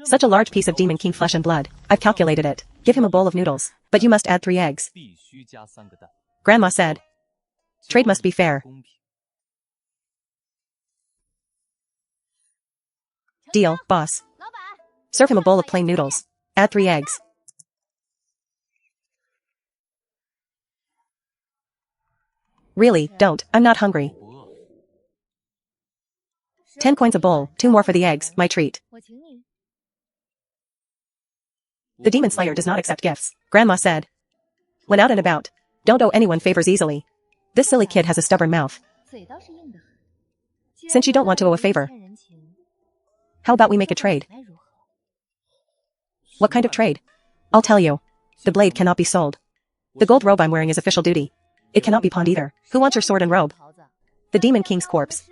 Such a large piece of Demon King flesh and blood. I've calculated it. Give him a bowl of noodles. But you must add 3 eggs. Grandma said. Trade must be fair. Deal, boss. Serve him a bowl of plain noodles. Add 3 eggs. Really, don't. I'm not hungry. 10 coins a bowl, 2 more for the eggs, my treat. The Demon Slayer does not accept gifts, Grandma said. When out and about, don't owe anyone favors easily. This silly kid has a stubborn mouth. Since you don't want to owe a favor, how about we make a trade? What kind of trade? I'll tell you. The blade cannot be sold. The gold robe I'm wearing is official duty. It cannot be pawned either. Who wants your sword and robe? The Demon King's corpse.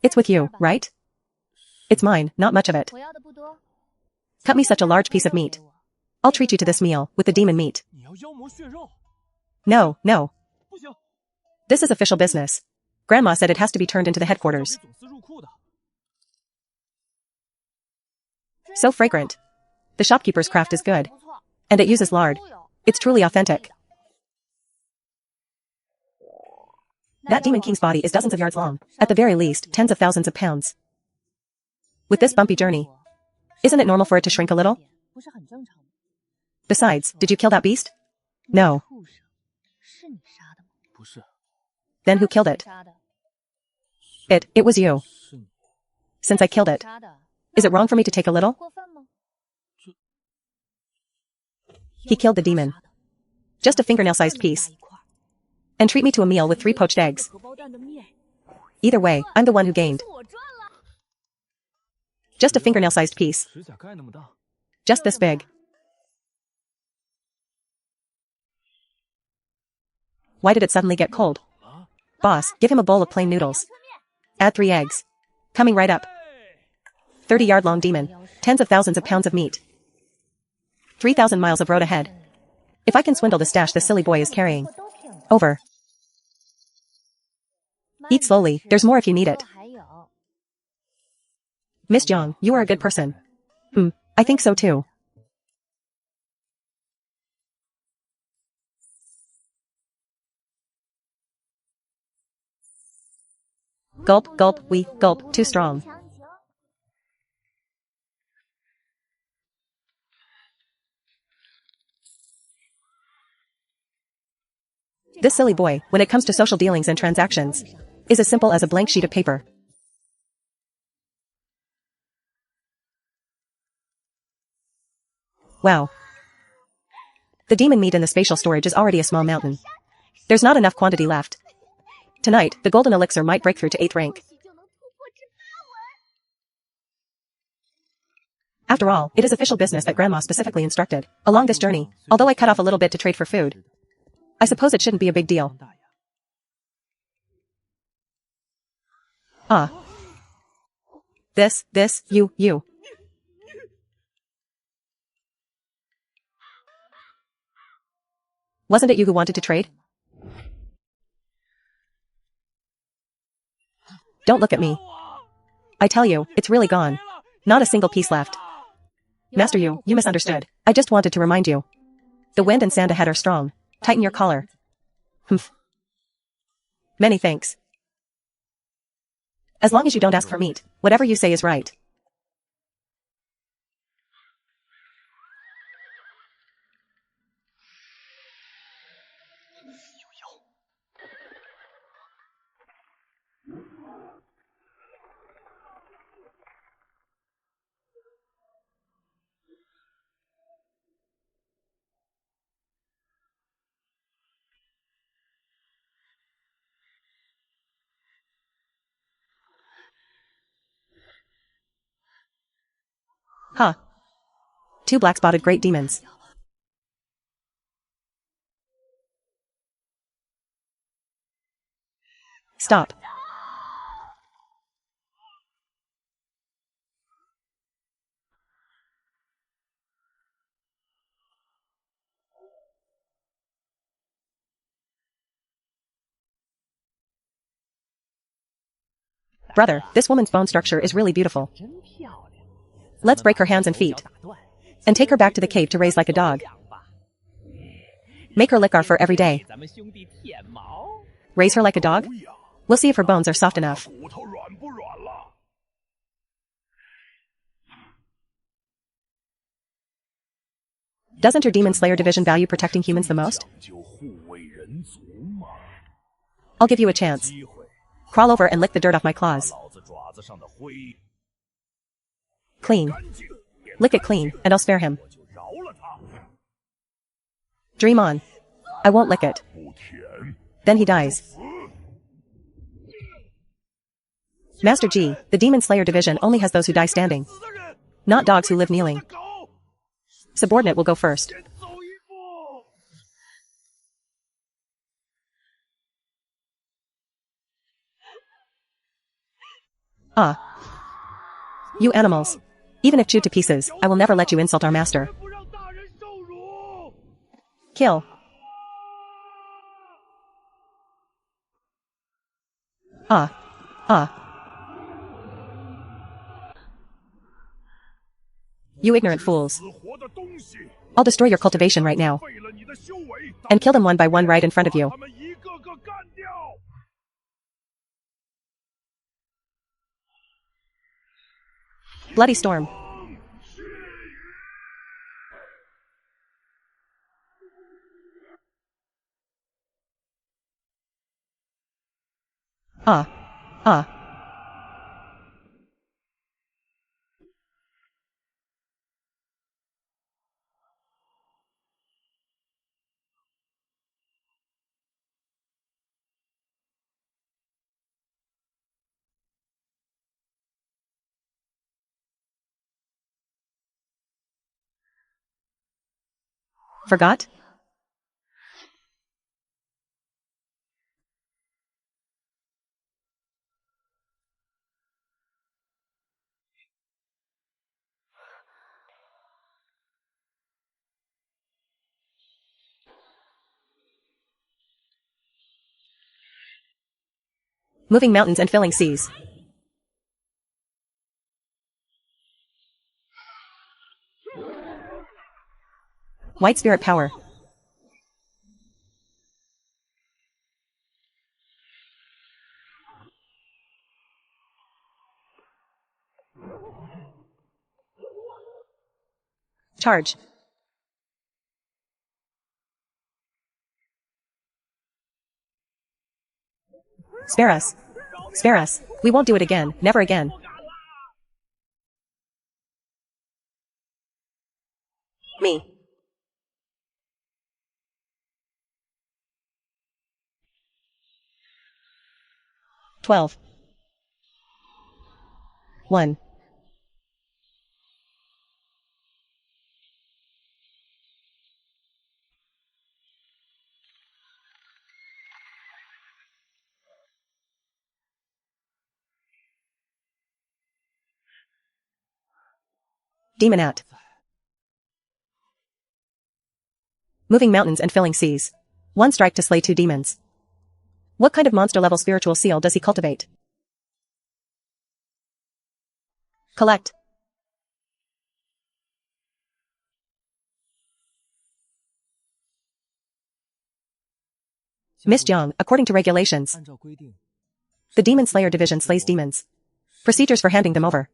It's with you, right? It's mine, not much of it. Cut me such a large piece of meat. I'll treat you to this meal, with the demon meat. No, no. This is official business. Grandma said it has to be turned into the headquarters. So fragrant. The shopkeeper's craft is good. And it uses lard. It's truly authentic. That Demon King's body is dozens of yards long, at the very least, tens of thousands of pounds. With this bumpy journey, isn't it normal for it to shrink a little? Besides, did you kill that beast? No. Then who killed it? It was you. Since I killed it, is it wrong for me to take a little? He killed the demon. Just a fingernail-sized piece. And treat me to a meal with 3 poached eggs. Either way, I'm the one who gained. Just a fingernail-sized piece. Just this big. Why did it suddenly get cold? Boss, give him a bowl of plain noodles. Add 3 eggs. Coming right up. 30-yard-long demon. Tens of thousands of pounds of meat. 3,000 miles of road ahead. If I can swindle the stash the silly boy is carrying. Over. Eat slowly, there's more if you need it. Miss Jiang, you are a good person. I think so too. Gulp, gulp, we, gulp, too strong. This silly boy, when it comes to social dealings and transactions, is as simple as a blank sheet of paper. Wow. The demon meat in the spatial storage is already a small mountain. There's not enough quantity left. Tonight, the golden elixir might break through to 8th rank. After all, it is official business that Grandma specifically instructed. Along this journey, although I cut off a little bit to trade for food, I suppose it shouldn't be a big deal. Ah. This, you. Wasn't it you who wanted to trade? Don't look at me. I tell you, it's really gone. Not a single piece left. Master you misunderstood. I just wanted to remind you. The wind and sand ahead are strong. Tighten your collar. Humph. Many thanks. As long as you don't ask for meat, whatever you say is right. Huh. 2 black-spotted great demons. Stop. Brother, this woman's bone structure is really beautiful. Let's break her hands and feet. And take her back to the cave to raise like a dog. Make her lick our fur every day. Raise her like a dog? We'll see if her bones are soft enough. Doesn't your Demon Slayer division value protecting humans the most? I'll give you a chance. Crawl over and lick the dirt off my claws. Clean. Lick it clean, and I'll spare him. Dream on. I won't lick it. Then he dies. Master G, the Demon Slayer division only has those who die standing. Not dogs who live kneeling. Subordinate will go first. Ah. You animals. Even if chewed to pieces, I will never let you insult our master. Kill. Ah. Ah. You ignorant fools. I'll destroy your cultivation right now. And kill them one by one right in front of you. Bloody storm. Ah. Ah. Forgot? Moving mountains and filling seas. White spirit power. Charge. Spare us. Spare us. We won't do it again, never again. Me. 12. 1. Demon out. Moving mountains and filling seas. One strike to slay 2 demons. What kind of monster-level spiritual seal does he cultivate? Collect. Miss Jiang, according to regulations, the Demon Slayer division slays demons. Procedures for handing them over.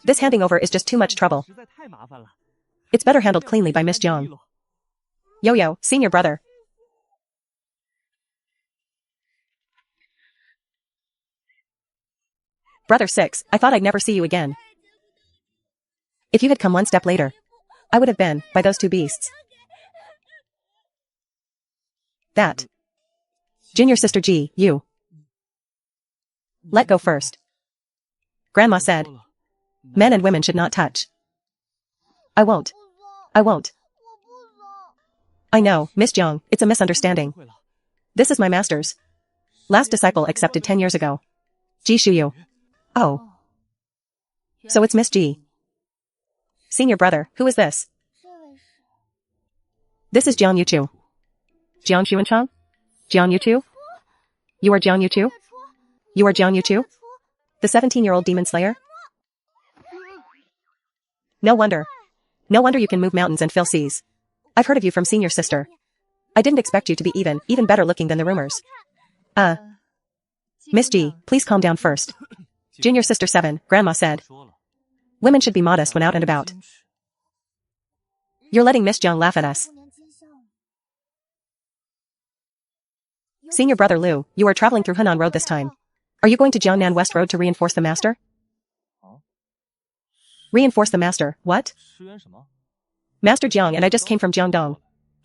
This handing over is just too much trouble. It's better handled cleanly by Miss Jiang. Yo-yo, senior brother. Brother 6, I thought I'd never see you again. If you had come one step later, I would have been, by those 2 beasts. That. Junior sister G, you. Let go first. Grandma said, men and women should not touch. I won't. I won't. I know, Miss Jiang, it's a misunderstanding. This is my master's. Last disciple accepted 10 years ago. Ji Shuyu. Oh. So it's Miss G. Senior brother, who is this? This is Jiang Yuchu. Jiang Xuanchang? Jiang Yuchu? You are Jiang Yuchu? You are Jiang Yuchu? The 17-year-old demon slayer? No wonder. No wonder you can move mountains and fill seas. I've heard of you from senior sister. I didn't expect you to be even better looking than the rumors. Miss G, please calm down first. Junior sister 7, Grandma said. Women should be modest when out and about. You're letting Miss Jiang laugh at us. Senior brother Liu, you are traveling through Henan Road this time. Are you going to Jiangnan West Road to reinforce the master? Reinforce the master, what? Master Jiang and I just came from Jiangdong.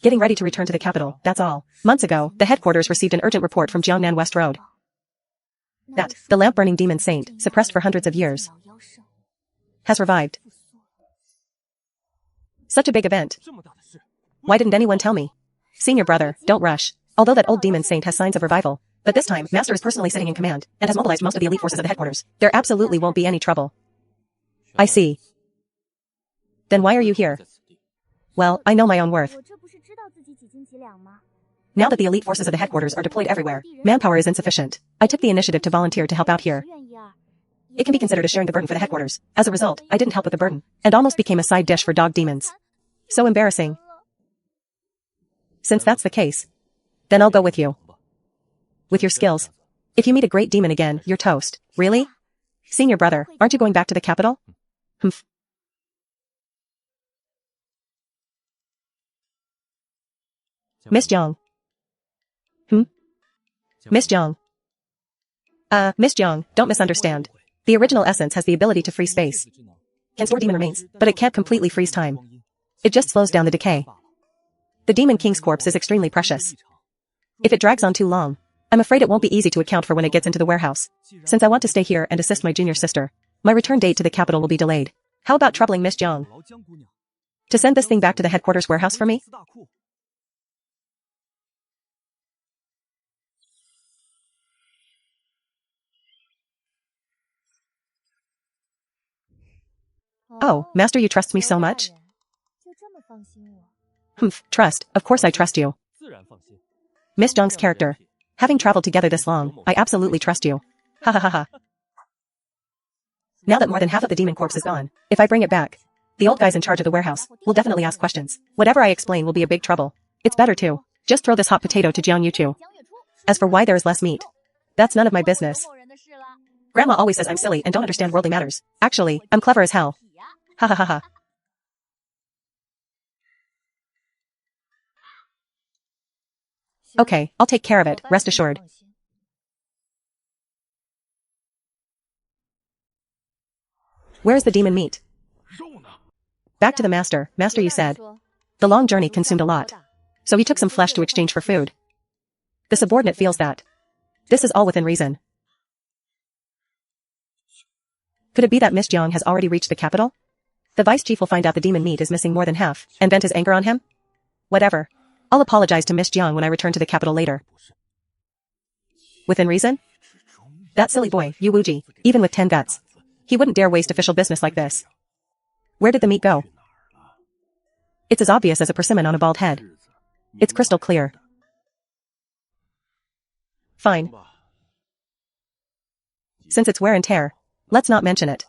Getting ready to return to the capital, that's all. Months ago, the headquarters received an urgent report from Jiangnan West Road. That, the lamp-burning demon saint, suppressed for hundreds of years, has revived. Such a big event. Why didn't anyone tell me? Senior brother, don't rush. Although that old demon saint has signs of revival, but this time, Master is personally sitting in command, and has mobilized most of the elite forces of the headquarters. There absolutely won't be any trouble. I see. Then why are you here? Well, I know my own worth. Now that the elite forces of the headquarters are deployed everywhere, manpower is insufficient. I took the initiative to volunteer to help out here. It can be considered as sharing the burden for the headquarters. As a result, I didn't help with the burden, and almost became a side dish for dog demons. So embarrassing. Since that's the case, then I'll go with you. With your skills. If you meet a great demon again, you're toast. Really? Senior brother, aren't you going back to the capital? Humph. Miss Jiang. Miss Jiang. Miss Jiang, don't misunderstand. The original essence has the ability to freeze space. Can store demon remains, but it can't completely freeze time. It just slows down the decay. The Demon King's corpse is extremely precious. If it drags on too long, I'm afraid it won't be easy to account for when it gets into the warehouse. Since I want to stay here and assist my junior sister, my return date to the capital will be delayed. How about troubling Miss Jiang to send this thing back to the headquarters warehouse for me? Oh, Master, you trust me so much? Humph, trust, of course I trust you. Miss Jiang's character. Having traveled together this long, I absolutely trust you. Ha ha ha ha. Now that more than half of the demon corpse is gone, if I bring it back, the old guys in charge of the warehouse will definitely ask questions. Whatever I explain will be a big trouble. It's better to just throw this hot potato to Jiang Yuchu. As for why there is less meat, that's none of my business. Grandma always says I'm silly and don't understand worldly matters. Actually, I'm clever as hell. Ha ha ha ha. Okay, I'll take care of it, rest assured. Where's the demon meat? Back to the master. Master, you said. The long journey consumed a lot, so he took some flesh to exchange for food. The subordinate feels that this is all within reason. Could it be that Miss Jiang has already reached the capital? The vice chief will find out the demon meat is missing more than half, and vent his anger on him? Whatever. I'll apologize to Miss Jiang when I return to the capital later. Within reason? That silly boy, Yu Wuji, even with 10 guts, he wouldn't dare waste official business like this. Where did the meat go? It's as obvious as a persimmon on a bald head. It's crystal clear. Fine. Since it's wear and tear, let's not mention it.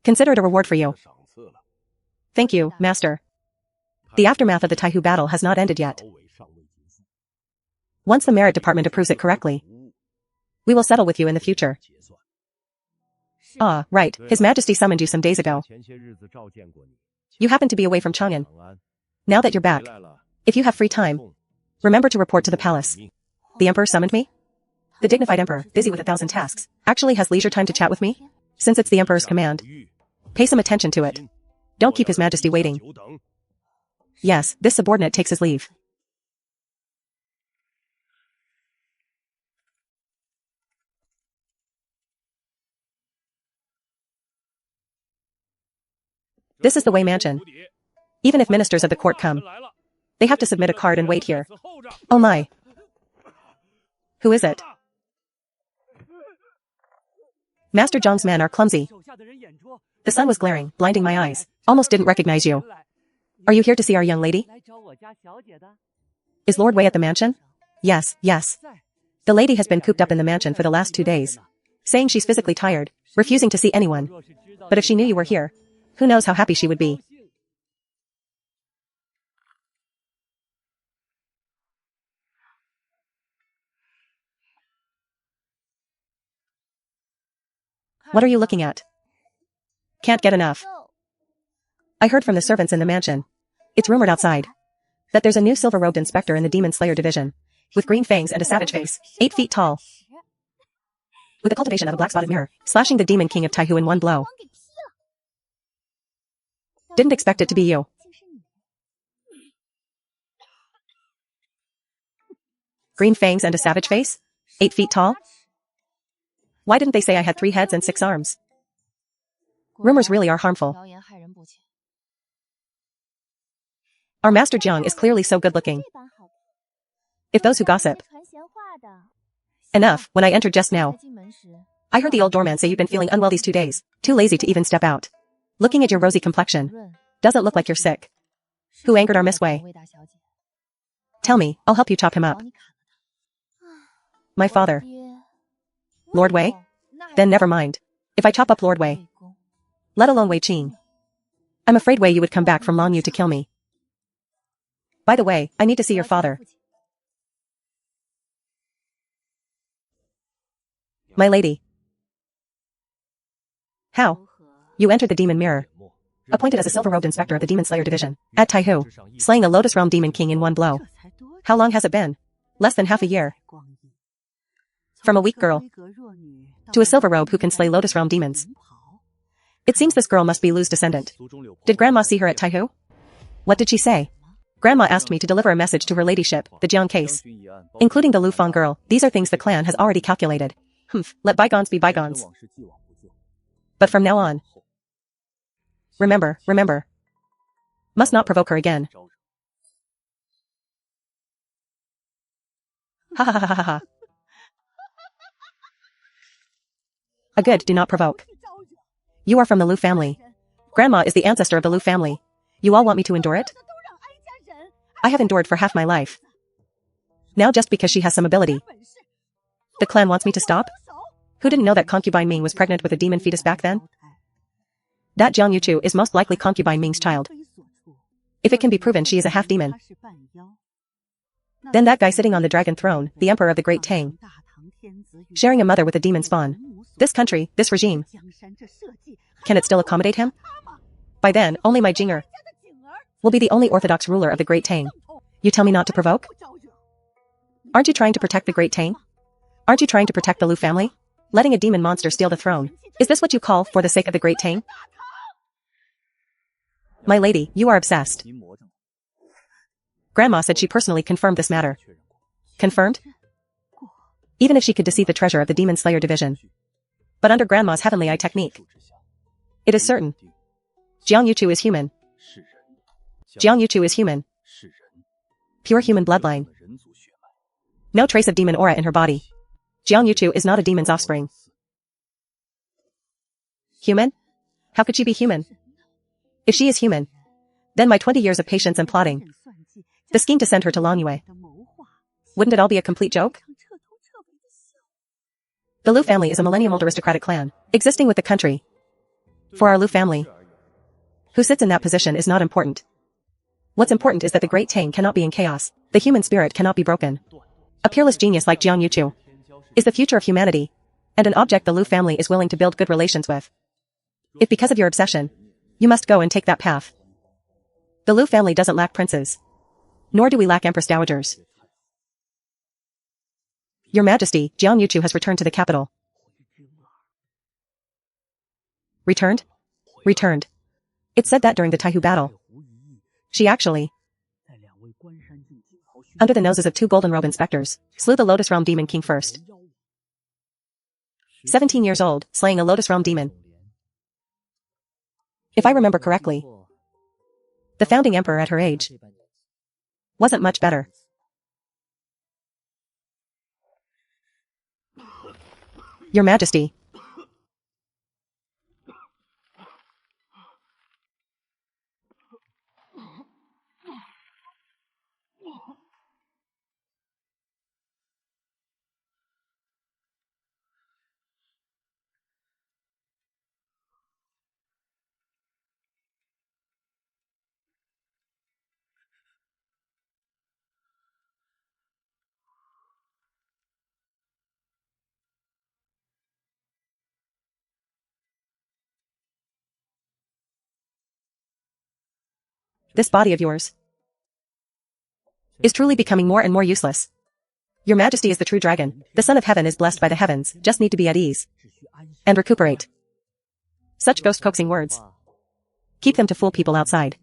Consider it a reward for you. Thank you, Master. The aftermath of the Taihu battle has not ended yet. Once the merit department approves it correctly, we will settle with you in the future. Ah, right, His Majesty summoned you some days ago. You happen to be away from Chang'an. Now that you're back, if you have free time, remember to report to the palace. The Emperor summoned me? The dignified Emperor, busy with 1,000 tasks, actually has leisure time to chat with me? Since it's the Emperor's command, pay some attention to it. Don't keep His Majesty waiting. Yes, this subordinate takes his leave. This is the Wei mansion. Even if ministers of the court come, they have to submit a card and wait here. Oh my. Who is it? Master Zhang's men are clumsy. The sun was glaring, blinding my eyes. Almost didn't recognize you. Are you here to see our young lady? Is Lord Wei at the mansion? Yes, yes. The lady has been cooped up in the mansion for the last 2 days, saying she's physically tired. refusing to see anyone. But if she knew you were here, who knows how happy she would be. What are you looking at? Can't get enough. I heard from the servants in the mansion. It's rumored outside that there's a new silver-robed inspector in the Demon Slayer division, with green fangs and a savage face, 8 feet tall, with the cultivation of a black-spotted mirror, slashing the Demon King of Taihu in one blow. Didn't expect it to be you. Green fangs and a savage face? 8 feet tall? Why didn't they say I had 3 heads and 6 arms? Rumors really are harmful. Our Master Jiang is clearly so good-looking. If those who gossip. Enough, when I entered just now, I heard the old doorman say you've been feeling unwell these 2 days, too lazy to even step out. Looking at your rosy complexion, doesn't look like you're sick. Who angered our Miss Wei? Tell me, I'll help you chop him up. My father. Lord Wei? Then never mind. If I chop up Lord Wei, let alone Wei Qing, I'm afraid Wei you would come back from Long Yu to kill me. By the way, I need to see your father. My lady. How? You entered the demon mirror. Appointed as a silver-robed inspector of the Demon Slayer division, at Taihu, slaying a Lotus Realm Demon King in one blow. How long has it been? Less than half a year. From a weak girl to a silver robe who can slay Lotus Realm demons. It seems this girl must be Lu's descendant. Did Grandma see her at Taihu? What did she say? Grandma asked me to deliver a message to her ladyship, the Jiang case. Including the Lu Fang girl, these are things the clan has already calculated. Let bygones be bygones. But from now on, remember. Must not provoke her again. Ha ha ha ha ha ha. A good do not provoke. You are from the Lu family. Grandma is the ancestor of the Lu family. You all want me to endure it? I have endured for half my life. Now just because she has some ability, the clan wants me to stop? Who didn't know that concubine Ming was pregnant with a demon fetus back then? That Jiang Yuchu is most likely concubine Ming's child. If it can be proven she is a half-demon, then that guy sitting on the dragon throne, the emperor of the Great Tang, sharing a mother with a demon spawn. This country, this regime, can it still accommodate him? By then, only my Jinger will be the only orthodox ruler of the Great Tang. You tell me not to provoke? Aren't you trying to protect the Great Tang? Aren't you trying to protect the Lu family? Letting a demon monster steal the throne. Is this what you call for the sake of the Great Tang? My lady, you are obsessed. Grandma said she personally confirmed this matter. Confirmed? Even if she could deceive the treasure of the Demon Slayer division. But under Grandma's heavenly eye technique, it is certain. Jiang Yuchu is human. Jiang Yuchu is human. Pure human bloodline. No trace of demon aura in her body. Jiang Yuchu is not a demon's offspring. Human? How could she be human? If she is human, then my 20 years of patience and plotting, the scheme to send her to Longyue, wouldn't it all be a complete joke? The Lu family is a millennium-old aristocratic clan, existing with the country. For our Lu family, who sits in that position is not important. What's important is that the Great Tang cannot be in chaos, the human spirit cannot be broken. A peerless genius like Jiang Yuchu is the future of humanity, and an object the Lu family is willing to build good relations with. If because of your obsession, you must go and take that path. The Lu family doesn't lack princes. Nor do we lack empress dowagers. Your Majesty, Jiang Yuchu has returned to the capital. Returned? Returned. It said that during the Taihu battle. She actually, under the noses of 2 golden robe inspectors, slew the Lotus Realm Demon King first. 17 years old, slaying a Lotus Realm demon. If I remember correctly, the founding emperor at her age wasn't much better. Your Majesty. This body of yours is truly becoming more and more useless. Your Majesty is the true dragon. The Son of Heaven is blessed by the heavens. Just need to be at ease. And recuperate. Such ghost-coaxing words. Keep them to fool people outside.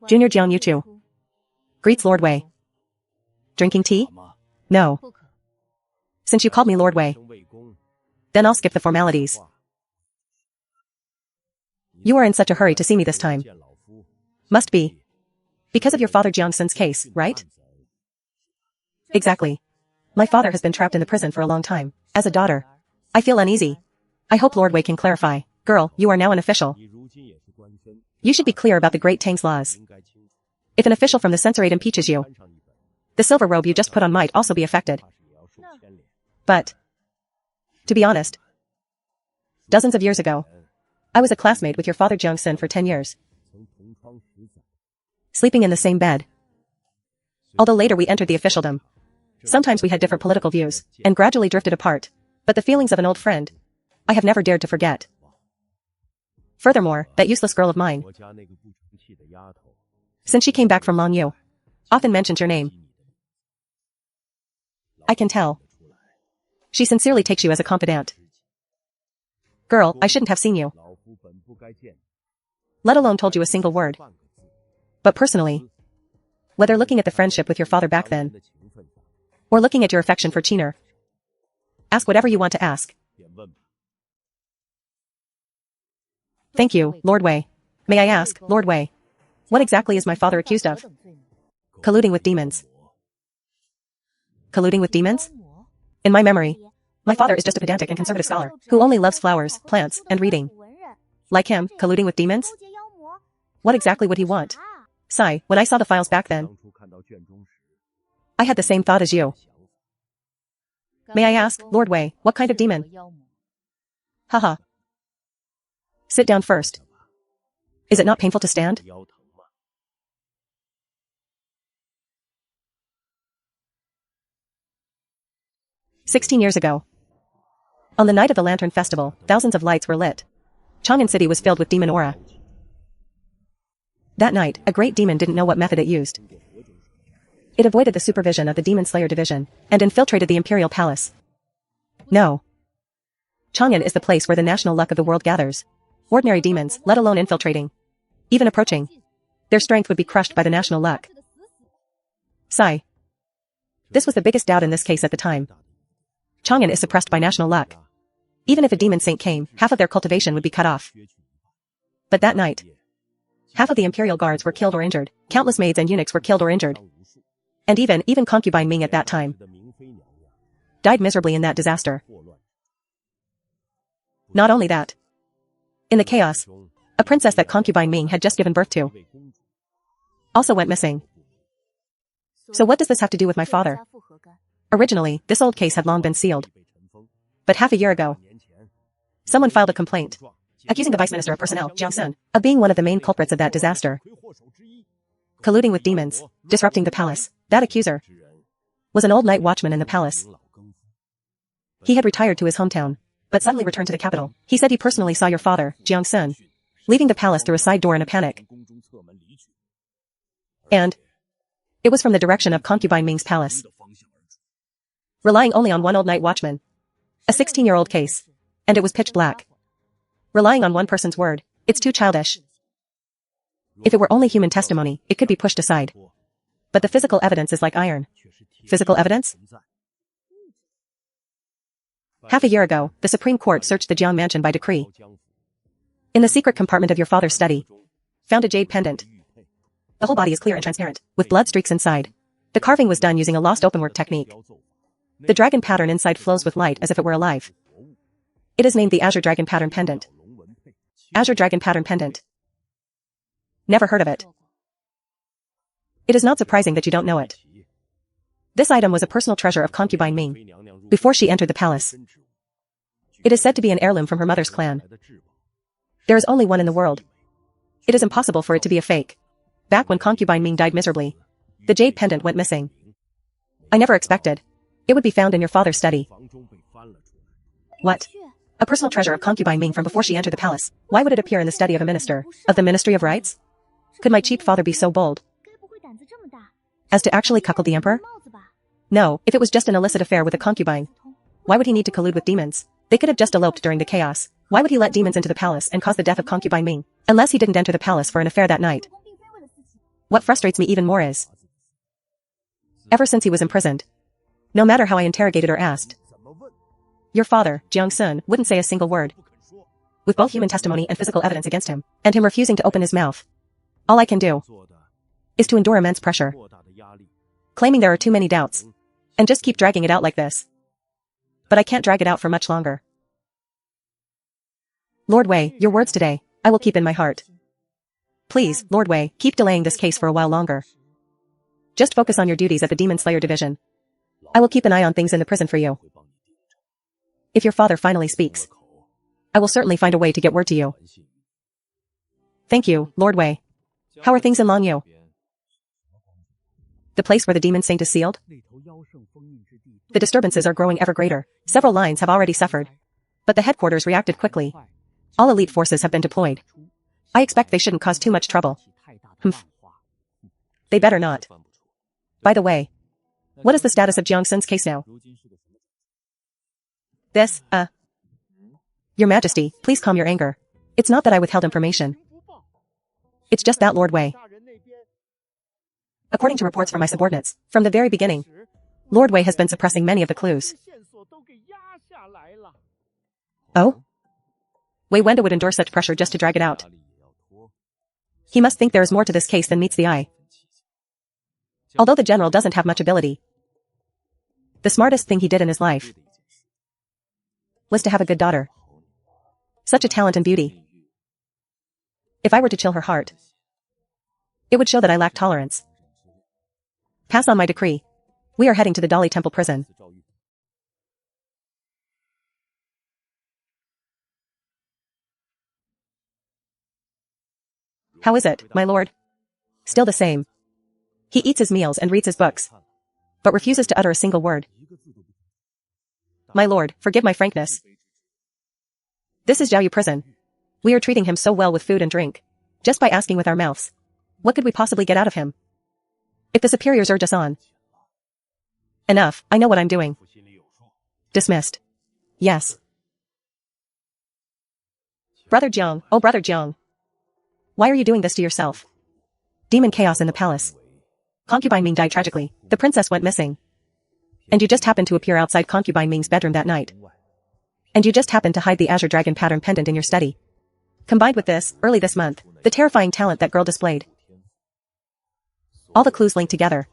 Junior Jiang Yuchu. Greets Lord Wei. Drinking tea? No. Since you called me Lord Wei, then I'll skip the formalities. You are in such a hurry to see me this time. Must be. Because of your father Jiang Sun's case, right? Exactly. My father has been trapped in the prison for a long time. As a daughter, I feel uneasy. I hope Lord Wei can clarify. Girl, you are now an official. You should be clear about the Great Tang's laws. If an official from the censorate impeaches you, the silver robe you just put on might also be affected. But, to be honest, dozens of years ago, I was a classmate with your father Jiang Sun for 10 years. Sleeping in the same bed. Although later we entered the officialdom. Sometimes we had different political views, and gradually drifted apart. But the feelings of an old friend, I have never dared to forget. Furthermore, that useless girl of mine, since she came back from Longyu, often mentions your name. I can tell. She sincerely takes you as a confidant. Girl, I shouldn't have seen you. Let alone told you a single word. But personally, whether looking at the friendship with your father back then, or looking at your affection for Qiner, ask whatever you want to ask. Thank you, Lord Wei. May I ask, Lord Wei, what exactly is my father accused of? Colluding with demons. Colluding with demons? In my memory, my father is just a pedantic and conservative scholar, who only loves flowers, plants, and reading. Like him, colluding with demons? What exactly would he want? Sigh, when I saw the files back then, I had the same thought as you. May I ask, Lord Wei, what kind of demon? Haha. Sit down first. Is it not painful to stand? 16 years ago. On the night of the Lantern Festival, thousands of lights were lit. Chang'an City was filled with demon aura. That night, a great demon didn't know what method it used. It avoided the supervision of the Demon Slayer Division, and infiltrated the Imperial Palace. No. Chang'an is the place where the national luck of the world gathers. Ordinary demons, let alone infiltrating, even approaching, their strength would be crushed by the national luck. Sigh. This was the biggest doubt in this case at the time. Chang'an is suppressed by national luck. Even if a demon saint came, half of their cultivation would be cut off. But that night, half of the imperial guards were killed or injured, countless maids and eunuchs were killed or injured. And even concubine Ming at that time died miserably in that disaster. Not only that. In the chaos, a princess that concubine Ming had just given birth to also went missing. So what does this have to do with my father? Originally, this old case had long been sealed. But half a year ago, someone filed a complaint, accusing the Vice Minister of Personnel, Jiang Sun, of being one of the main culprits of that disaster. Colluding with demons, disrupting the palace. That accuser was an old night watchman in the palace. He had retired to his hometown, but suddenly returned to the capital. He said he personally saw your father, Jiang Sun, leaving the palace through a side door in a panic. And it was from the direction of concubine Ming's palace. Relying only on one old night watchman. A 16-year-old case. And it was pitch black. Relying on one person's word, it's too childish. If it were only human testimony, it could be pushed aside. But the physical evidence is like iron. Physical evidence? Half a year ago, the Supreme Court searched the Jiang mansion by decree. In the secret compartment of your father's study, found a jade pendant. The whole body is clear and transparent, with blood streaks inside. The carving was done using a lost openwork technique. The dragon pattern inside flows with light as if it were alive. It is named the Azure Dragon Pattern Pendant. Azure Dragon Pattern Pendant. Never heard of it. It is not surprising that you don't know it. This item was a personal treasure of concubine Ming, before she entered the palace. It is said to be an heirloom from her mother's clan. There is only one in the world. It is impossible for it to be a fake. Back when concubine Ming died miserably, the jade pendant went missing. I never expected it would be found in your father's study. What? A personal treasure of concubine Ming from before she entered the palace. Why would it appear in the study of a minister? Of the Ministry of Rights? Could my cheap father be so bold as to actually cuckold the emperor? No, if it was just an illicit affair with a concubine, why would he need to collude with demons? They could have just eloped during the chaos. Why would he let demons into the palace and cause the death of concubine Ming? Unless he didn't enter the palace for an affair that night. What frustrates me even more is, ever since he was imprisoned, no matter how I interrogated or asked, your father, Jiang Sun, wouldn't say a single word. With both human testimony and physical evidence against him, and him refusing to open his mouth, all I can do is to endure immense pressure, claiming there are too many doubts, and just keep dragging it out like this. But I can't drag it out for much longer. Lord Wei, your words today, I will keep in my heart. Please, Lord Wei, keep delaying this case for a while longer. Just focus on your duties at the Demon Slayer Division. I will keep an eye on things in the prison for you. If your father finally speaks, I will certainly find a way to get word to you. Thank you, Lord Wei. How are things in Longyu? The place where the demon saint is sealed? The disturbances are growing ever greater. Several lines have already suffered. But the headquarters reacted quickly. All elite forces have been deployed. I expect they shouldn't cause too much trouble. Humph. They better not. By the way, what is the status of Jiang Sun's case now? Your Majesty, please calm your anger. It's not that I withheld information. It's just that Lord Wei. According to reports from my subordinates, from the very beginning, Lord Wei has been suppressing many of the clues. Oh? Wei Wenda would endure such pressure just to drag it out. He must think there is more to this case than meets the eye. Although the general doesn't have much ability, the smartest thing he did in his life was to have a good daughter. Such a talent and beauty. If I were to chill her heart, it would show that I lack tolerance. Pass on my decree. We are heading to the Dali Temple prison. How is it, my lord? Still the same. He eats his meals and reads his books, but refuses to utter a single word. My lord, forgive my frankness. This is Jiaoyu prison. We are treating him so well with food and drink. Just by asking with our mouths. What could we possibly get out of him? If the superiors urge us on. Enough, I know what I'm doing. Dismissed. Yes. Brother Jiang, oh Brother Jiang. Why are you doing this to yourself? Demon chaos in the palace. Concubine Ming died tragically. The princess went missing. And you just happened to appear outside Concubine Ming's bedroom that night. And you just happened to hide the Azure Dragon pattern pendant in your study. Combined with this, early this month, the terrifying talent that girl displayed. All the clues linked together.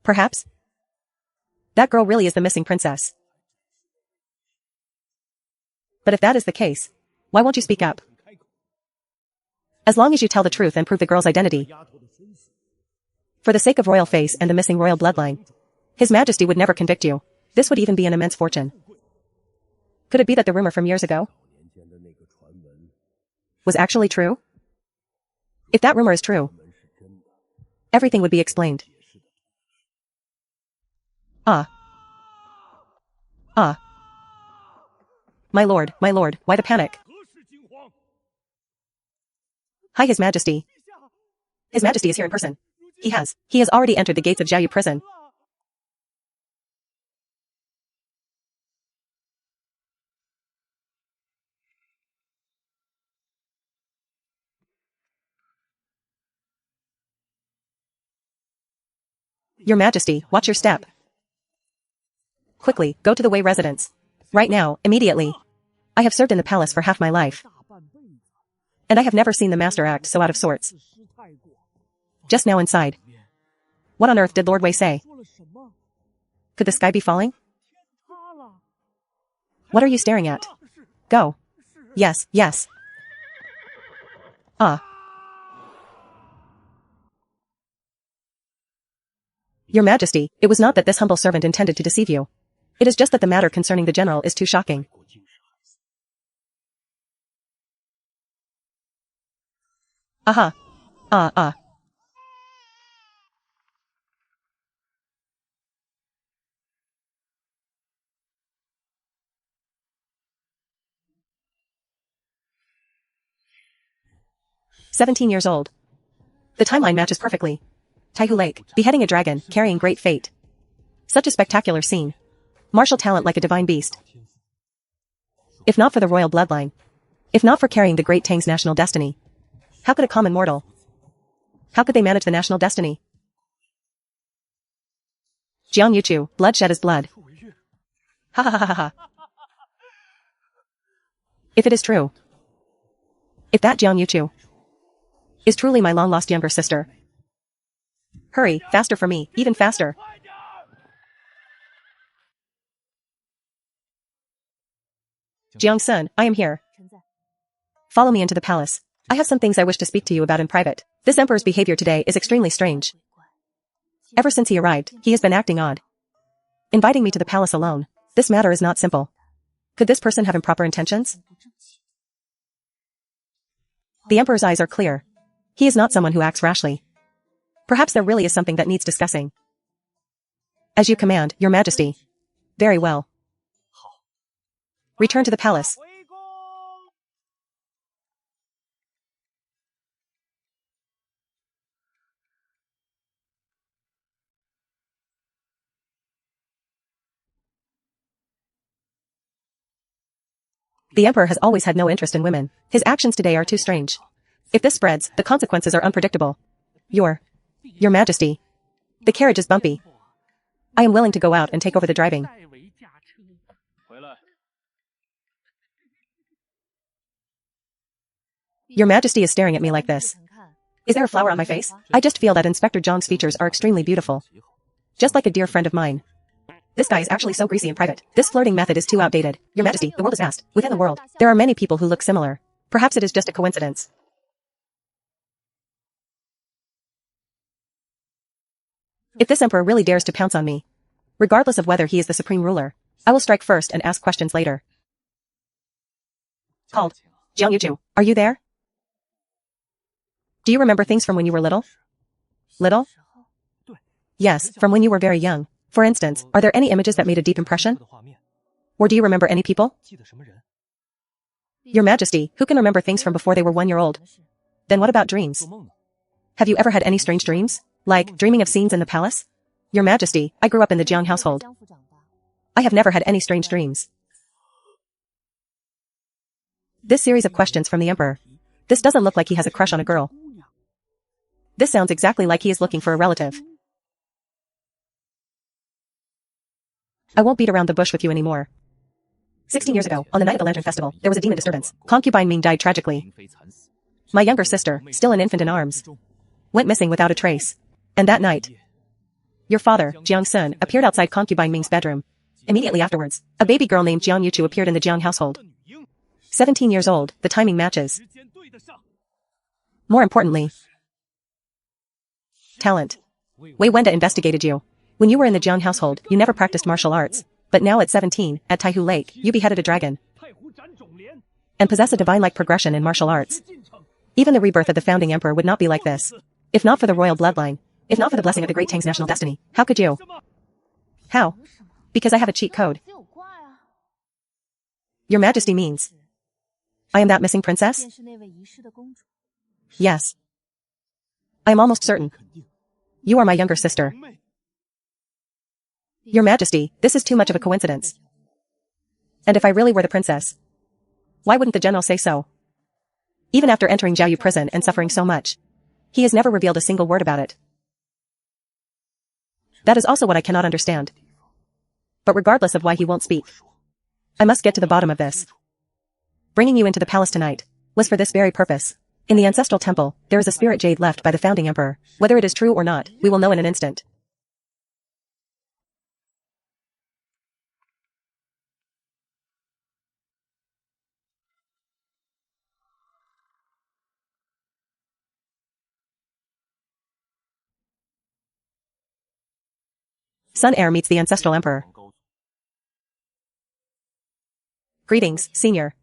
Perhaps? That girl really is the missing princess. But if that is the case, why won't you speak up? As long as you tell the truth and prove the girl's identity. For the sake of royal face and the missing royal bloodline, His Majesty would never convict you. This would even be an immense fortune. Could it be that the rumor from years ago was actually true? If that rumor is true, everything would be explained. My lord, why the panic? Hi, His Majesty. His Majesty is here in person. He has already entered the gates of Jiaoyu prison. Your Majesty, watch your step. Quickly, go to the Wei residence. Right now, immediately. I have served in the palace for half my life. And I have never seen the master act so out of sorts. Just now inside. What on earth did Lord Wei say? Could the sky be falling? What are you staring at? Go. Yes. Your Majesty, it was not that this humble servant intended to deceive you. It is just that the matter concerning the general is too shocking. 17 years old. The timeline matches perfectly. Taihu Lake, beheading a dragon, carrying great fate. Such a spectacular scene. Martial talent like a divine beast. If not for the royal bloodline. If not for carrying the great Tang's national destiny. How could a common mortal? How could they manage the national destiny? Jiang Yuchu, bloodshed is blood. Ha ha ha ha ha. If it is true. If that Jiang Yuchu is truly my long-lost younger sister. Hurry, faster for me, even faster. Jiang Sun, I am here. Follow me into the palace. I have some things I wish to speak to you about in private. This emperor's behavior today is extremely strange. Ever since he arrived, he has been acting odd. Inviting me to the palace alone. This matter is not simple. Could this person have improper intentions? The emperor's eyes are clear. He is not someone who acts rashly. Perhaps there really is something that needs discussing. As you command, your majesty. Very well. Return to the palace. The emperor has always had no interest in women. His actions today are too strange. If this spreads, the consequences are unpredictable. Your majesty. The carriage is bumpy. I am willing to go out and take over the driving. Your majesty is staring at me like this. Is there a flower on my face? I just feel that Inspector Zhang's features are extremely beautiful. Just like a dear friend of mine. This guy is actually so greasy in private. This flirting method is too outdated. Your majesty, the world is vast. Within the world, there are many people who look similar. Perhaps it is just a coincidence. If this emperor really dares to pounce on me, regardless of whether he is the supreme ruler, I will strike first and ask questions later. Called. Jiang Yuchu, are you there? Do you remember things from when you were little? Little? Yes, from when you were very young. For instance, are there any images that made a deep impression? Or do you remember any people? Your majesty, who can remember things from before they were 1 year old? Then what about dreams? Have you ever had any strange dreams? Like, dreaming of scenes in the palace? Your majesty, I grew up in the Jiang household. I have never had any strange dreams. This series of questions from the emperor. This doesn't look like he has a crush on a girl. This sounds exactly like he is looking for a relative. I won't beat around the bush with you anymore. 16 years ago, on the night of the Lantern Festival, there was a demon disturbance. Concubine Ming died tragically. My younger sister, still an infant in arms, went missing without a trace. And that night, your father, Jiang Sun, appeared outside Concubine Ming's bedroom. Immediately afterwards, a baby girl named Jiang Yuchu appeared in the Jiang household. 17 years old, the timing matches. More importantly, talent. Wei Wenda investigated you. When you were in the Jiang household, you never practiced martial arts. But now at 17, at Taihu Lake, you beheaded a dragon. And possess a divine-like progression in martial arts. Even the rebirth of the founding emperor would not be like this. If not for the royal bloodline. If not for the blessing of the great Tang's national destiny. How could you? How? Because I have a cheat code. Your majesty means I am that missing princess? Yes. I am almost certain. You are my younger sister. Your majesty, this is too much of a coincidence. And if I really were the princess, why wouldn't the general say so? Even after entering Jiaoyu prison and suffering so much, he has never revealed a single word about it. That is also what I cannot understand. But regardless of why he won't speak, I must get to the bottom of this. Bringing you into the palace tonight was for this very purpose. In the ancestral temple, there is a spirit jade left by the founding emperor. Whether it is true or not, we will know in an instant. Sun Heir meets the ancestral emperor. Greetings, senior.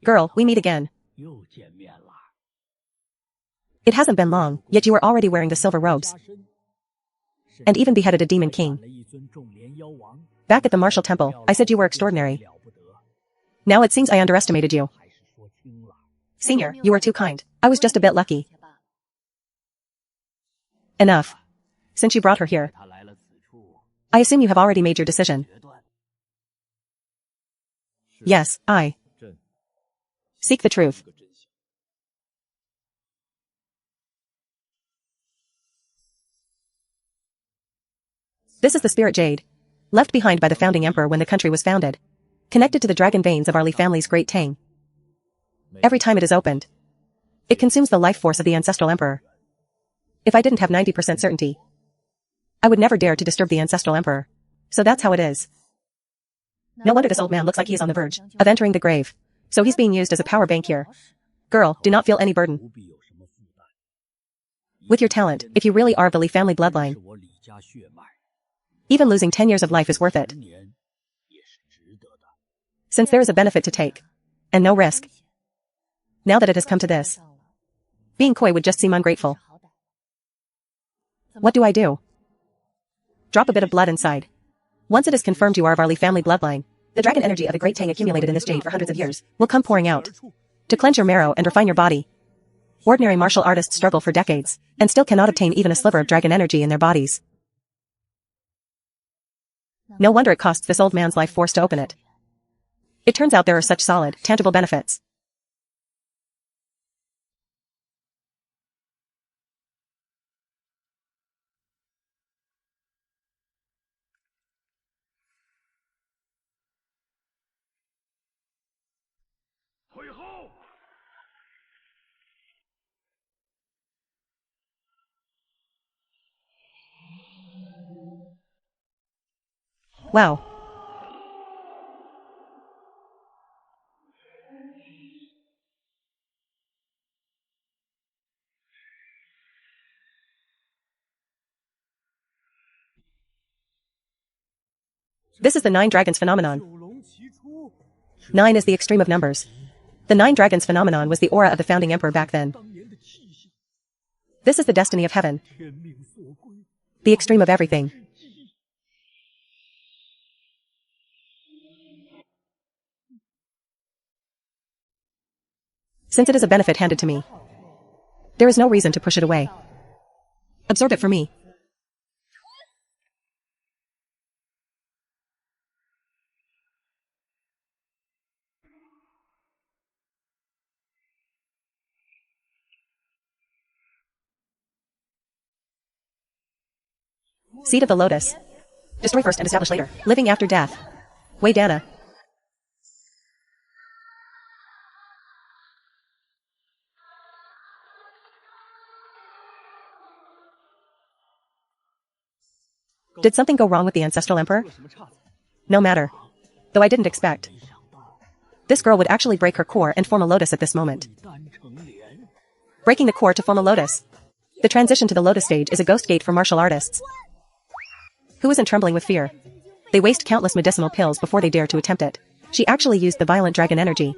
Girl, we meet again. It hasn't been long, yet you are already wearing the silver robes. And even beheaded a demon king. Back at the martial temple, I said you were extraordinary. Now it seems I underestimated you. Senior, you are too kind. I was just a bit lucky. Enough. Since you brought her here, I assume you have already made your decision. Yes, I seek the truth. This is the spirit jade, left behind by the founding emperor when the country was founded, connected to the dragon veins of our Li family's great Tang. Every time it is opened, it consumes the life force of the ancestral emperor. If I didn't have 90% certainty, I would never dare to disturb the ancestral emperor. So that's how it is. No wonder this old man looks like he is on the verge of entering the grave. So he's being used as a power bank here. Girl, do not feel any burden. With your talent, if you really are of the Li family bloodline, even losing 10 years of life is worth it. Since there is a benefit to take, and no risk. Now that it has come to this, being coy would just seem ungrateful. What do I do? Drop a bit of blood inside. Once it is confirmed you are of our Li family bloodline, the dragon energy of the great Tang accumulated in this jade for hundreds of years will come pouring out. To cleanse your marrow and refine your body. Ordinary martial artists struggle for decades, and still cannot obtain even a sliver of dragon energy in their bodies. No wonder it costs this old man's life force to open it. It turns out there are such solid, tangible benefits. Wow. This is the 9 dragons phenomenon. 9 is the extreme of numbers. The 9 dragons phenomenon was the aura of the founding emperor back then. This is the destiny of heaven. The extreme of everything. Since it is a benefit handed to me, there is no reason to push it away. Absorb it for me. Seed of the lotus. Destroy first and establish later. Living after death. Wei Dana. Did something go wrong with the ancestral emperor? No matter. Though I didn't expect. This girl would actually break her core and form a lotus at this moment. Breaking the core to form a lotus. The transition to the lotus stage is a ghost gate for martial artists. Who isn't trembling with fear? They waste countless medicinal pills before they dare to attempt it. She actually used the violent dragon energy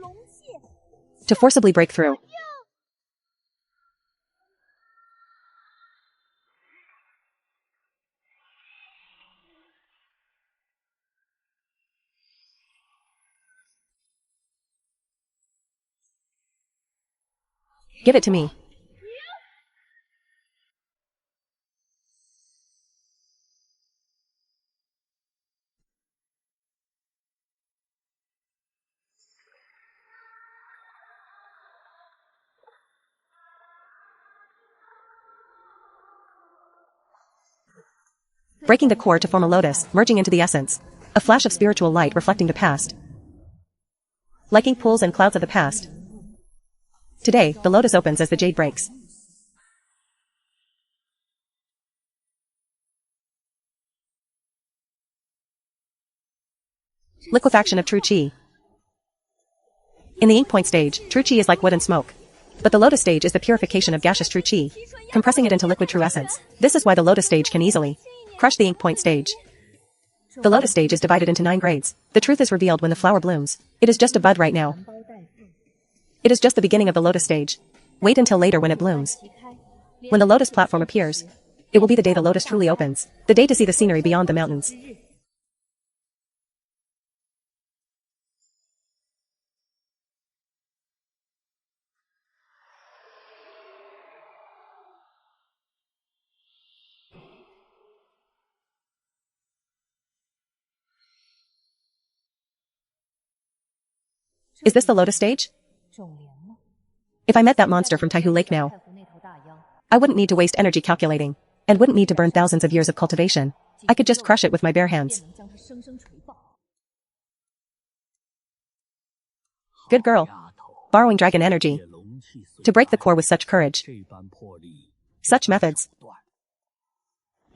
to forcibly break through. Give it to me. Breaking the core to form a lotus, merging into the essence. A flash of spiritual light reflecting the past. Liking pools and clouds of the past. Today, the lotus opens as the jade breaks. Liquefaction of true chi. In the ink point stage, true chi is like wood and smoke. But the lotus stage is the purification of gaseous true chi, compressing it into liquid true essence. This is why the lotus stage can easily crush the ink point stage. The lotus stage is divided into 9 grades. The truth is revealed when the flower blooms. It is just a bud right now. It is just the beginning of the lotus stage. Wait until later when it blooms. When the lotus platform appears, it will be the day the lotus truly opens. The day to see the scenery beyond the mountains. Is this the Lotus stage? If I met that monster from Taihu Lake now, I wouldn't need to waste energy calculating, and wouldn't need to burn thousands of years of cultivation. I could just crush it with my bare hands. Good girl. Borrowing dragon energy. To break the core with such courage. Such methods.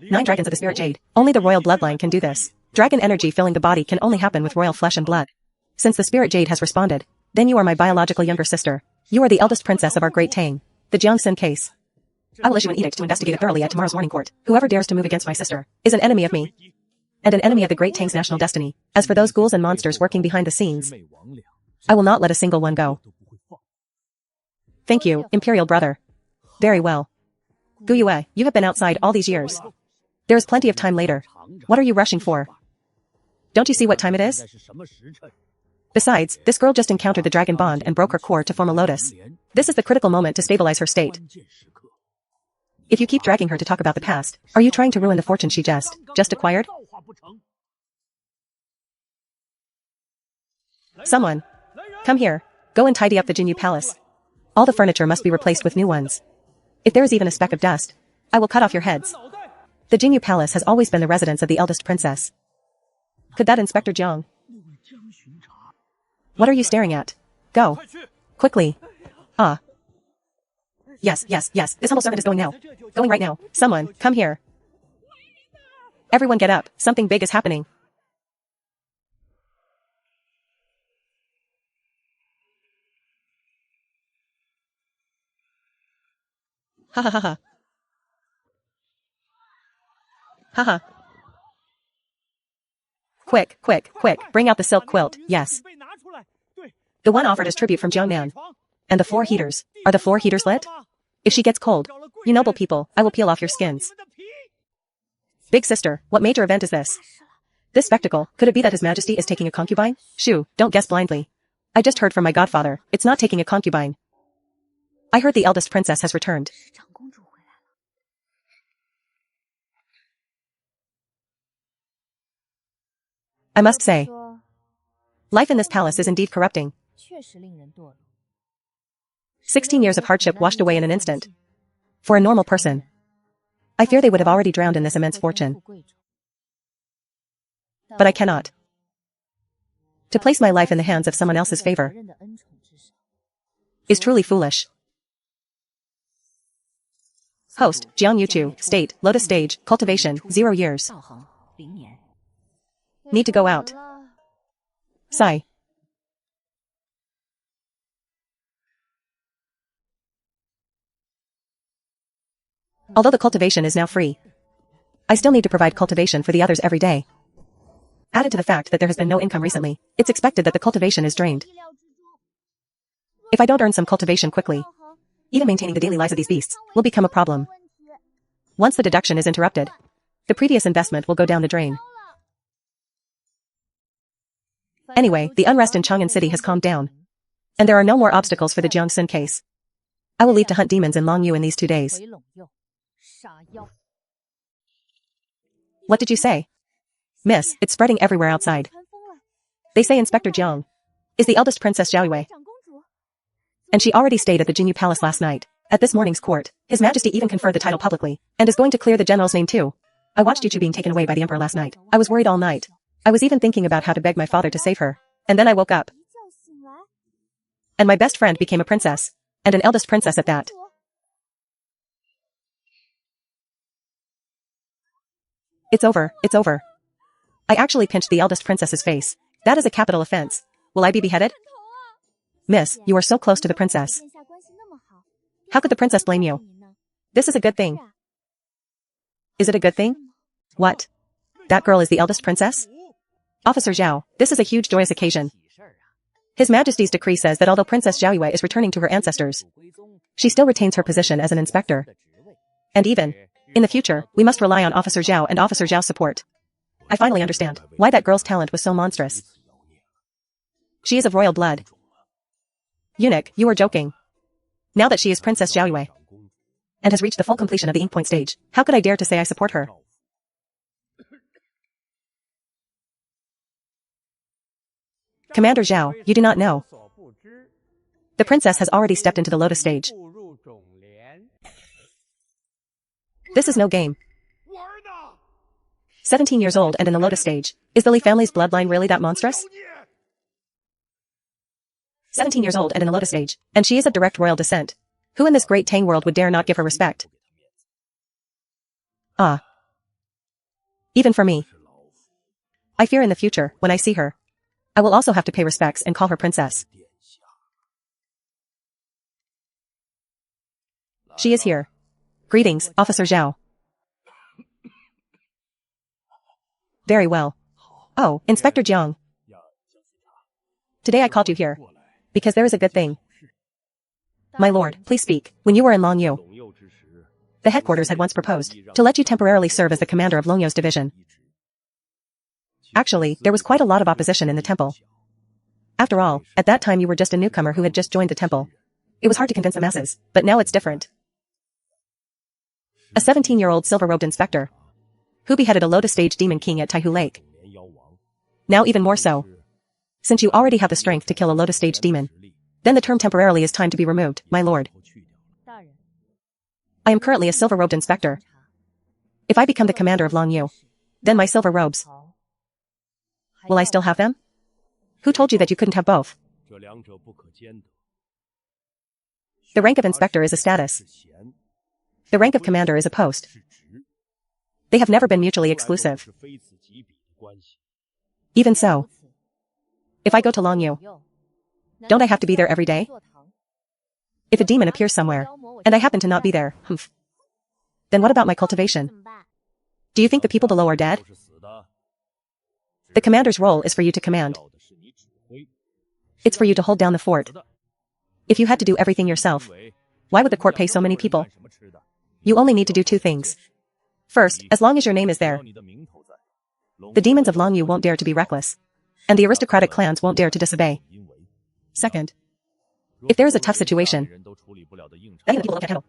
9 dragons of the spirit jade. Only the royal bloodline can do this. Dragon energy filling the body can only happen with royal flesh and blood. Since the spirit jade has responded, then you are my biological younger sister. You are the eldest princess of our great Tang. The Jiangxin case. I will issue an edict to investigate it thoroughly at tomorrow's morning court. Whoever dares to move against my sister is an enemy of me. And an enemy of the great Tang's national destiny. As for those ghouls and monsters working behind the scenes, I will not let a single one go. Thank you, Imperial brother. Very well. Gu Yue, you have been outside all these years. There is plenty of time later. What are you rushing for? Don't you see what time it is? Besides, this girl just encountered the dragon bond and broke her core to form a lotus. This is the critical moment to stabilize her state. If you keep dragging her to talk about the past, are you trying to ruin the fortune she just acquired? Someone. Come here. Go and tidy up the Jinyu Palace. All the furniture must be replaced with new ones. If there is even a speck of dust, I will cut off your heads. The Jinyu Palace has always been the residence of the eldest princess. Could that Inspector Jiang? What are you staring at? Go. Quickly. Ah. Yes. This humble servant is going now. Going right now. Someone, come here. Everyone get up. Something big is happening. Ha ha ha ha. Haha. Quick. Bring out the silk quilt. Yes. The one offered as tribute from Jiangnan. And the 4 heaters. Are the 4 heaters lit? If she gets cold, you noble people, I will peel off your skins. Big sister, what major event is this? This spectacle, could it be that His Majesty is taking a concubine? Shoo, don't guess blindly. I just heard from my godfather, it's not taking a concubine. I heard the eldest princess has returned. I must say, life in this palace is indeed corrupting. 16 years of hardship washed away in an instant. For a normal person, I fear they would have already drowned in this immense fortune. But I cannot. To place my life in the hands of someone else's favor is truly foolish. Host, Jiang Yuchu, State, Lotus Stage, Cultivation, 0 years. Need to go out. Sigh. Although the cultivation is now free, I still need to provide cultivation for the others every day. Added to the fact that there has been no income recently, it's expected that the cultivation is drained. If I don't earn some cultivation quickly, even maintaining the daily lives of these beasts will become a problem. Once the deduction is interrupted, the previous investment will go down the drain. Anyway, the unrest in Chang'an City has calmed down, and there are no more obstacles for the Jiangxin case. I will leave to hunt demons in Longyu in these 2 days. What did you say? Miss, it's spreading everywhere outside. They say Inspector Jiang is the eldest Princess Zhao Yue. And she already stayed at the Jinyu Palace last night. At this morning's court, His Majesty even conferred the title publicly, and is going to clear the general's name too. I watched Yuchu being taken away by the Emperor last night. I was worried all night. I was even thinking about how to beg my father to save her. And then I woke up. And my best friend became a princess. And an eldest princess at that. It's over. I actually pinched the eldest princess's face. That is a capital offense. Will I be beheaded? Miss, you are so close to the princess. How could the princess blame you? This is a good thing. Is it a good thing? What? That girl is the eldest princess? Officer Zhao, this is a huge joyous occasion. His Majesty's decree says that although Princess Zhao Yue is returning to her ancestors, she still retains her position as an inspector. And even, in the future, we must rely on Officer Zhao and Officer Zhao's support. I finally understand why that girl's talent was so monstrous. She is of royal blood. Eunuch, you are joking. Now that she is Princess Zhao Yue and has reached the full completion of the ink point stage, how could I dare to say I support her? Commander Zhao, you do not know. The princess has already stepped into the lotus stage. This is no game. 17 years old and in the lotus stage. Is the Li family's bloodline really that monstrous? 17 years old and in the lotus stage. And she is of direct royal descent. Who in this great Tang world would dare not give her respect? Ah. Even for me. I fear in the future, when I see her, I will also have to pay respects and call her princess. She is here. Greetings, Officer Zhao. Very well. Oh, Inspector Jiang. Today I called you here because there is a good thing. My lord, please speak. When you were in Longyu, the headquarters had once proposed to let you temporarily serve as the commander of Longyu's division. Actually, there was quite a lot of opposition in the temple. After all, at that time you were just a newcomer who had just joined the temple. It was hard to convince the masses, but now it's different. A 17-year-old silver-robed inspector who beheaded a lotus stage demon king at Taihu Lake. Now even more so. Since you already have the strength to kill a lotus stage demon, then the term temporarily is time to be removed, my lord. I am currently a silver-robed inspector. If I become the commander of Longyu, then my silver robes, will I still have them? Who told you that you couldn't have both? The rank of inspector is a status. The rank of commander is a post. They have never been mutually exclusive. Even so, if I go to Longyu, don't I have to be there every day? If a demon appears somewhere, and I happen to not be there, then what about my cultivation? Do you think the people below are dead? The commander's role is for you to command. It's for you to hold down the fort. If you had to do everything yourself, why would the court pay so many people? You only need to do two things. First, as long as your name is there, the demons of Longyu won't dare to be reckless, and the aristocratic clans won't dare to disobey. Second, if there is a tough situation,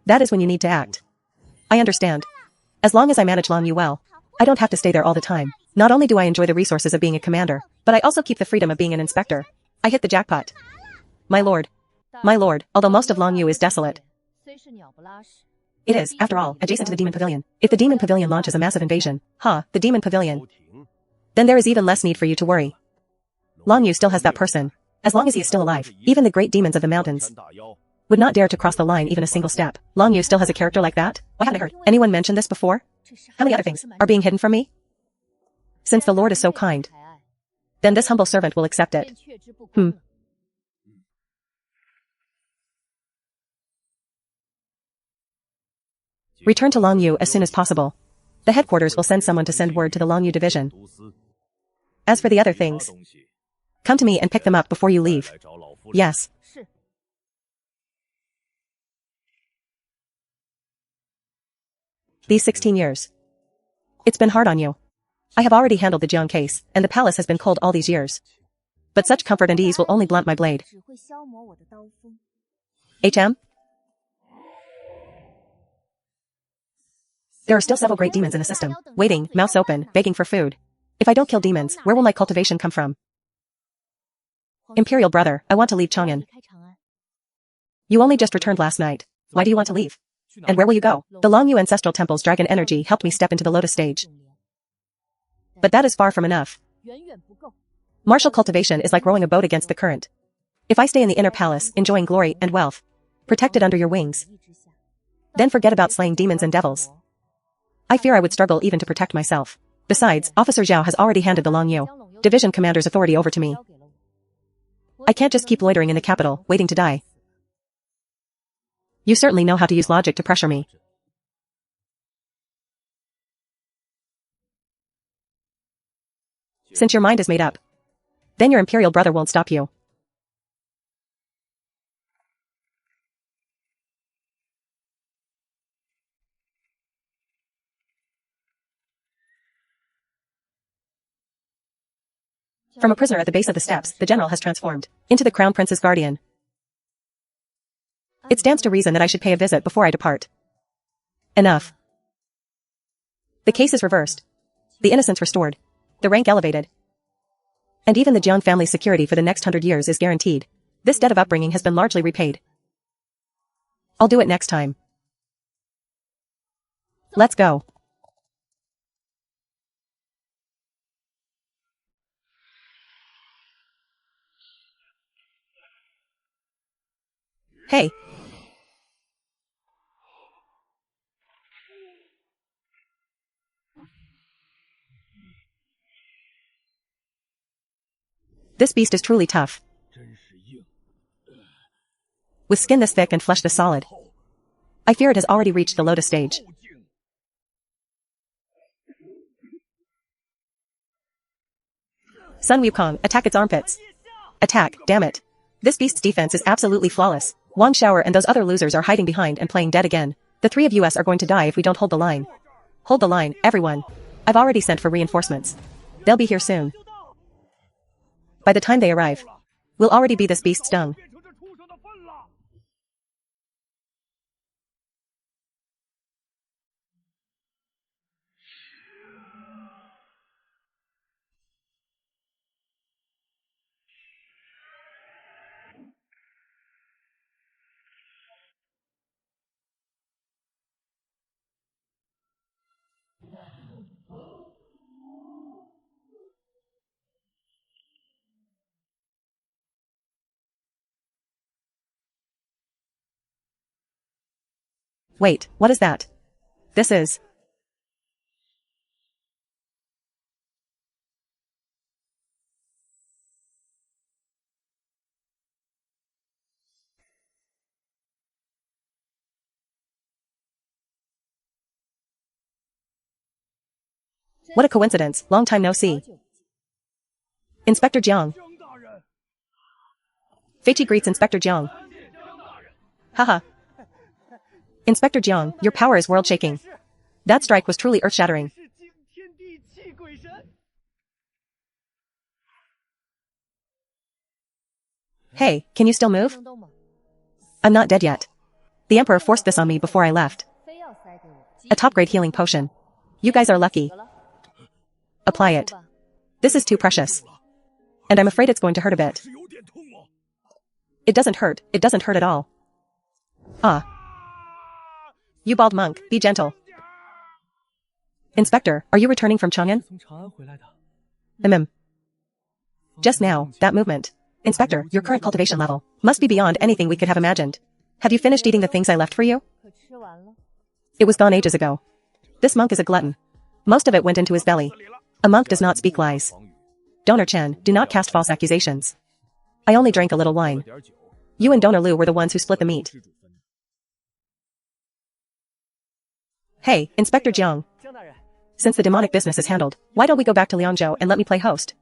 that is when you need to act. I understand. As long as I manage Longyu well, I don't have to stay there all the time. Not only do I enjoy the resources of being a commander, but I also keep the freedom of being an inspector. I hit the jackpot. My lord, although most of Longyu is desolate, it is, after all, adjacent to the Demon Pavilion. If the Demon Pavilion launches a massive invasion, the Demon Pavilion, then there is even less need for you to worry. Longyu still has that person. As long as he is still alive, even the great demons of the mountains would not dare to cross the line even a single step. Longyu still has a character like that? Why haven't I heard anyone mention this before? How many other things are being hidden from me? Since the Lord is so kind, then this humble servant will accept it. Return to Longyu as soon as possible. The headquarters will send someone to send word to the Longyu division. As for the other things, come to me and pick them up before you leave. Yes. These 16 years. It's been hard on you. I have already handled the Jiang case, and the palace has been cold all these years. But such comfort and ease will only blunt my blade. HM? There are still several great demons in the system, waiting, mouths open, begging for food. If I don't kill demons, where will my cultivation come from? Imperial brother, I want to leave Chang'an. You only just returned last night. Why do you want to leave? And where will you go? The Longyu Ancestral Temple's dragon energy helped me step into the lotus stage. But that is far from enough. Martial cultivation is like rowing a boat against the current. If I stay in the inner palace, enjoying glory and wealth, protected under your wings, then forget about slaying demons and devils. I fear I would struggle even to protect myself. Besides, Officer Zhao has already handed the Longyu division commander's authority over to me. I can't just keep loitering in the capital, waiting to die. You certainly know how to use logic to pressure me. Since your mind is made up, then your imperial brother won't stop you. From a prisoner at the base of the steps, the general has transformed into the crown prince's guardian. It stands to reason that I should pay a visit before I depart. Enough. The case is reversed. The innocence restored. The rank elevated. And even the Jiang family's security for the next 100 years is guaranteed. This debt of upbringing has been largely repaid. I'll do it next time. Let's go. Hey. This beast is truly tough. With skin this thick and flesh this solid. I fear it has already reached the lotus stage. Sun Wukong, attack its armpits. Attack, damn it. This beast's defense is absolutely flawless. Wang Shower and those other losers are hiding behind and playing dead again. The three of us are going to die if we don't hold the line. Hold the line, everyone. I've already sent for reinforcements. They'll be here soon. By the time they arrive, we'll already be this beast's dung. Wait, what is that? This is... What a coincidence, long time no see. Inspector Jiang. Feiqi greets Inspector Jiang. Haha. Inspector Jiang, your power is world-shaking. That strike was truly earth-shattering. Hey, can you still move? I'm not dead yet. The Emperor forced this on me before I left. A top-grade healing potion. You guys are lucky. Apply it. This is too precious. And I'm afraid it's going to hurt a bit. It doesn't hurt at all. Ah. You bald monk, be gentle. Inspector, are you returning from Chang'an? Just now, that movement. Inspector, your current cultivation level must be beyond anything we could have imagined. Have you finished eating the things I left for you? It was gone ages ago. This monk is a glutton. Most of it went into his belly. A monk does not speak lies. Donor Chen, do not cast false accusations. I only drank a little wine. You and Donor Lu were the ones who split the meat. Hey, Inspector Jiang. Since the demonic business is handled, why don't we go back to Liangzhou and let me play host?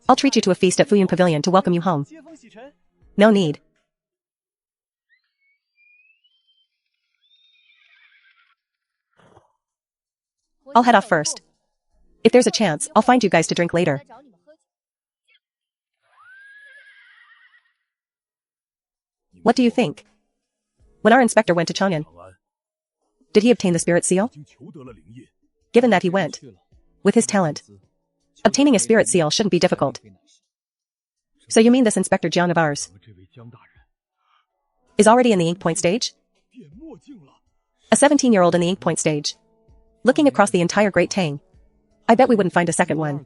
I'll treat you to a feast at Fuyun Pavilion to welcome you home. No need. I'll head off first. If there's a chance, I'll find you guys to drink later. What do you think? When our inspector went to Chang'an, did he obtain the spirit seal? Given that he went, with his talent, obtaining a spirit seal shouldn't be difficult. So you mean this Inspector Jiang of ours is already in the ink point stage? A 17-year-old in the ink point stage. Looking across the entire Great Tang, I bet we wouldn't find a second one.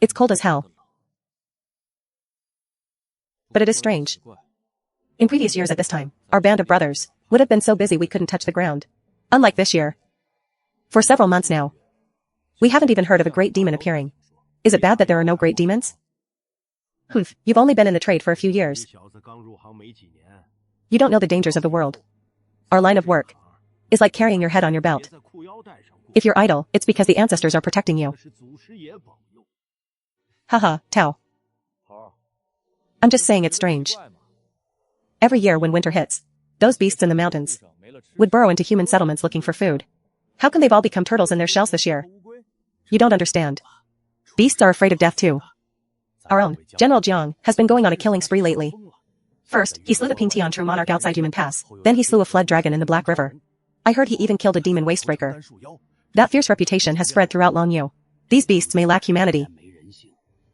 It's cold as hell. But it is strange. In previous years at this time, our band of brothers would have been so busy we couldn't touch the ground. Unlike this year. For several months now, we haven't even heard of a great demon appearing. Is it bad that there are no great demons? Humph, you've only been in the trade for a few years. You don't know the dangers of the world. Our line of work is like carrying your head on your belt. If you're idle, it's because the ancestors are protecting you. Haha, Tao. I'm just saying it's strange. Every year when winter hits, those beasts in the mountains would burrow into human settlements looking for food. How can they've all become turtles in their shells this year? You don't understand. Beasts are afraid of death too. Our own, General Jiang, has been going on a killing spree lately. First, he slew the Pingtian true monarch outside Human Pass. Then he slew a flood dragon in the Black River. I heard he even killed a demon wastebreaker. That fierce reputation has spread throughout Longyu. These beasts may lack humanity,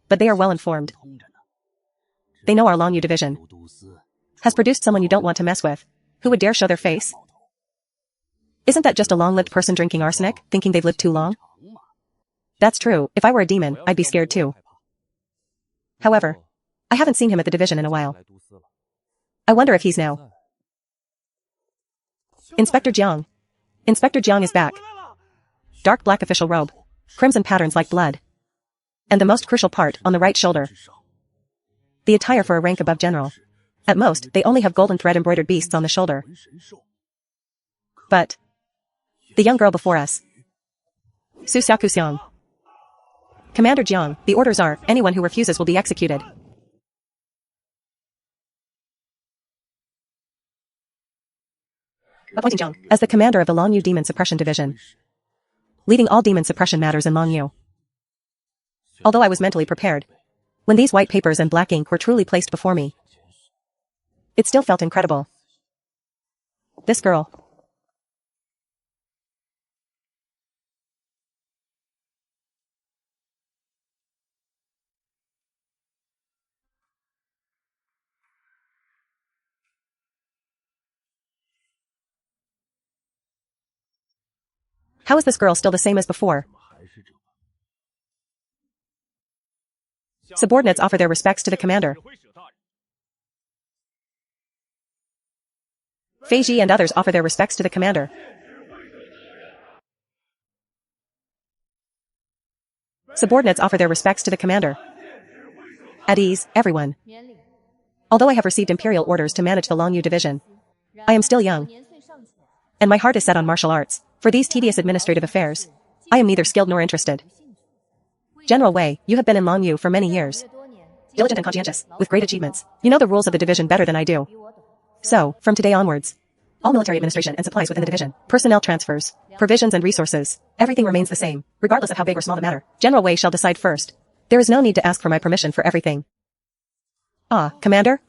but they are well informed. They know our Longyu division has produced someone you don't want to mess with. Who would dare show their face? Isn't that just a long-lived person drinking arsenic, thinking they've lived too long? That's true. If I were a demon, I'd be scared too. However, I haven't seen him at the division in a while. I wonder if he's now. Inspector Jiang. Inspector Jiang is back. Dark black official robe. Crimson patterns like blood. And the most crucial part, on the right shoulder. The attire for a rank above general. At most, they only have golden thread embroidered beasts on the shoulder. But the young girl before us. Su Xiaokuxiang. Commander Jiang, the orders are, anyone who refuses will be executed. Appointing Jiang as the commander of the Longyu Demon Suppression Division, leading all demon suppression matters in Longyu. Although I was mentally prepared, when these white papers and black ink were truly placed before me, it still felt incredible. This girl. How is this girl still the same as before? Subordinates offer their respects to the commander. Fei Ji and others offer their respects to the commander. Subordinates offer their respects to the commander. At ease, everyone. Although I have received imperial orders to manage the Longyu division, I am still young, and my heart is set on martial arts. For these tedious administrative affairs, I am neither skilled nor interested. General Wei, you have been in Longyu for many years. Diligent and conscientious, with great achievements. You know the rules of the division better than I do. So, from today onwards, all military administration and supplies within the division, personnel transfers, provisions and resources, everything remains the same, regardless of how big or small the matter. General Wei shall decide first. There is no need to ask for my permission for everything. Ah, Commander?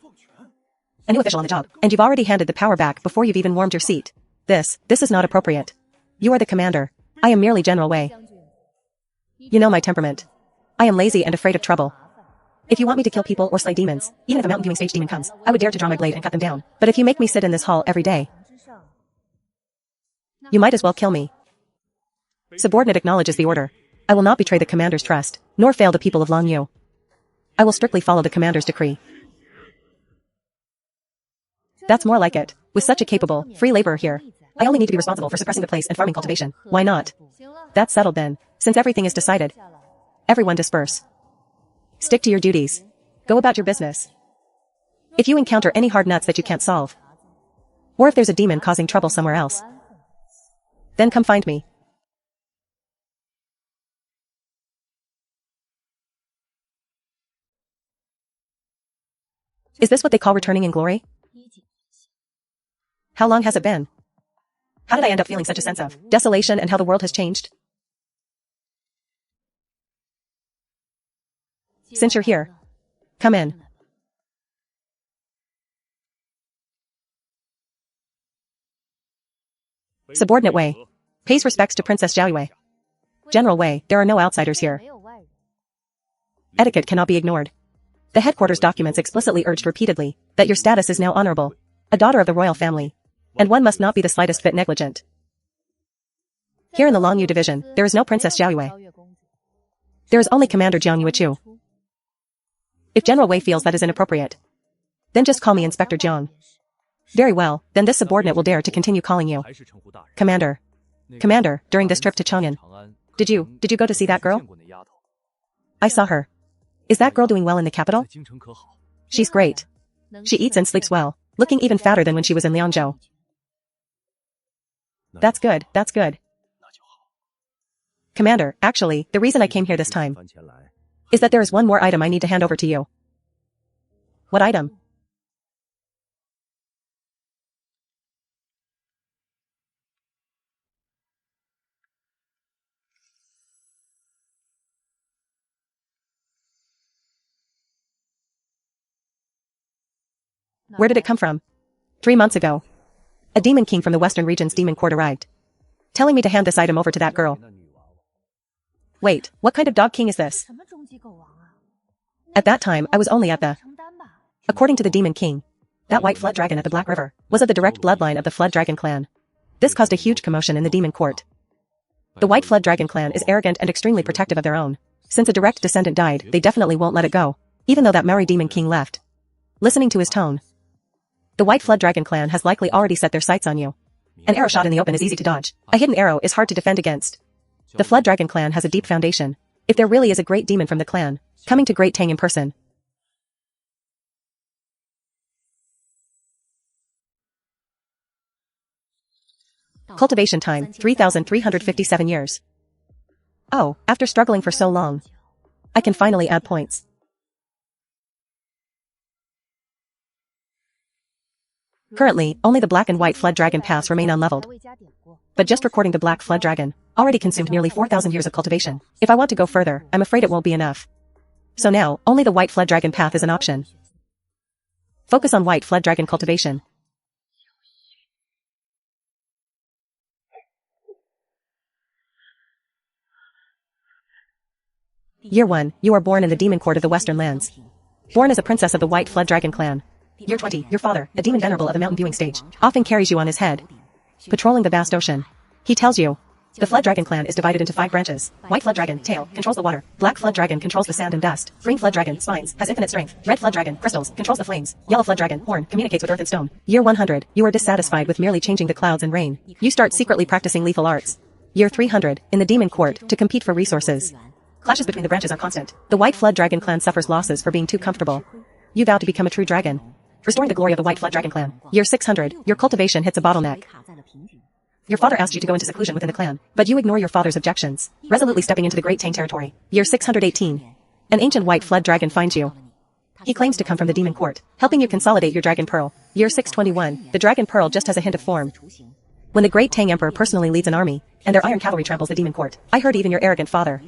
A new official on the job, and you've already handed the power back before you've even warmed your seat. This is not appropriate. You are the commander. I am merely General Wei. You know my temperament. I am lazy and afraid of trouble. If you want me to kill people or slay demons, even if a mountain viewing stage demon comes, I would dare to draw my blade and cut them down. But if you make me sit in this hall every day, you might as well kill me. Subordinate acknowledges the order. I will not betray the commander's trust, nor fail the people of Longyu. I will strictly follow the commander's decree. That's more like it. With such a capable, free laborer here, I only need to be responsible for suppressing the place and farming cultivation. Why not? That's settled then. Since everything is decided, everyone disperse. Stick to your duties. Go about your business. If you encounter any hard nuts that you can't solve, or if there's a demon causing trouble somewhere else, then come find me. Is this what they call returning in glory? How long has it been? How did I end up feeling such a sense of desolation and how the world has changed? Since you're here, come in. Subordinate Wei pays respects to Princess Zhao Yue. General Wei, there are no outsiders here. Etiquette cannot be ignored. The headquarters documents explicitly urged repeatedly that your status is now honorable, a daughter of the royal family, and one must not be the slightest bit negligent. Here in the Longyu division, there is no Princess Zhao Yue. There is only Commander Jiang Yuechu. If General Wei feels that is inappropriate, then just call me Inspector Jiang. Very well, then this subordinate will dare to continue calling you Commander. Commander, during this trip to Chang'an, did you go to see that girl? I saw her. Is that girl doing well in the capital? She's great. She eats and sleeps well, looking even fatter than when she was in Liangzhou. That's good, that's good. Commander, actually, the reason I came here this time is that there is one more item I need to hand over to you. What item? Where did it come from? 3 months ago, a demon king from the western region's demon court arrived. telling me to hand this item over to that girl. Wait, what kind of dog king is this? At that time, I was only at the... According to the Demon King, that white flood dragon at the Black River was of the direct bloodline of the Flood Dragon clan. This caused a huge commotion in the demon court. The White Flood Dragon clan is arrogant and extremely protective of their own. Since a direct descendant died, they definitely won't let it go, even though that Maori Demon King left. Listening to his tone, the White Flood Dragon clan has likely already set their sights on you. An arrow shot in the open is easy to dodge. A hidden arrow is hard to defend against. The Flood Dragon clan has a deep foundation. If there really is a great demon from the clan, coming to Great Tang in person. Cultivation time, 3,357 years. Oh, after struggling for so long, I can finally add points. Currently, only the Black and White Flood Dragon paths remain unleveled. But just recording the Black Flood Dragon already consumed nearly 4,000 years of cultivation. If I want to go further, I'm afraid it won't be enough. So now, only the White Flood Dragon path is an option. Focus on White Flood Dragon cultivation. Year 1, you are born in the Demon Court of the Western Lands. Born as a princess of the White Flood Dragon clan. Year 20, your father, a demon venerable of the mountain viewing stage, often carries you on his head, patrolling the vast ocean. He tells you, the Flood Dragon clan is divided into 5 branches. White Flood Dragon, tail, controls the water. Black Flood Dragon controls the sand and dust. Green Flood Dragon, spines, has infinite strength. Red Flood Dragon, crystals, controls the flames. Yellow Flood Dragon, horn, communicates with earth and stone. Year 100, you are dissatisfied with merely changing the clouds and rain. You start secretly practicing lethal arts. Year 300, in the Demon Court, to compete for resources. Clashes between the branches are constant. The White Flood Dragon clan suffers losses for being too comfortable. You vow to become a true dragon, restoring the glory of the White Flood Dragon clan. Year 600, your cultivation hits a bottleneck. Your father asked you to go into seclusion within the clan, but you ignore your father's objections, resolutely stepping into the Great Tang territory. Year 618, an ancient White Flood Dragon finds you. He claims to come from the Demon Court, helping you consolidate your Dragon Pearl. Year 621, the Dragon Pearl just has a hint of form. When the Great Tang Emperor personally leads an army, and their iron cavalry tramples the Demon Court, I heard even your arrogant father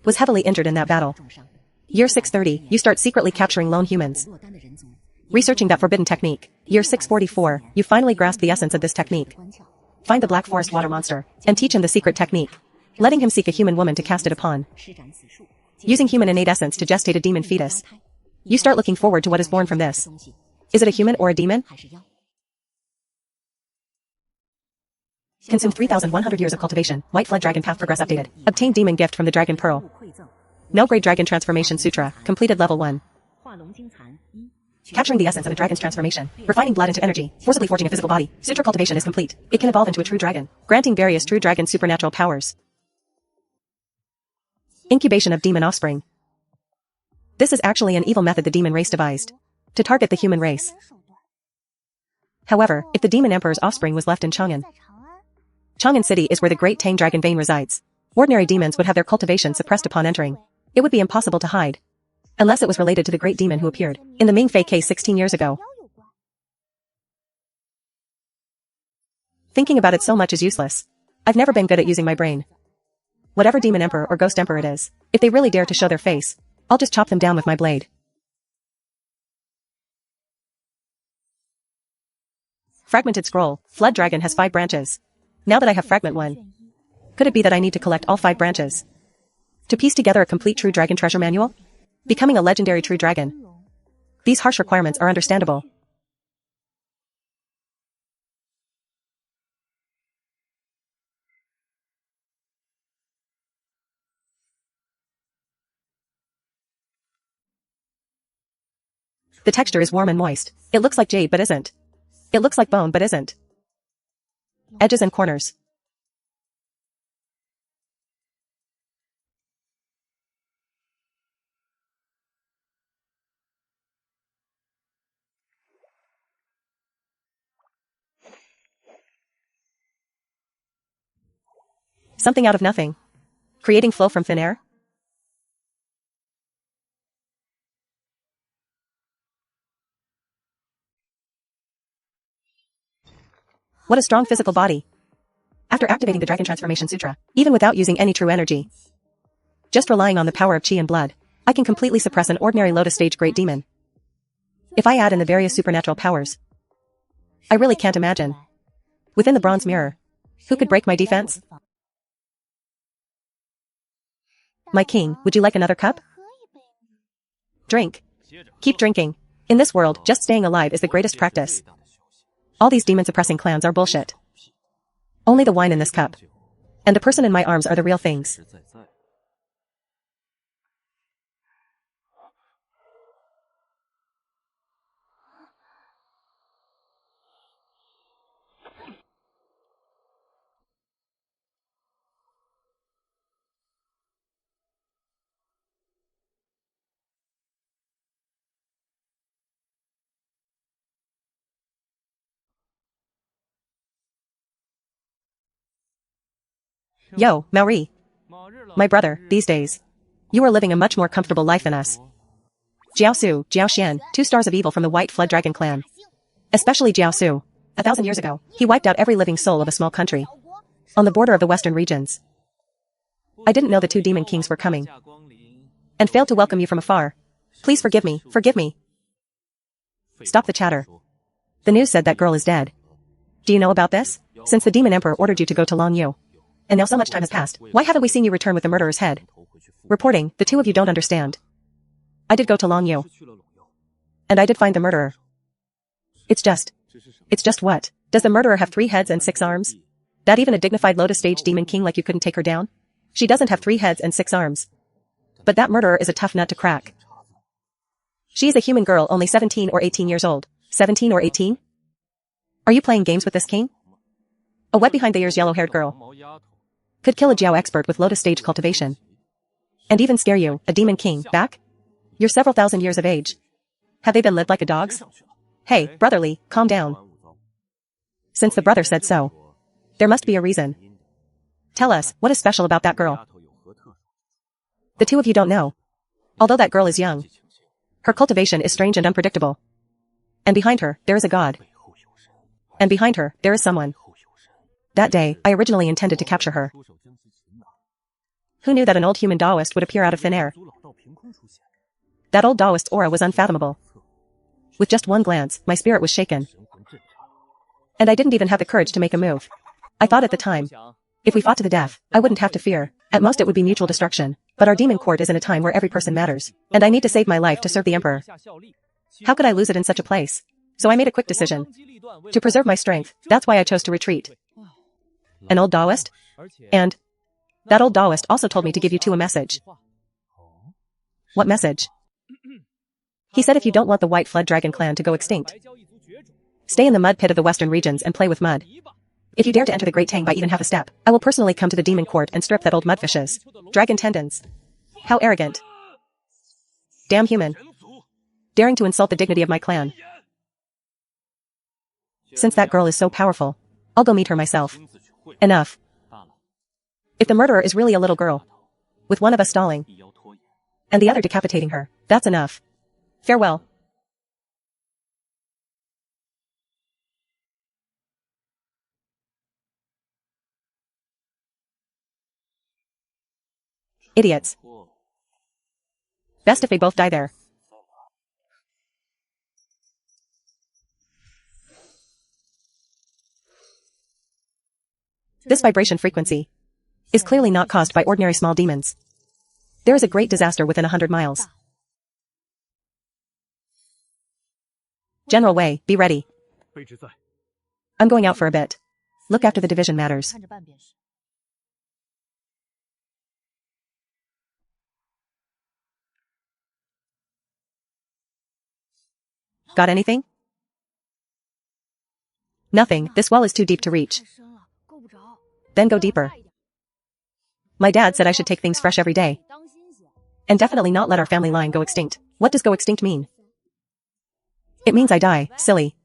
was heavily injured in that battle. Year 630, you start secretly capturing lone humans, researching that forbidden technique. Year 644, you finally grasp the essence of this technique. Find the Black Forest water monster, and teach him the secret technique, letting him seek a human woman to cast it upon. Using human innate essence to gestate a demon fetus. You start looking forward to what is born from this. Is it a human or a demon? Consume 3,100 years of cultivation. White Flood Dragon path progress updated. Obtain demon gift from the Dragon Pearl. No Grade Dragon Transformation Sutra, completed level 1. Capturing the essence of a dragon's transformation. Refining blood into energy. Forcibly forging a physical body. Sutra cultivation is complete. It can evolve into a true dragon, granting various true dragon supernatural powers. Incubation of demon offspring. This is actually an evil method the demon race devised to target the human race. However, if the demon emperor's offspring was left in Chang'an City is where the Great Tang Dragon vein resides. Ordinary demons would have their cultivation suppressed upon entering. It would be impossible to hide, unless it was related to the great demon who appeared in the Ming Fei case 16 years ago. Thinking about it so much is useless. I've never been good at using my brain. Whatever demon emperor or ghost emperor it is, if they really dare to show their face, I'll just chop them down with my blade. Fragmented scroll. Flood Dragon has 5 branches. Now that I have fragment 1, could it be that I need to collect all 5 branches to piece together a complete true dragon treasure manual? Becoming a legendary true dragon. These harsh requirements are understandable. The texture is warm and moist. It looks like jade but isn't. It looks like bone but isn't. Edges and corners. Something out of nothing. Creating flow from thin air? What a strong physical body. After activating the Dragon Transformation Sutra, even without using any true energy, just relying on the power of chi and blood, I can completely suppress an ordinary Lotus Stage Great Demon. If I add in the various supernatural powers, I really can't imagine. Within the bronze mirror, Who could break my defense? My king, would you like another cup? Drink. Keep drinking. In this world, just staying alive is the greatest practice. All these demon-suppressing clans are bullshit. Only the wine in this cup. And the person in my arms are the real things. Yo, Maori. My brother, these days. You are living a much more comfortable life than us. Jiao Su, Jiao Xian, 2 stars of evil from the White Flood Dragon clan. Especially Jiao Su. 1,000 years ago, he wiped out every living soul of a small country. On the border of the western regions. I didn't know the 2 demon kings were coming. And failed to welcome you from afar. Please forgive me, forgive me. Stop the chatter. The news said that girl is dead. Do you know about this? Since the demon emperor ordered you to go to Long Yu. And now so much time has passed, why haven't we seen you return with the murderer's head? Reporting, the 2 of you don't understand. I did go to Long Yu. And I did find the murderer. It's just what? Does the murderer have 3 heads and 6 arms? That even a dignified Lotus Stage demon king like you couldn't take her down? She doesn't have 3 heads and 6 arms. But that murderer is a tough nut to crack. She is a human girl only 17 or 18 years old. 17 or 18? Are you playing games with this king? A wet behind the ears yellow-haired girl. Could kill a Jiao expert with Lotus Stage cultivation. And even scare you, a demon king, back? You're several thousand years of age. Have they been lived like a dog's? Hey, brotherly, calm down. Since the brother said so. There must be a reason. Tell us, what is special about that girl? The 2 of you don't know. Although that girl is young. Her cultivation is strange and unpredictable. And behind her, there is a god. And behind her, there is someone. That day, I originally intended to capture her. Who knew that an old human Taoist would appear out of thin air? That old Taoist's aura was unfathomable. With just one glance, my spirit was shaken. And I didn't even have the courage to make a move. I thought at the time, if we fought to the death, I wouldn't have to fear. At most it would be mutual destruction. But our demon court is in a time where every person matters. And I need to save my life to serve the emperor. How could I lose it in such a place? So I made a quick decision. To preserve my strength, that's why I chose to retreat. An old Taoist? And that old Taoist also told me to give you 2 a message. What message? He said if you don't want the White Flood Dragon clan to go extinct, stay in the mud pit of the western regions and play with mud. If you dare to enter the Great Tang by even half a step, I will personally come to the demon court and strip that old mudfish's dragon tendons. How arrogant. Damn human. Daring to insult the dignity of my clan. Since that girl is so powerful, I'll go meet her myself. Enough. If the murderer is really a little girl, with one of us stalling, and the other decapitating her, that's enough. Farewell. Idiots. Best if they both die there. This vibration frequency is clearly not caused by ordinary small demons. There is a great disaster within 100 miles. General Wei, be ready. I'm going out for a bit. Look after the division matters. Got anything? Nothing, this well is too deep to reach. Then go deeper. My dad said I should take things fresh every day. And definitely not let our family line go extinct. What does go extinct mean? It means I die, silly.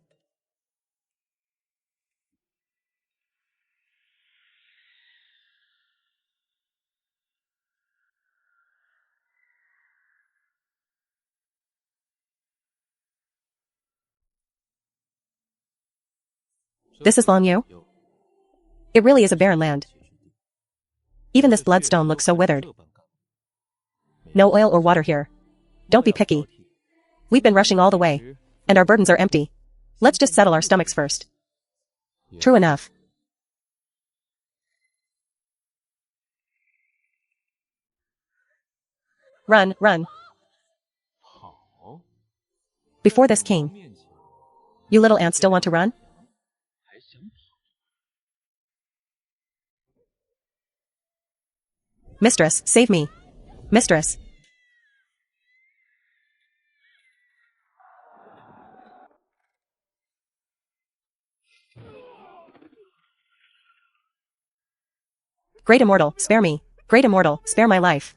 This is Long Yu? It really is a barren land. Even this bloodstone looks so withered. No oil or water here. Don't be picky. We've been rushing all the way, and our burdens are empty. Let's just settle our stomachs first. True enough. Run, run. Before this king. You little ants still want to run? Mistress, save me. Mistress. Great immortal, spare me. Great immortal, spare my life.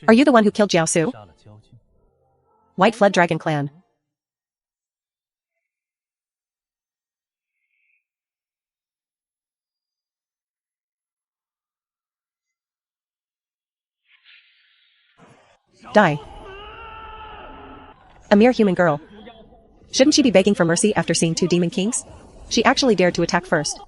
Are you the one who killed Jiaosu? White Flood Dragon Clan. Die. A mere human girl. Shouldn't she be begging for mercy after seeing two demon kings? She actually dared to attack first.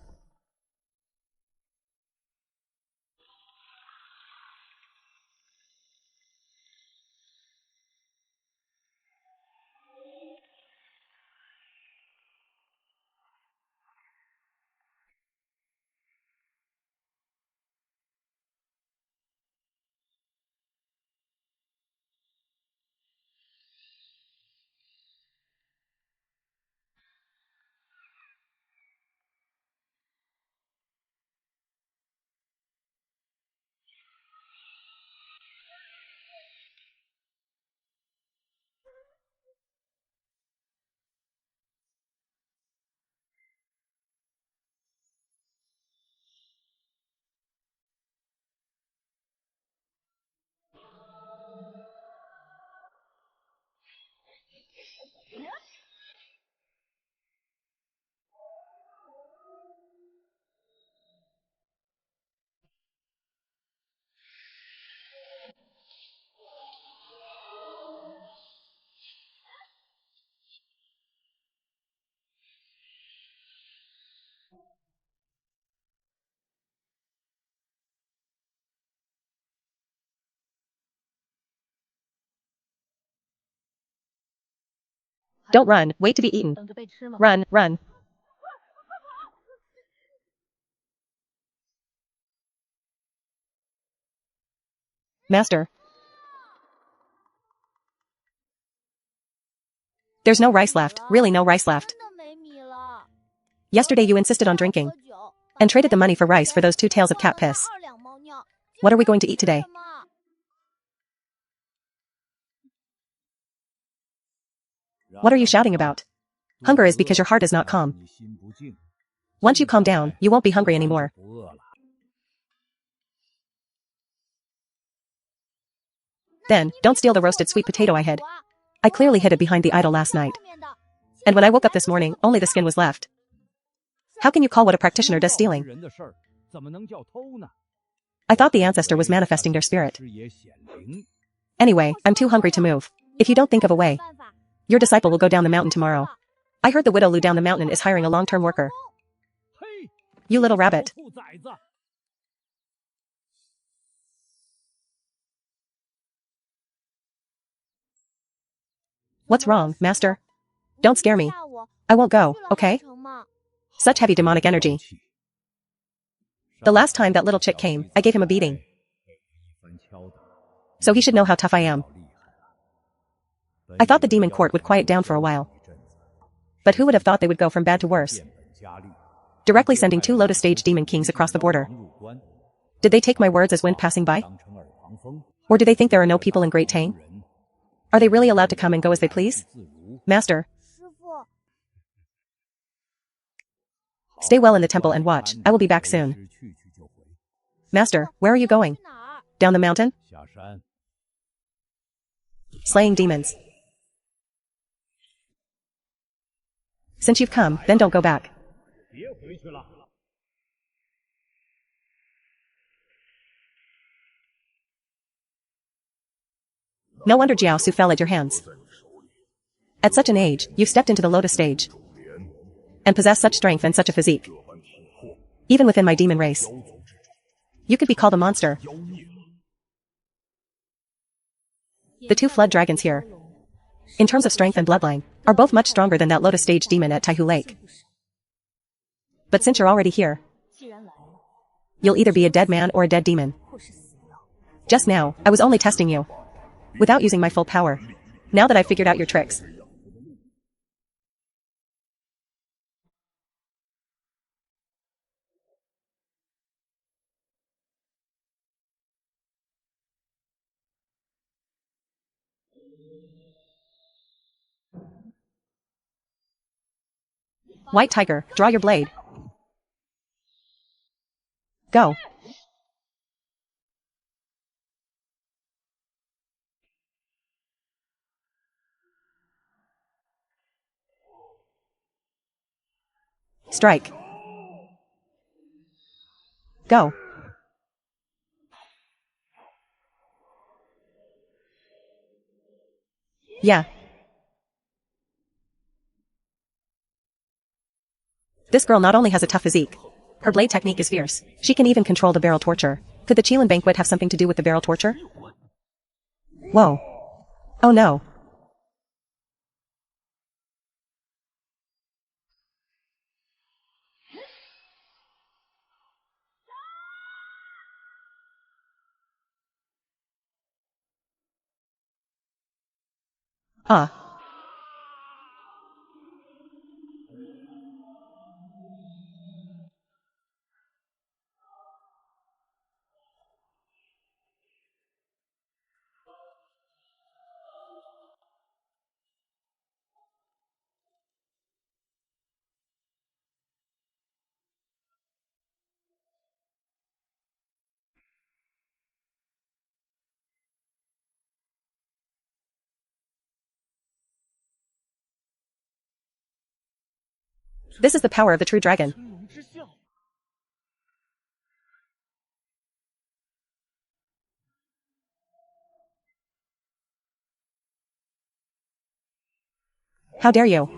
Don't run, wait to be eaten. Run, run. Master. There's no rice left, really no rice left. Yesterday you insisted on drinking. And traded the money for rice for those 2 tails of cat piss. What are we going to eat today? What are you shouting about? Hunger is because your heart is not calm. Once you calm down, you won't be hungry anymore. Then, don't steal the roasted sweet potato I hid. I clearly hid it behind the idol last night. And when I woke up this morning, only the skin was left. How can you call what a practitioner does stealing? I thought the ancestor was manifesting their spirit. Anyway, I'm too hungry to move. If you don't think of a way, your disciple will go down the mountain tomorrow. I heard the widow Lu down the mountain is hiring a long-term worker. You little rabbit. What's wrong, master? Don't scare me. I won't go, okay? Such heavy demonic energy. The last time that little chick came, I gave him a beating. So he should know how tough I am. I thought the demon court would quiet down for a while. But who would have thought they would go from bad to worse? Directly sending 2 Lotus Stage demon kings across the border. Did they take my words as wind passing by? Or do they think there are no people in Great Tang? Are they really allowed to come and go as they please? Master. Stay well in the temple and watch, I will be back soon. Master, where are you going? Down the mountain? Slaying demons. Since you've come, then don't go back. No wonder Jiaosu fell at your hands. At such an age, you've stepped into the lotus stage. And possess such strength and such a physique. Even within my demon race. You could be called a monster. The two flood dragons here, in terms of strength and bloodline, are both much stronger than that lotus stage demon at Taihu Lake. But since you're already here, you'll either be a dead man or a dead demon. Just now, I was only testing you. Without using my full power. Now that I've figured out your tricks. White tiger, draw your blade. Go. Strike. Go. Yeah. This girl not only has a tough physique. Her blade technique is fierce. She can even control the barrel torture. Could the Qilin banquet have something to do with the barrel torture? Whoa. Oh no. Ah. This is the power of the true dragon. How dare you?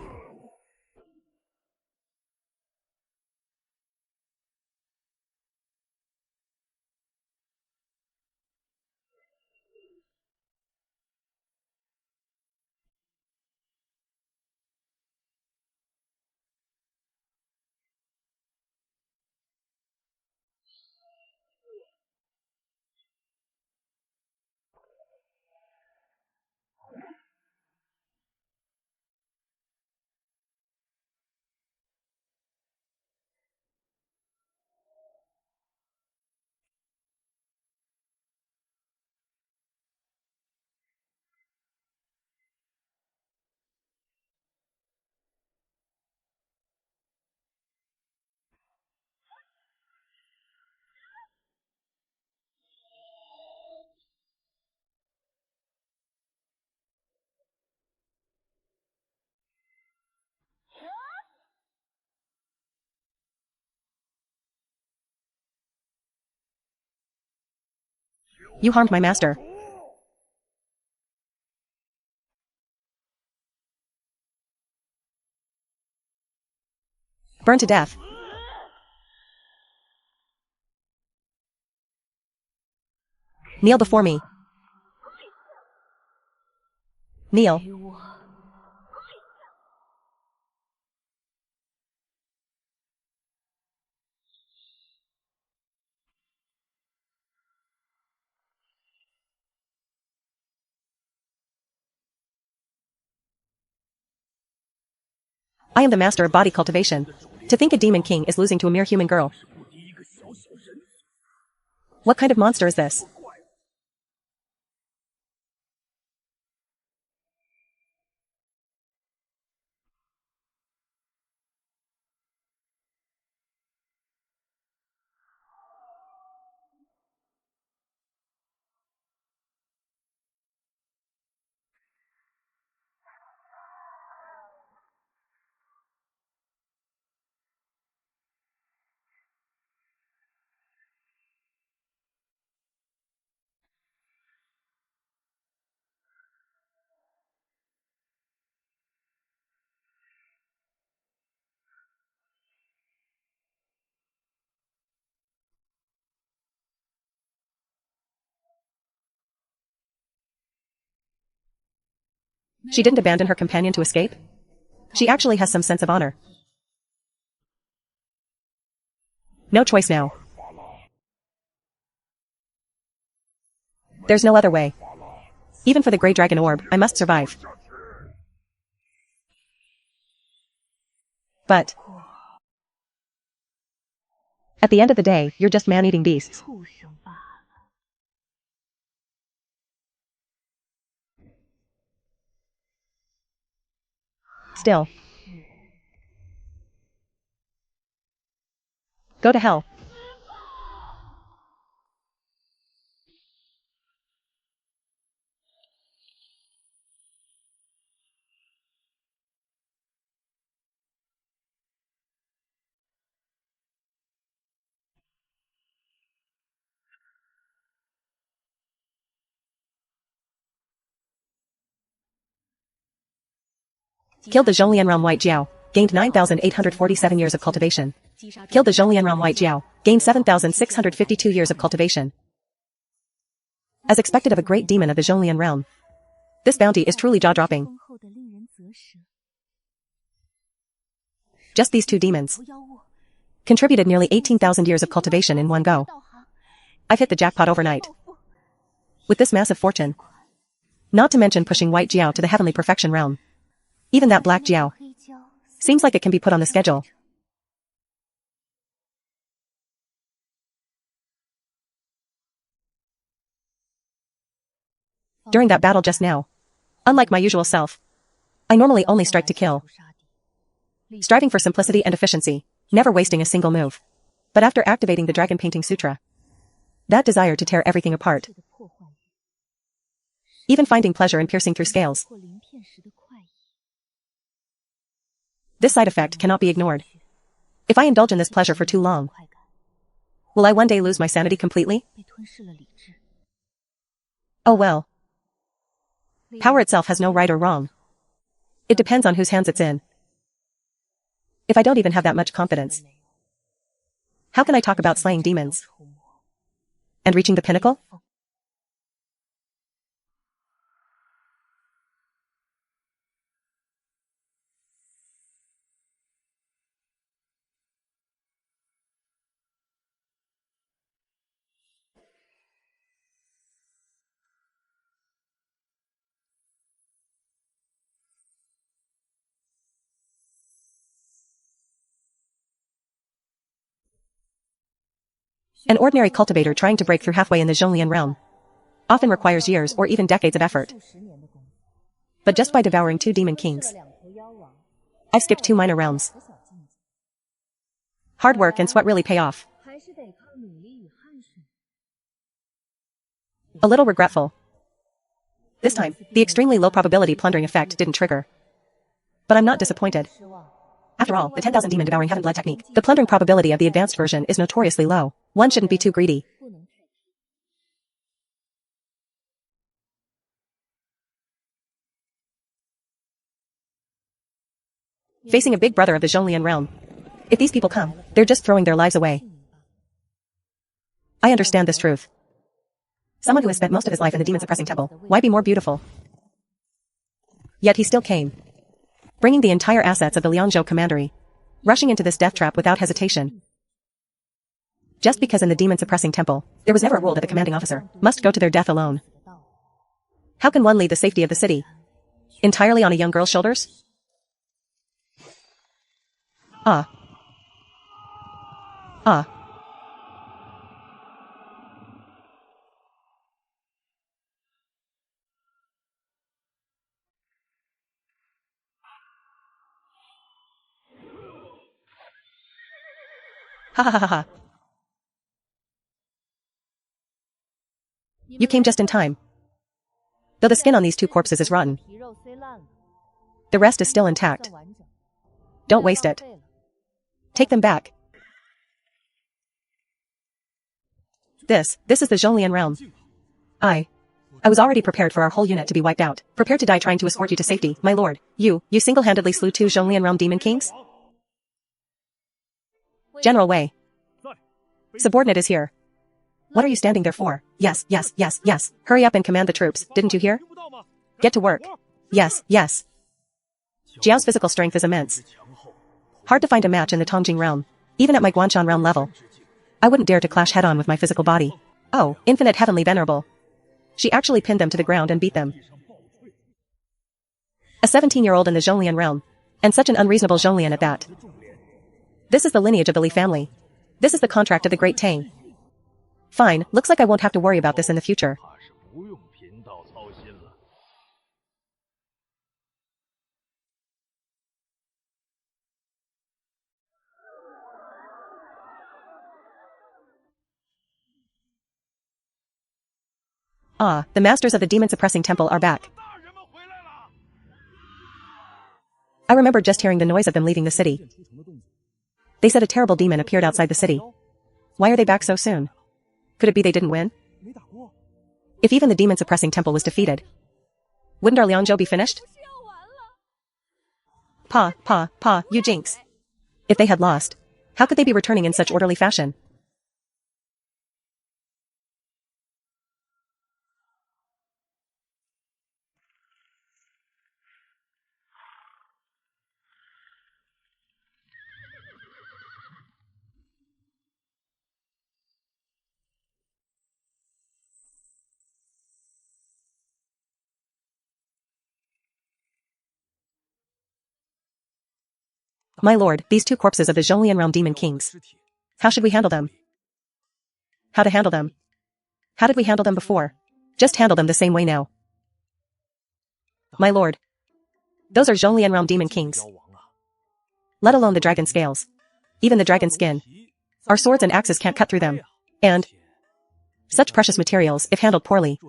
You harmed my master. Burn to death. Kneel before me. Kneel. I am the master of body cultivation. To think a demon king is losing to a mere human girl. What kind of monster is this? She didn't abandon her companion to escape? She actually has some sense of honor. No choice now. There's no other way. Even for the Grey Dragon Orb, I must survive. But at the end of the day, you're just man-eating beasts. Still. Go to hell. Killed the Zhonglian realm White Jiao. Gained 9,847 years of cultivation. Killed the Zhonglian realm White Jiao. Gained 7,652 years of cultivation. As expected of a great demon of the Zhonglian realm. This bounty is truly jaw-dropping. Just these two demons contributed nearly 18,000 years of cultivation in one go. I've hit the jackpot overnight. With this massive fortune. Not to mention pushing White Jiao to the heavenly perfection realm. Even that Black Jiao seems like it can be put on the schedule. During that battle just now, unlike my usual self, I normally only strike to kill. Striving for simplicity and efficiency, never wasting a single move. But after activating the Dragon Painting Sutra, that desire to tear everything apart, even finding pleasure in piercing through scales. This side effect cannot be ignored. If I indulge in this pleasure for too long, will I one day lose my sanity completely? Oh well. Power itself has no right or wrong. It depends on whose hands it's in. If I don't even have that much confidence, how can I talk about slaying demons? And reaching the pinnacle? An ordinary cultivator trying to break through halfway in the Zhonglian realm often requires years or even decades of effort. But just by devouring two demon kings, I've skipped two minor realms. Hard work and sweat really pay off. A little regretful. This time, the extremely low probability plundering effect didn't trigger. But I'm not disappointed. After all, the 10,000 demon devouring heaven blood technique, the plundering probability of the advanced version is notoriously low. One shouldn't be too greedy. Facing a big brother of the Zhonglian realm. If these people come, they're just throwing their lives away. I understand this truth. Someone who has spent most of his life in the demon-suppressing temple, why be more beautiful? Yet he still came, bringing the entire assets of the Liangzhou commandery, rushing into this death trap without hesitation. Just because in the demon-suppressing temple, there was never a rule that the commanding officer must go to their death alone. How can one lead the safety of the city entirely on a young girl's shoulders? Ah. Ha ha ha ha. You came just in time. Though the skin on these two corpses is rotten, the rest is still intact. Don't waste it. Take them back. This is the Zhonglian realm. I was already prepared for our whole unit to be wiped out. Prepared to die trying to escort you to safety, my lord. You single-handedly slew two Zhonglian realm demon kings? General Wei. Subordinate is here. What are you standing there for? Yes. Hurry up and command the troops, didn't you hear? Get to work. Yes, yes. Jiao's physical strength is immense. Hard to find a match in the Tongjing realm. Even at my Guanshan realm level, I wouldn't dare to clash head-on with my physical body. Oh, infinite heavenly venerable. She actually pinned them to the ground and beat them. A 17-year-old in the Zhonglian realm. And such an unreasonable Zhonglian at that. This is the lineage of the Li family. This is the contract of the Great Tang. Fine, looks like I won't have to worry about this in the future. Ah, the masters of the demon-suppressing temple are back. I remember just hearing the noise of them leaving the city. They said a terrible demon appeared outside the city. Why are they back so soon? Could it be they didn't win? If even the demon-suppressing temple was defeated, wouldn't our Liangzhou be finished? Pa, you jinx. If they had lost, how could they be returning in such orderly fashion? My lord, these two corpses of the Zhonglian realm demon kings. How should we handle them? How to handle them? How did we handle them before? Just handle them the same way now. My lord. Those are Zhonglian realm demon kings. Let alone the dragon scales. Even the dragon skin. Our swords and axes can't cut through them. And such precious materials, if handled poorly,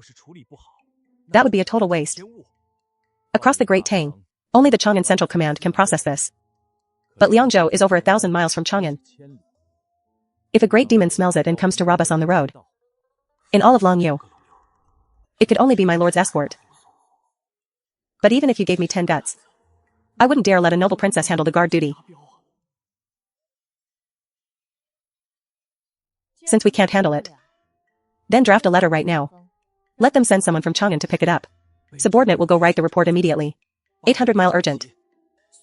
that would be a total waste. Across the Great Tang, only the Chang'an Central Command can process this. But Liangzhou is over 1,000 miles from Chang'an. If a great demon smells it and comes to rob us on the road, in all of Longyu, it could only be my lord's escort. But even if you gave me 10 guts, I wouldn't dare let a noble princess handle the guard duty. Since we can't handle it, then draft a letter right now. Let them send someone from Chang'an to pick it up. Subordinate will go write the report immediately. 800 mile urgent.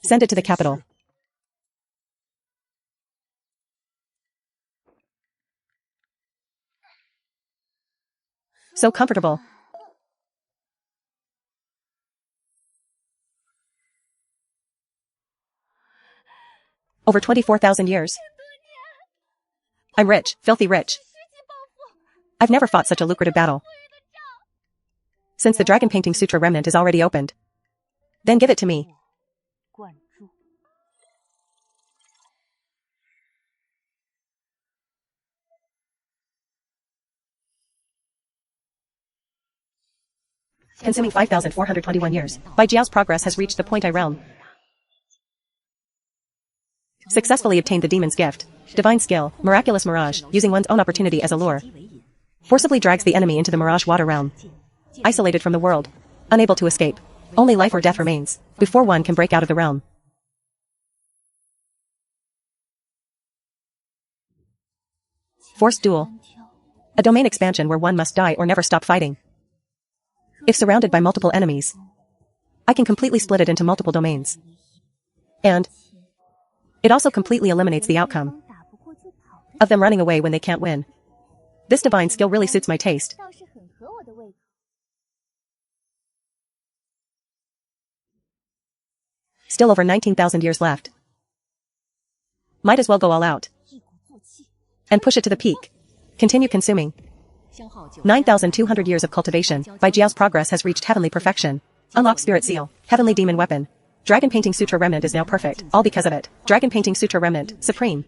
Send it to the capital. So comfortable. Over 24,000 years. I'm rich, filthy rich. I've never fought such a lucrative battle. Since the Dragon Painting Sutra remnant is already opened, then give it to me. Consuming 5,421 years. Bai Jiao's progress has reached the point I realm. Successfully obtained the demon's gift. Divine skill, miraculous mirage, using one's own opportunity as a lure. Forcibly drags the enemy into the mirage water realm. Isolated from the world. Unable to escape. Only life or death remains, before one can break out of the realm. Forced duel. A domain expansion where one must die or never stop fighting. If surrounded by multiple enemies, I can completely split it into multiple domains. And it also completely eliminates the outcome of them running away when they can't win. This divine skill really suits my taste. Still over 19,000 years left. Might as well go all out. And push it to the peak. Continue consuming. 9,200 years of cultivation. Bai Jiao's progress has reached heavenly perfection. Unlock Spirit Seal. Heavenly Demon Weapon. Dragon Painting Sutra Remnant is now perfect, all because of it. Dragon Painting Sutra Remnant, Supreme.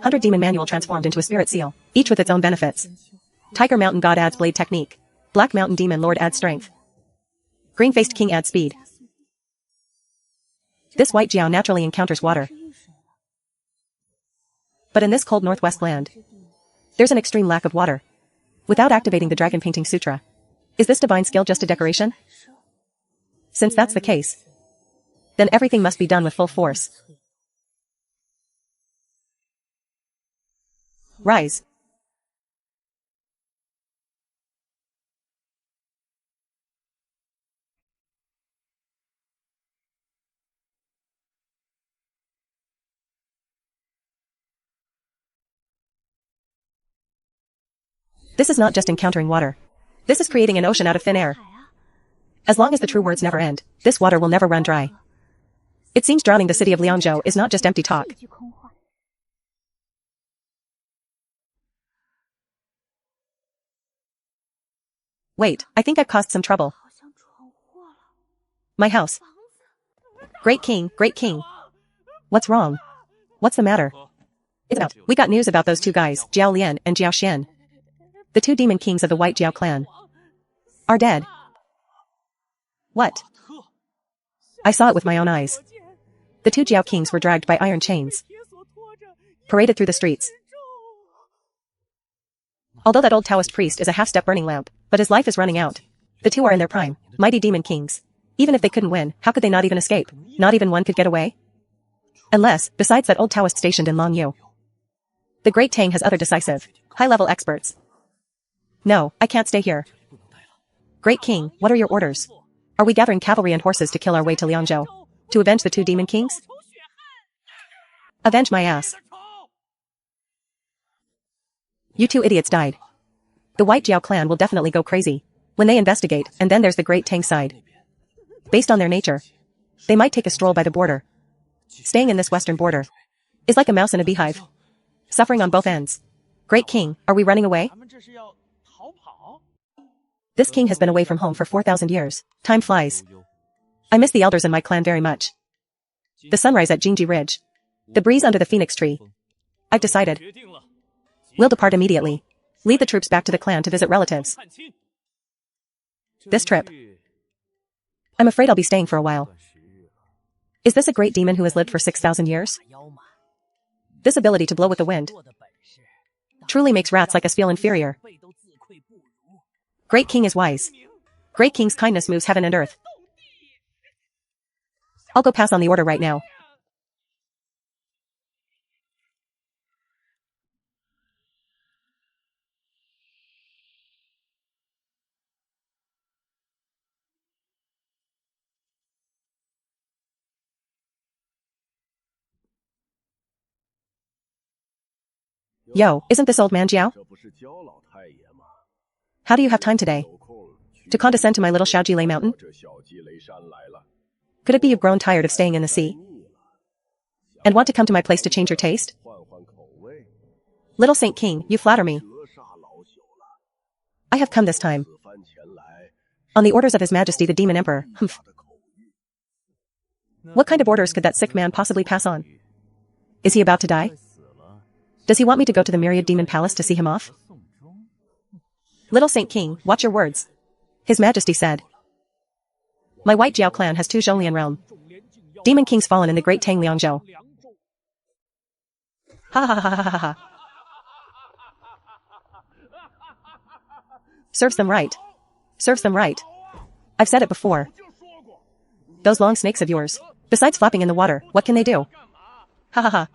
Hundred Demon Manual transformed into a Spirit Seal, each with its own benefits. Tiger Mountain God adds Blade Technique. Black Mountain Demon Lord adds Strength. Green-Faced King adds Speed. This White Jiao naturally encounters water. But in this cold northwest land, there's an extreme lack of water. Without activating the dragon painting sutra. Is this divine skill just a decoration? Since that's the case, then everything must be done with full force. Rise. This is not just encountering water. This is creating an ocean out of thin air. As long as the true words never end, this water will never run dry. It seems drowning the city of Liangzhou is not just empty talk. Wait, I think I've caused some trouble. My house. Great king, great king. What's wrong? What's the matter? It's out. We got news about those two guys, Jiao Lian and Jiao Xian. The two demon kings of the White Jiao clan are dead. What? I saw it with my own eyes. The two Jiao kings were dragged by iron chains, paraded through the streets. Although that old Taoist priest is a half-step burning lamp, but his life is running out. The two are in their prime, mighty demon kings. Even if they couldn't win, how could they not even escape? Not even one could get away? Unless, besides that old Taoist stationed in Longyu, the Great Tang has other decisive, high-level experts. No, I can't stay here. Great King, what are your orders? Are we gathering cavalry and horses to kill our way to Liangzhou? To avenge the two demon kings? Avenge my ass. You two idiots died. The White Jiao clan will definitely go crazy when they investigate, and then there's the Great Tang side. Based on their nature, they might take a stroll by the border. Staying in this western border is like a mouse in a beehive, suffering on both ends. Great King, are we running away? This king has been away from home for 4,000 years. Time flies. I miss the elders in my clan very much. The sunrise at Jingji Ridge. The breeze under the phoenix tree. I've decided. We'll depart immediately. Lead the troops back to the clan to visit relatives. This trip, I'm afraid I'll be staying for a while. Is this a great demon who has lived for 6,000 years? This ability to blow with the wind truly makes rats like us feel inferior. Great King is wise. Great King's kindness moves heaven and earth. I'll go pass on the order right now. Yo, isn't this old man Jiao? How do you have time today? To condescend to my little Shaojilei mountain? Could it be you've grown tired of staying in the sea? And want to come to my place to change your taste? Little Saint King, you flatter me. I have come this time on the orders of His Majesty the Demon Emperor. Humph. What kind of orders could that sick man possibly pass on? Is he about to die? Does he want me to go to the Myriad Demon Palace to see him off? Little Saint King, watch your words. His Majesty said. My White Jiao clan has two Zhonglian realm. Demon kings fallen in the Great Tang Liangzhou. Ha ha ha ha ha ha. Serves them right. Serves them right. I've said it before. Those long snakes of yours, besides flapping in the water, what can they do? Ha ha ha.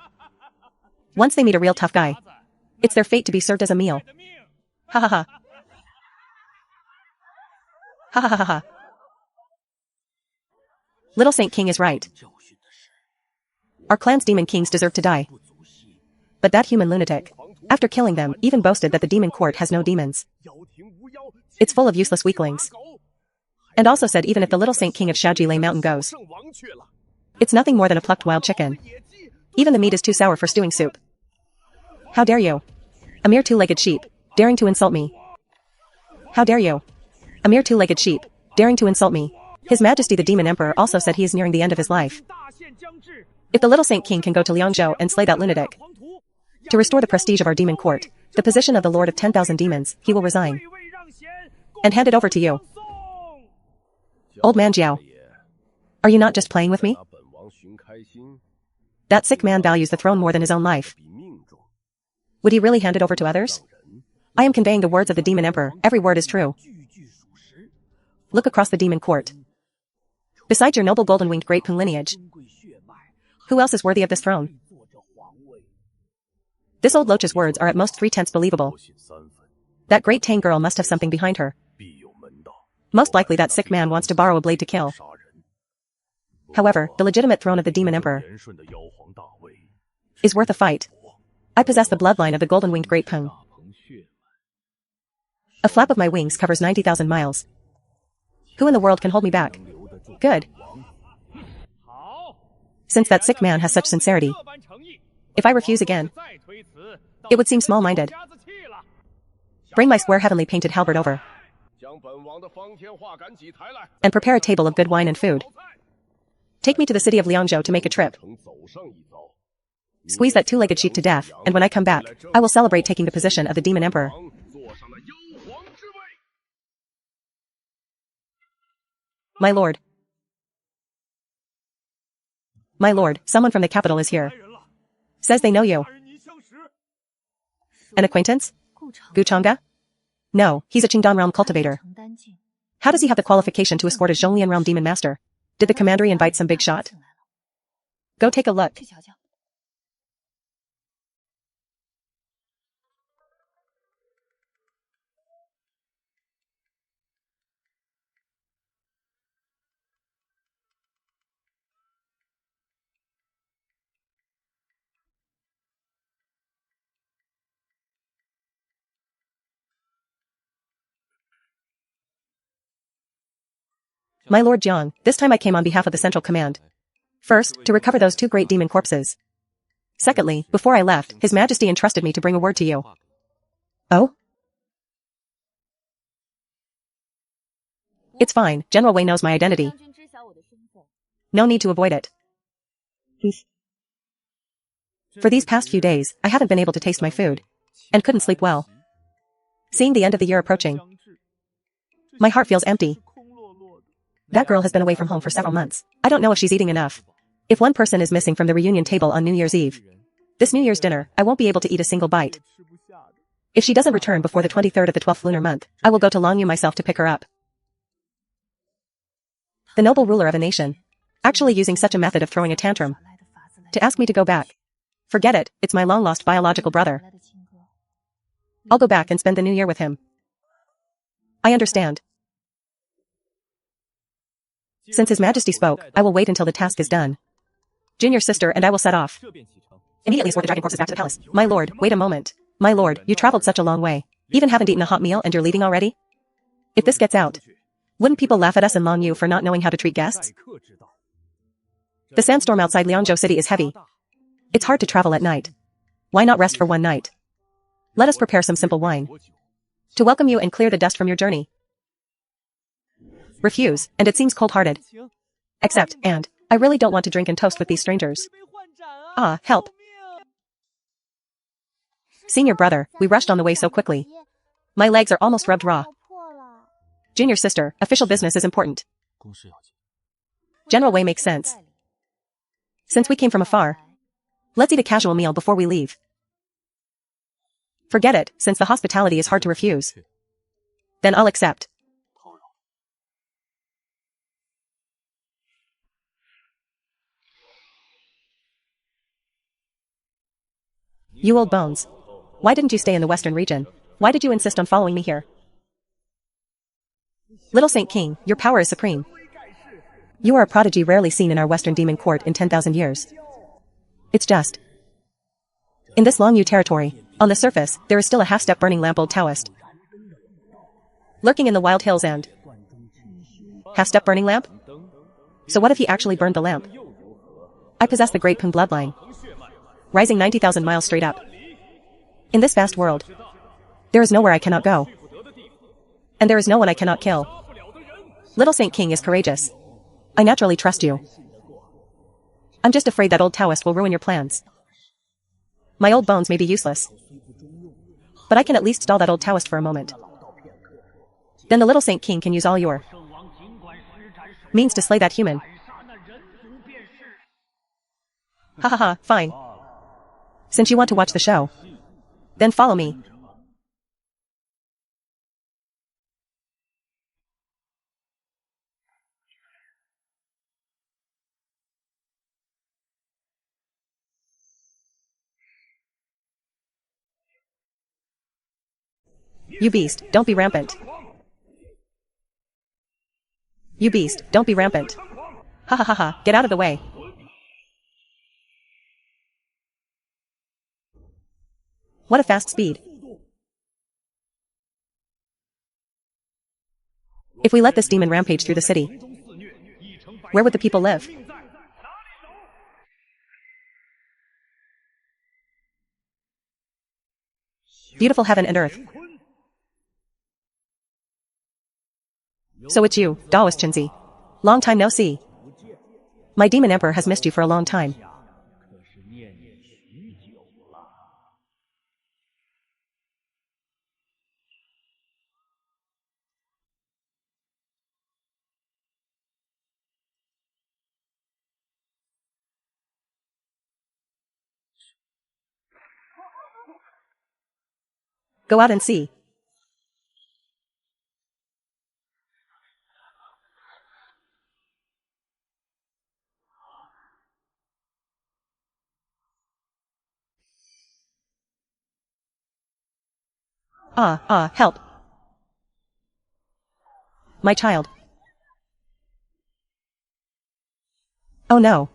Once they meet a real tough guy, it's their fate to be served as a meal. Ha ha ha. Ha ha ha ha. Little Saint King is right. Our clan's demon kings deserve to die. But that human lunatic, after killing them, even boasted that the demon court has no demons. It's full of useless weaklings. And also said even if the little Saint King of Shaojilei Mountain goes, it's nothing more than a plucked wild chicken. Even the meat is too sour for stewing soup. How dare you? A mere two-legged sheep, daring to insult me. How dare you? A mere two-legged sheep, daring to insult me. His Majesty the Demon Emperor also said he is nearing the end of his life. If the little Saint King can go to Liangzhou and slay that lunatic, to restore the prestige of our demon court, the position of the Lord of 10,000 demons, he will resign. And hand it over to you. Old man Jiao. Are you not just playing with me? That sick man values the throne more than his own life. Would he really hand it over to others? I am conveying the words of the demon emperor, every word is true. Look across the demon court. Besides your noble golden-winged great Pung lineage, who else is worthy of this throne? This old loach's words are at most 3/10 believable. That great Tang girl must have something behind her. Most likely that sick man wants to borrow a blade to kill. However, the legitimate throne of the demon emperor is worth a fight. I possess the bloodline of the golden-winged great Pung. A flap of my wings covers 90,000 miles. Who in the world can hold me back? Good. Since that sick man has such sincerity, if I refuse again, it would seem small-minded. Bring my square heavenly painted halberd over, and prepare a table of good wine and food. Take me to the city of Liangzhou to make a trip. Squeeze that two-legged sheep to death, and when I come back, I will celebrate taking the position of the demon emperor. My lord. My lord, someone from the capital is here. Says they know you. An acquaintance? Guchanga? No, he's a Qingdan realm cultivator. How does he have the qualification to escort a Zhonglian realm demon master? Did the commandery invite some big shot? Go take a look. My lord Jiang, this time I came on behalf of the Central Command. First, to recover those two great demon corpses. Secondly, before I left, His Majesty entrusted me to bring a word to you. Oh? It's fine, General Wei knows my identity. No need to avoid it. For these past few days, I haven't been able to taste my food, and couldn't sleep well. Seeing the end of the year approaching, my heart feels empty. That girl has been away from home for several months. I don't know if she's eating enough. If one person is missing from the reunion table on New Year's Eve, this New Year's dinner, I won't be able to eat a single bite. If she doesn't return before the 23rd of the 12th lunar month, I will go to Longyu myself to pick her up. The noble ruler of a nation, actually using such a method of throwing a tantrum, to ask me to go back. Forget it, it's my long-lost biological brother. I'll go back and spend the new year with him. I understand. Since His Majesty spoke, I will wait until the task is done. Junior sister and I will set off. Immediately escort the dragon corpses back to the palace. My lord, wait a moment. My lord, you traveled such a long way. Even haven't eaten a hot meal and you're leaving already? If this gets out, wouldn't people laugh at us in Longyu for not knowing how to treat guests? The sandstorm outside Liangzhou City is heavy. It's hard to travel at night. Why not rest for one night? Let us prepare some simple wine to welcome you and clear the dust from your journey. Refuse, and it seems cold-hearted. Accept, and I really don't want to drink and toast with these strangers. Ah, help. Senior brother, we rushed on the way so quickly. My legs are almost rubbed raw. Junior sister, official business is important. General Wei makes sense. Since we came from afar, let's eat a casual meal before we leave. Forget it, since the hospitality is hard to refuse. Then I'll accept. You old bones. Why didn't you stay in the western region? Why did you insist on following me here? Little Saint King, your power is supreme. You are a prodigy rarely seen in our western demon court in 10,000 years. It's just. In this Longyu territory, on the surface, there is still a half-step burning lamp old Taoist. Lurking in the wild hills and... half-step burning lamp? So what if he actually burned the lamp? I possess the great Pung bloodline, rising 90,000 miles straight up. In this vast world, there is nowhere I cannot go. And there is no one I cannot kill. Little Saint King is courageous. I naturally trust you. I'm just afraid that old Taoist will ruin your plans. My old bones may be useless, but I can at least stall that old Taoist for a moment. Then the little Saint King can use all your means to slay that human. Ha ha ha, fine. Since you want to watch the show, Then follow me. You beast, don't be rampant. You beast, don't be rampant. Ha ha ha ha, get out of the way. What a fast speed. If we let this demon rampage through the city, where would the people live? Beautiful heaven and earth. So it's you, Daoist Chinzi. Long time no see. My demon emperor has missed you for a long time. Go out and see. Help. My child. Oh no.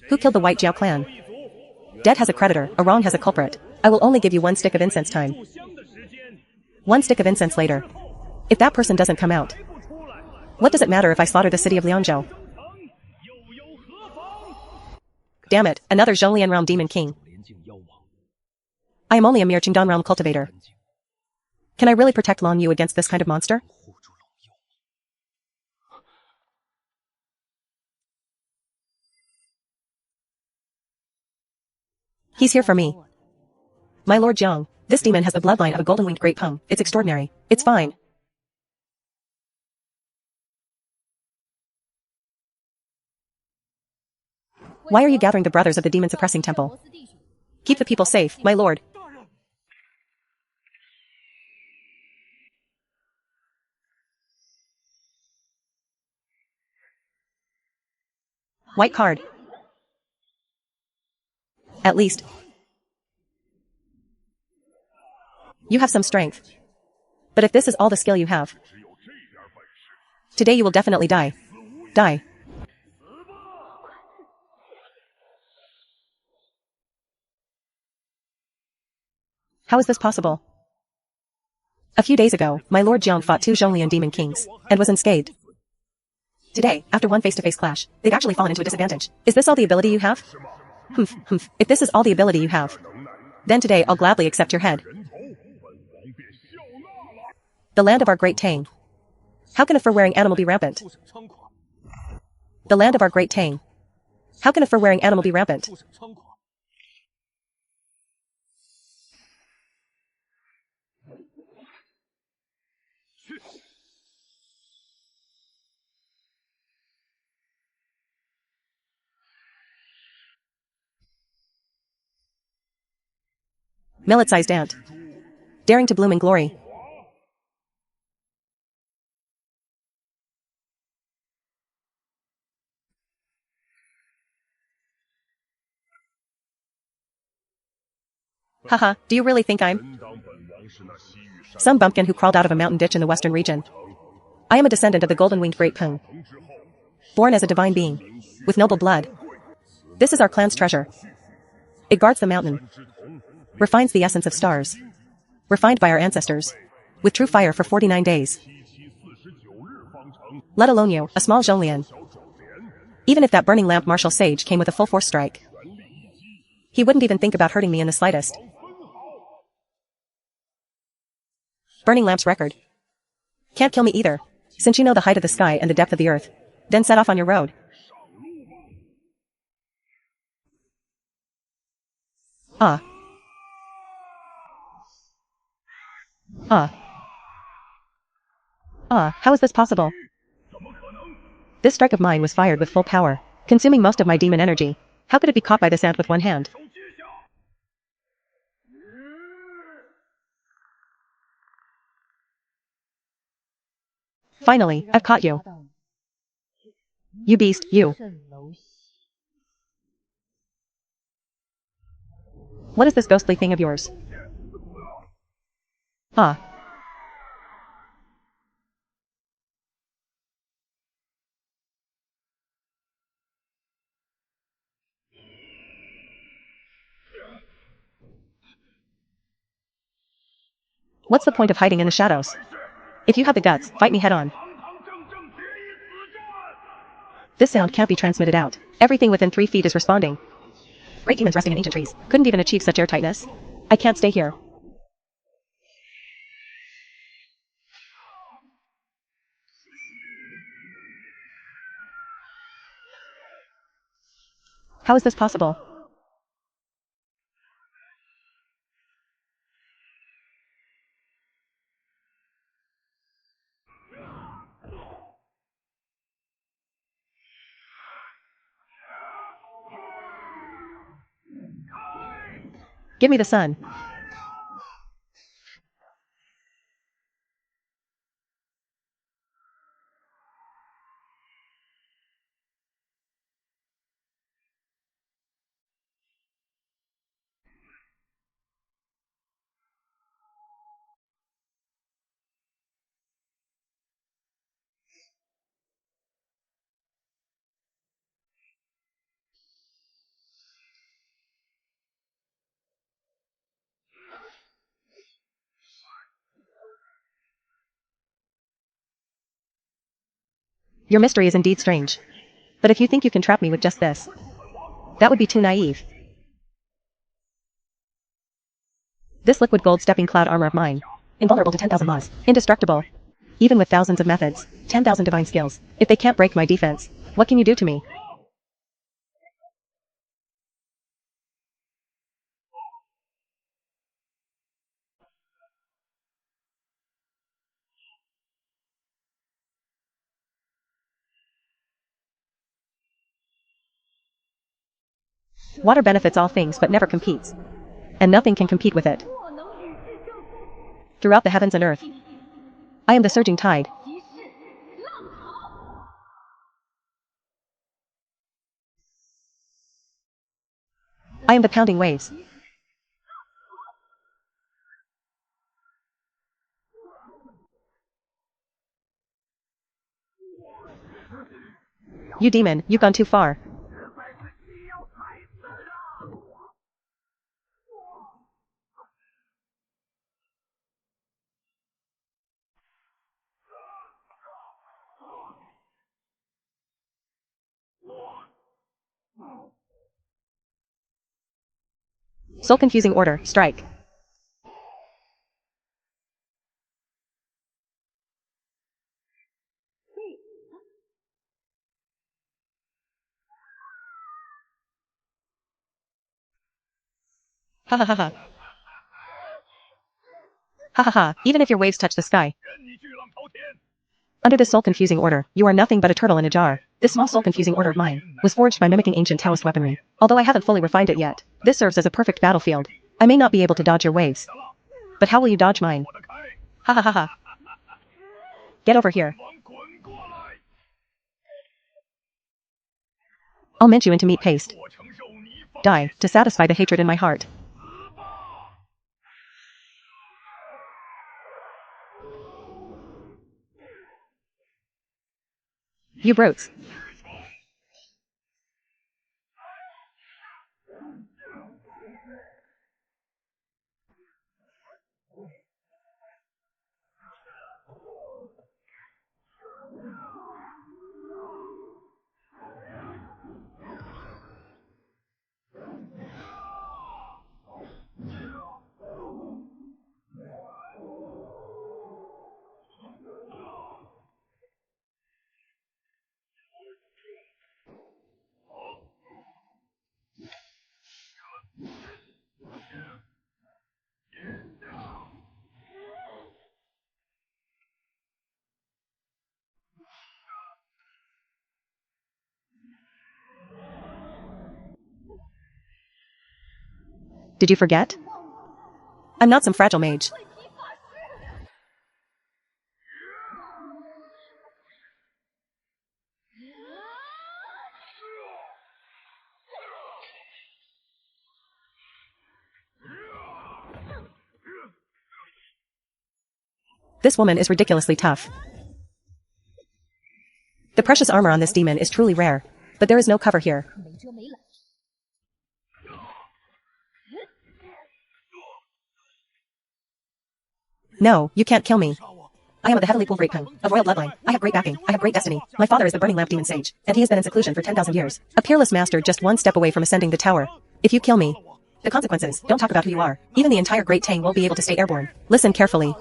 Who killed the White Jiao clan? Dead has a creditor, a wrong has a culprit. I will only give you 1 stick of incense time. 1 stick of incense later. If that person doesn't come out, what does it matter if I slaughter the city of Liangzhou? Damn it, another Zhonglian realm demon king. I am only a mere Qingdong realm cultivator. Can I really protect Long Yu against this kind of monster? He's here for me. My Lord Jiang, this demon has the bloodline of a golden-winged great pung. It's extraordinary. It's fine. Why are you gathering the brothers of the demon-suppressing temple? Keep the people safe, my lord. White card. At least. You have some strength. But if this is all the skill you have, today you will definitely die. Die. How is this possible? A few days ago, my Lord Jiang fought 2 Zhonglian demon kings, and was unscathed. Today, after one face-to-face clash, they've actually fallen into a disadvantage. Is this all the ability you have? If this is all the ability you have, then today I'll gladly accept your head. The land of our great Tang. How can a fur-wearing animal be rampant? The land of our great Tang. How can a fur-wearing animal be rampant? Millet-sized ant. Daring to bloom in glory. Haha, do you really think I'm some bumpkin who crawled out of a mountain ditch in the western region? I am a descendant of the golden-winged great pung. Born as a divine being, with noble blood. This is our clan's treasure. It guards the mountain. Refines the essence of stars. Refined by our ancestors. With true fire for 49 days. Let alone you, a small Zhonglian. Even if that burning lamp martial sage came with a full force strike, he wouldn't even think about hurting me in the slightest. Burning lamp's record. Can't kill me either, since you know the height of the sky and the depth of the earth. Then set off on your road. Ah. Ah. Ah, how is this possible? This strike of mine was fired with full power, consuming most of my demon energy. How could it be caught by this ant with one hand? Finally, I've caught you. You beast, you. What is this ghostly thing of yours? Ah. What's the point of hiding in the shadows? If you have the guts, fight me head on. This sound can't be transmitted out. Everything within 3 feet is responding. Great demons resting in ancient trees couldn't even achieve such airtightness. I can't stay here. How is this possible? Give me the sun. Your mystery is indeed strange. But if you think you can trap me with just this, that would be too naive. This liquid gold stepping cloud armor of mine, invulnerable to 10,000 laws, indestructible. Even with thousands of methods, 10,000 divine skills, if they can't break my defense, what can you do to me? Water benefits all things but never competes. And nothing can compete with it. Throughout the heavens and earth, I am the surging tide. I am the pounding waves. You demon, you've gone too far. Soul confusing order, strike. Ha ha ha ha. Ha ha ha, even if your waves touch the sky. Under this soul-confusing order, you are nothing but a turtle in a jar. This small soul-confusing order of mine was forged by mimicking ancient Taoist weaponry. Although I haven't fully refined it yet, this serves as a perfect battlefield. I may not be able to dodge your waves, but how will you dodge mine? Ha ha ha ha. Get over here. I'll mince you into meat paste. Die, to satisfy the hatred in my heart. You brutes. Did you forget? I'm not some fragile mage. This woman is ridiculously tough. The precious armor on this demon is truly rare, but there is no cover here. No, you can't kill me. I am of the heavily pooled great poo, of royal bloodline. I have great backing. I have great destiny. My father is the burning lamp demon sage, and he has been in seclusion for 10,000 years. A peerless master just one step away from ascending the tower. If you kill me, the consequences, don't talk about who you are. Even the entire Great Tang won't be able to stay airborne. Listen carefully.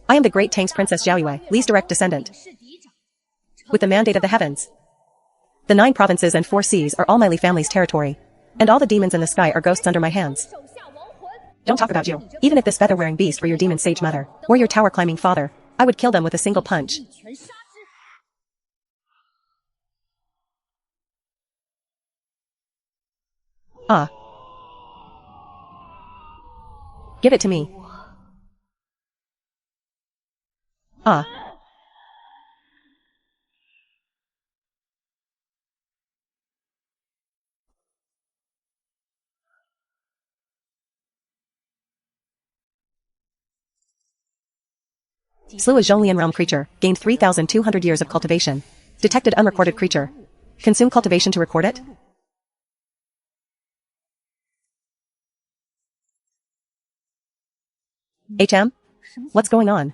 I am the Great Tang's Princess Zhaoyue, Li's direct descendant. With the mandate of the heavens. The 9 provinces and 4 seas are all my Li family's territory. And all the demons in the sky are ghosts under my hands. Don't talk about you. Even if this feather-wearing beast were your demon sage mother, or your tower-climbing father, I would kill them with a single punch. Ah. Give it to me. Ah. Slew a Zhonglian realm creature, gained 3,200 years of cultivation. Detected unrecorded creature. Consume cultivation to record it? HM? What's going on?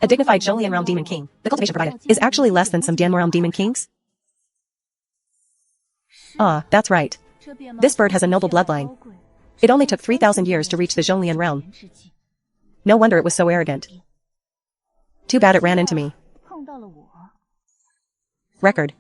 A dignified Zhonglian realm demon king, the cultivation provided, is actually less than some Dianmo realm demon kings? Ah, that's right. This bird has a noble bloodline. It only took 3,000 years to reach the Zhonglian realm. No wonder it was so arrogant. Too bad it ran into me. Record.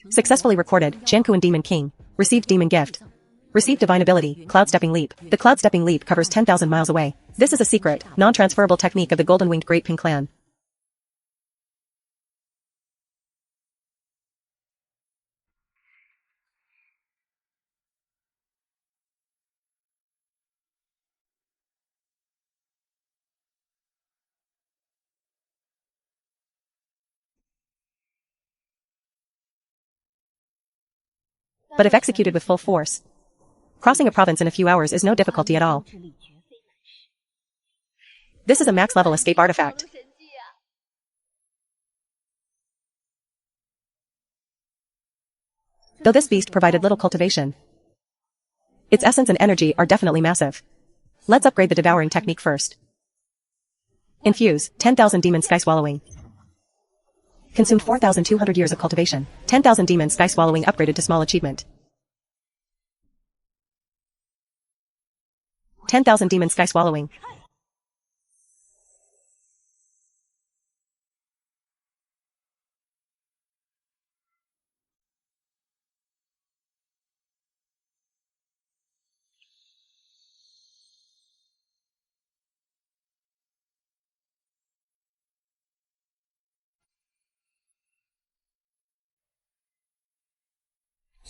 Successfully recorded, Jankuan Demon King. Received Demon Gift. Received Divine Ability, Cloud Stepping Leap. The Cloud Stepping Leap covers 10,000 miles away. This is a secret, non-transferable technique of the Golden Winged Great Ping clan. But if executed with full force, crossing a province in a few hours is no difficulty at all. This is a max-level escape artifact. Though this beast provided little cultivation, its essence and energy are definitely massive. Let's upgrade the devouring technique first. Infuse, 10,000 demon sky swallowing. Consumed 4,200 years of cultivation. 10,000 demon sky swallowing upgraded to small achievement. 10,000 demon sky swallowing.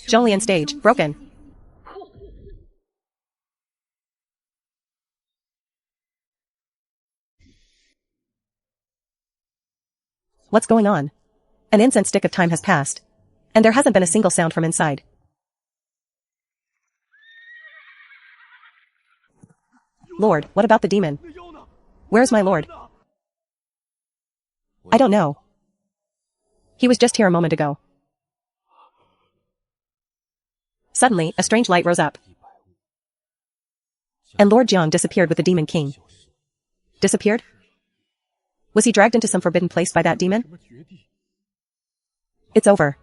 Zhonglian stage, broken. What's going on? An incense stick of time has passed. And there hasn't been a single sound from inside. Lord, what about the demon? Where's my lord? I don't know. He was just here a moment ago. Suddenly, a strange light rose up. And Lord Jiang disappeared with the Demon King. Disappeared? Was he dragged into some forbidden place by that demon? It's over.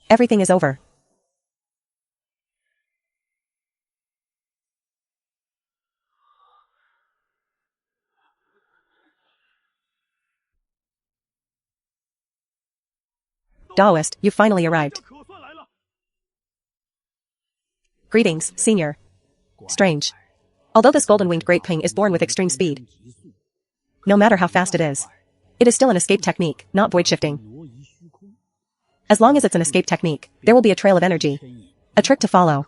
Everything is over. Daoist, you finally arrived. Greetings, Senior. Strange. Although this golden-winged great ping is born with extreme speed, no matter how fast it is still an escape technique, not void shifting. As long as it's an escape technique, there will be a trail of energy, a trick to follow.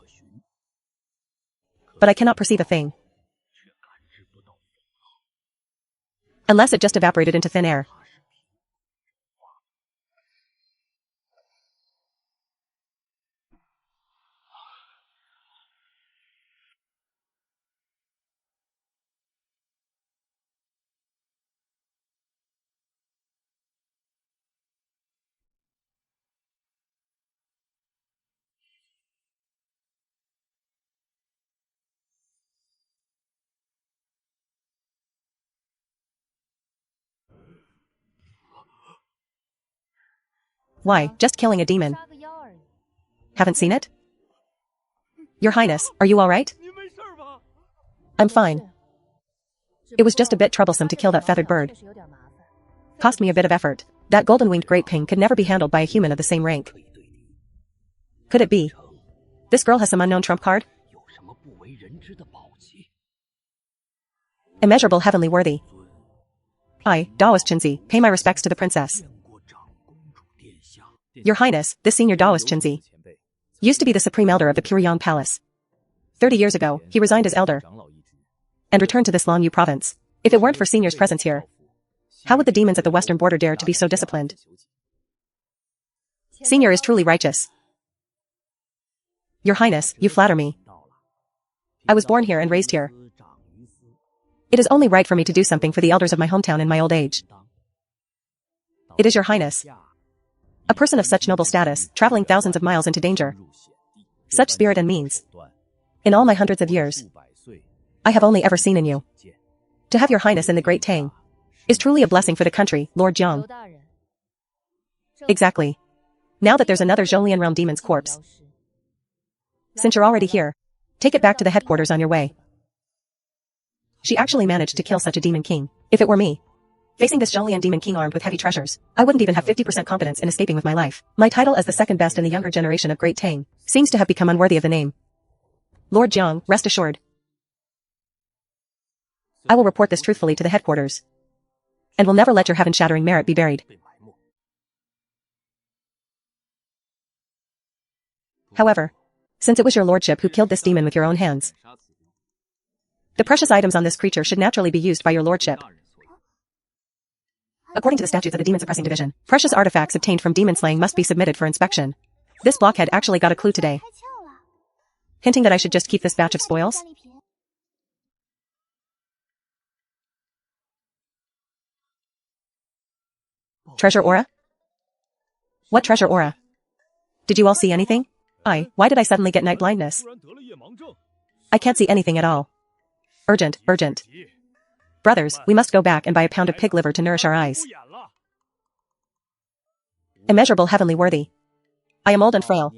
But I cannot perceive a thing. Unless it just evaporated into thin air. Why, just killing a demon. Haven't seen it? Your Highness, are you alright? I'm fine. It was just a bit troublesome to kill that feathered bird. Cost me a bit of effort. That golden-winged great ping could never be handled by a human of the same rank. Could it be? This girl has some unknown trump card? Immeasurable heavenly worthy. I, Daoist Chinzi, pay my respects to the princess. Your Highness, this senior Daoist Chinzi used to be the supreme elder of the Puryang Palace. 30 years ago, he resigned as elder and returned to this Lanyu province. If it weren't for senior's presence here, how would the demons at the western border dare to be so disciplined? Senior is truly righteous. Your Highness, you flatter me. I was born here and raised here. It is only right for me to do something for the elders of my hometown in my old age. It is your Highness. A person of such noble status, traveling thousands of miles into danger. Such spirit and means. In all my hundreds of years, I have only ever seen in you. To have your Highness in the Great Tang is truly a blessing for the country, Lord Jiang. Exactly. Now that there's another Zholian realm demon's corpse. Since you're already here, take it back to the headquarters on your way. She actually managed to kill such a demon king. If it were me, facing this Zholian demon king armed with heavy treasures, I wouldn't even have 50% confidence in escaping with my life. My title as the second best in the younger generation of Great Tang seems to have become unworthy of the name. Lord Jiang, rest assured. I will report this truthfully to the headquarters, and will never let your heaven-shattering merit be buried. However, since it was your lordship who killed this demon with your own hands, the precious items on this creature should naturally be used by your lordship. According to the statutes of the Demon Suppressing Division, precious artifacts obtained from demon slaying must be submitted for inspection. This blockhead actually got a clue today, hinting that I should just keep this batch of spoils. Treasure aura? What treasure aura? Did you all see anything? Why did I suddenly get night blindness? I can't see anything at all. Urgent, urgent. Brothers, we must go back and buy a pound of pig liver to nourish our eyes. Immeasurable heavenly worthy. I am old and frail.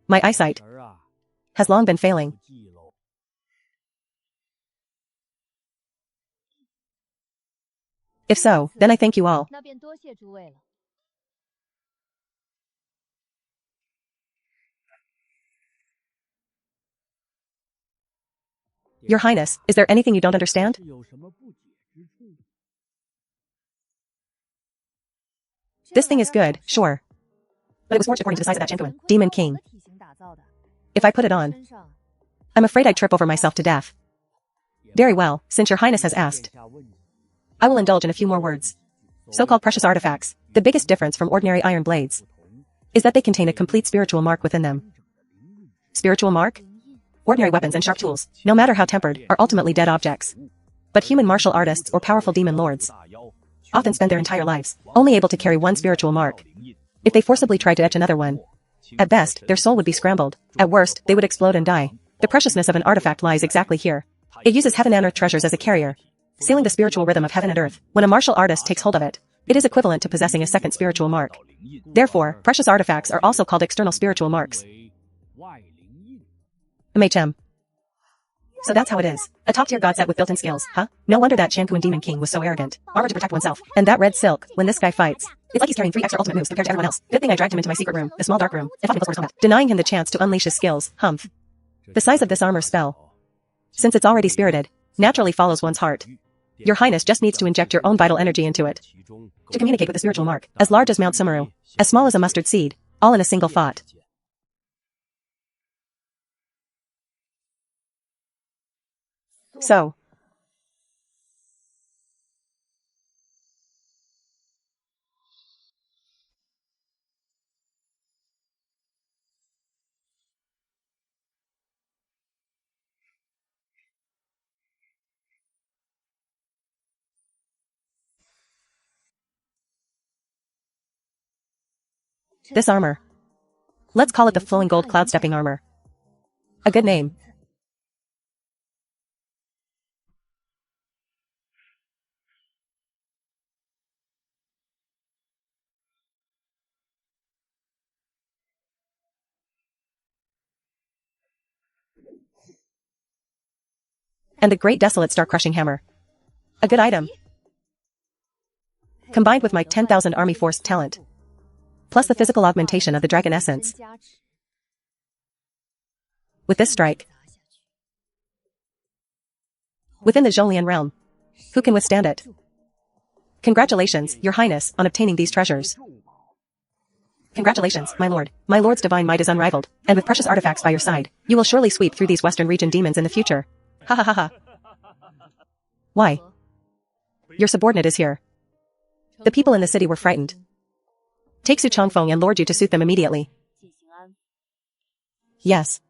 My eyesight has long been failing. If so, then I thank you all. Your Highness, is there anything you don't understand? This thing is good, sure. But it was forged according to the size of that Chankuan Demon King. If I put it on, I'm afraid I'd trip over myself to death. Very well, since your Highness has asked, I will indulge in a few more words. So-called precious artifacts, the biggest difference from ordinary iron blades is that they contain a complete spiritual mark within them. Spiritual mark? Ordinary weapons and sharp tools, no matter how tempered, are ultimately dead objects. But human martial artists or powerful demon lords often spend their entire lives only able to carry one spiritual mark. If they forcibly tried to etch another one, at best, their soul would be scrambled. At worst, they would explode and die. The preciousness of an artifact lies exactly here. It uses heaven and earth treasures as a carrier, sealing the spiritual rhythm of heaven and earth. When a martial artist takes hold of it, it is equivalent to possessing a second spiritual mark. Therefore, precious artifacts are also called external spiritual marks. MHM. So that's how it is. A top-tier god set with built-in skills, huh? No wonder that Chankuan Demon King was so arrogant. Armor to protect oneself. And that red silk, when this guy fights, it's like he's carrying 3 extra ultimate moves compared to everyone else. Good thing I dragged him into my secret room, the small dark room, and fought him close combat, denying him the chance to unleash his skills. Humph. The size of this armor spell since it's already spirited, naturally follows one's heart. Your Highness just needs to inject your own vital energy into it. To communicate with a spiritual mark, as large as Mount Sumeru, as small as a mustard seed, all in a single thought. So. This armor. Let's call it the flowing gold cloud stepping armor. A good name. And the great desolate star-crushing hammer. A good item. Combined with my 10,000 army force talent. Plus the physical augmentation of the dragon essence. With this strike. Within the Zhonglian realm. Who can withstand it? Congratulations, Your Highness, on obtaining these treasures. Congratulations, my lord. My lord's divine might is unrivaled, and with precious artifacts by your side, you will surely sweep through these western region demons in the future. Ha ha ha ha. Why? Your subordinate is here. The people in the city were frightened. Take Su Chongfeng and Lord Yu to suit them immediately. Yes.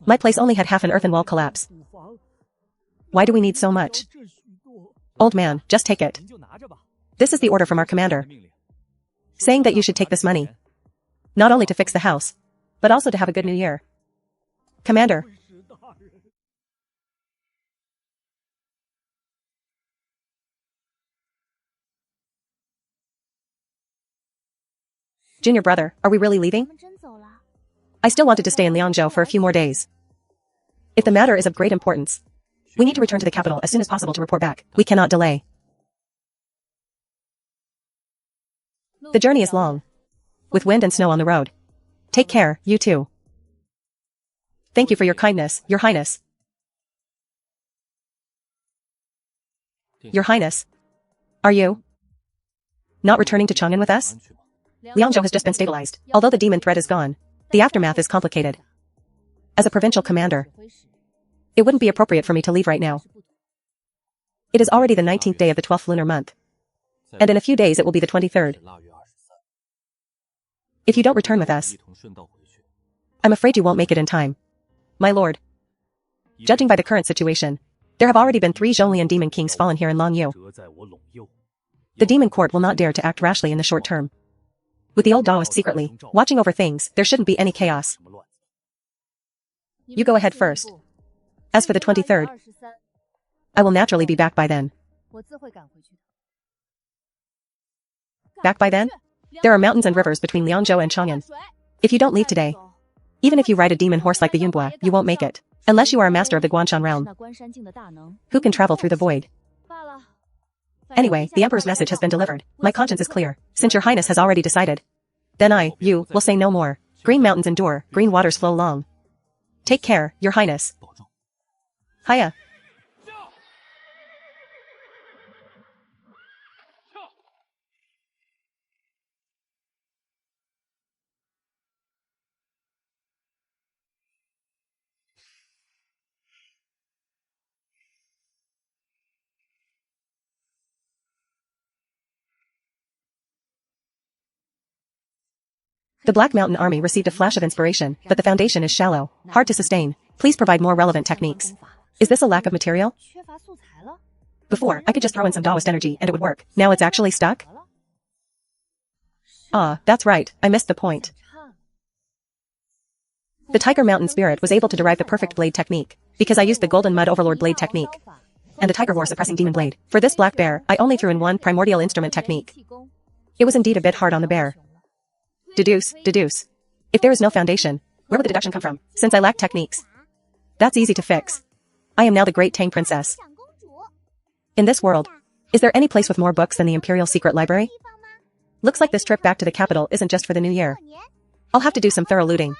My place only had half an earthen wall collapse. Why do we need so much? Old man, just take it. This is the order from our commander. Saying that you should take this money. Not only to fix the house, but also to have a good new year. Commander. Junior brother, are we really leaving? I still wanted to stay in Liangzhou for a few more days. If the matter is of great importance, we need to return to the capital as soon as possible to report back. We cannot delay. The journey is long, with wind and snow on the road. Take care, you too. Thank you for your kindness, Your Highness. Your Highness. Are you not returning to Chang'an with us? Liangzhou has just been stabilized. Although the demon threat is gone, the aftermath is complicated. As a provincial commander, it wouldn't be appropriate for me to leave right now. It is already the 19th day of the 12th lunar month, and in a few days it will be the 23rd. If you don't return with us, I'm afraid you won't make it in time. My lord, judging by the current situation, there have already been 3 Zhonglian demon kings fallen here in Longyu. The demon court will not dare to act rashly in the short term. With the old Taoist secretly watching over things, there shouldn't be any chaos. You go ahead first. As for the 23rd, I will naturally be back by then. Back by then? There are mountains and rivers between Liangzhou and Chang'an. If you don't leave today, even if you ride a demon horse like the Yunbua, you won't make it. Unless you are a master of the Guanshan realm, who can travel through the void. Anyway, the Emperor's message has been delivered. My conscience is clear. Since Your Highness has already decided, then you, will say no more. Green mountains endure, green waters flow long. Take care, Your Highness. Hiya. The Black Mountain Army received a flash of inspiration, but the foundation is shallow, hard to sustain. Please provide more relevant techniques. Is this a lack of material? Before, I could just throw in some Taoist energy and it would work. Now it's actually stuck? Ah, that's right, I missed the point. The Tiger Mountain Spirit was able to derive the perfect blade technique, because I used the Golden Mud Overlord blade technique, and the Tiger War suppressing demon blade. For this black bear, I only threw in one primordial instrument technique. It was indeed a bit hard on the bear. Deduce. If there is no foundation, where would the deduction come from? Since I lack techniques. That's easy to fix. I am now the great Tang Princess. In this world, Is there any place with more books than the Imperial Secret Library? Looks like this trip back to the capital isn't just for the new year. I'll have to do some thorough looting.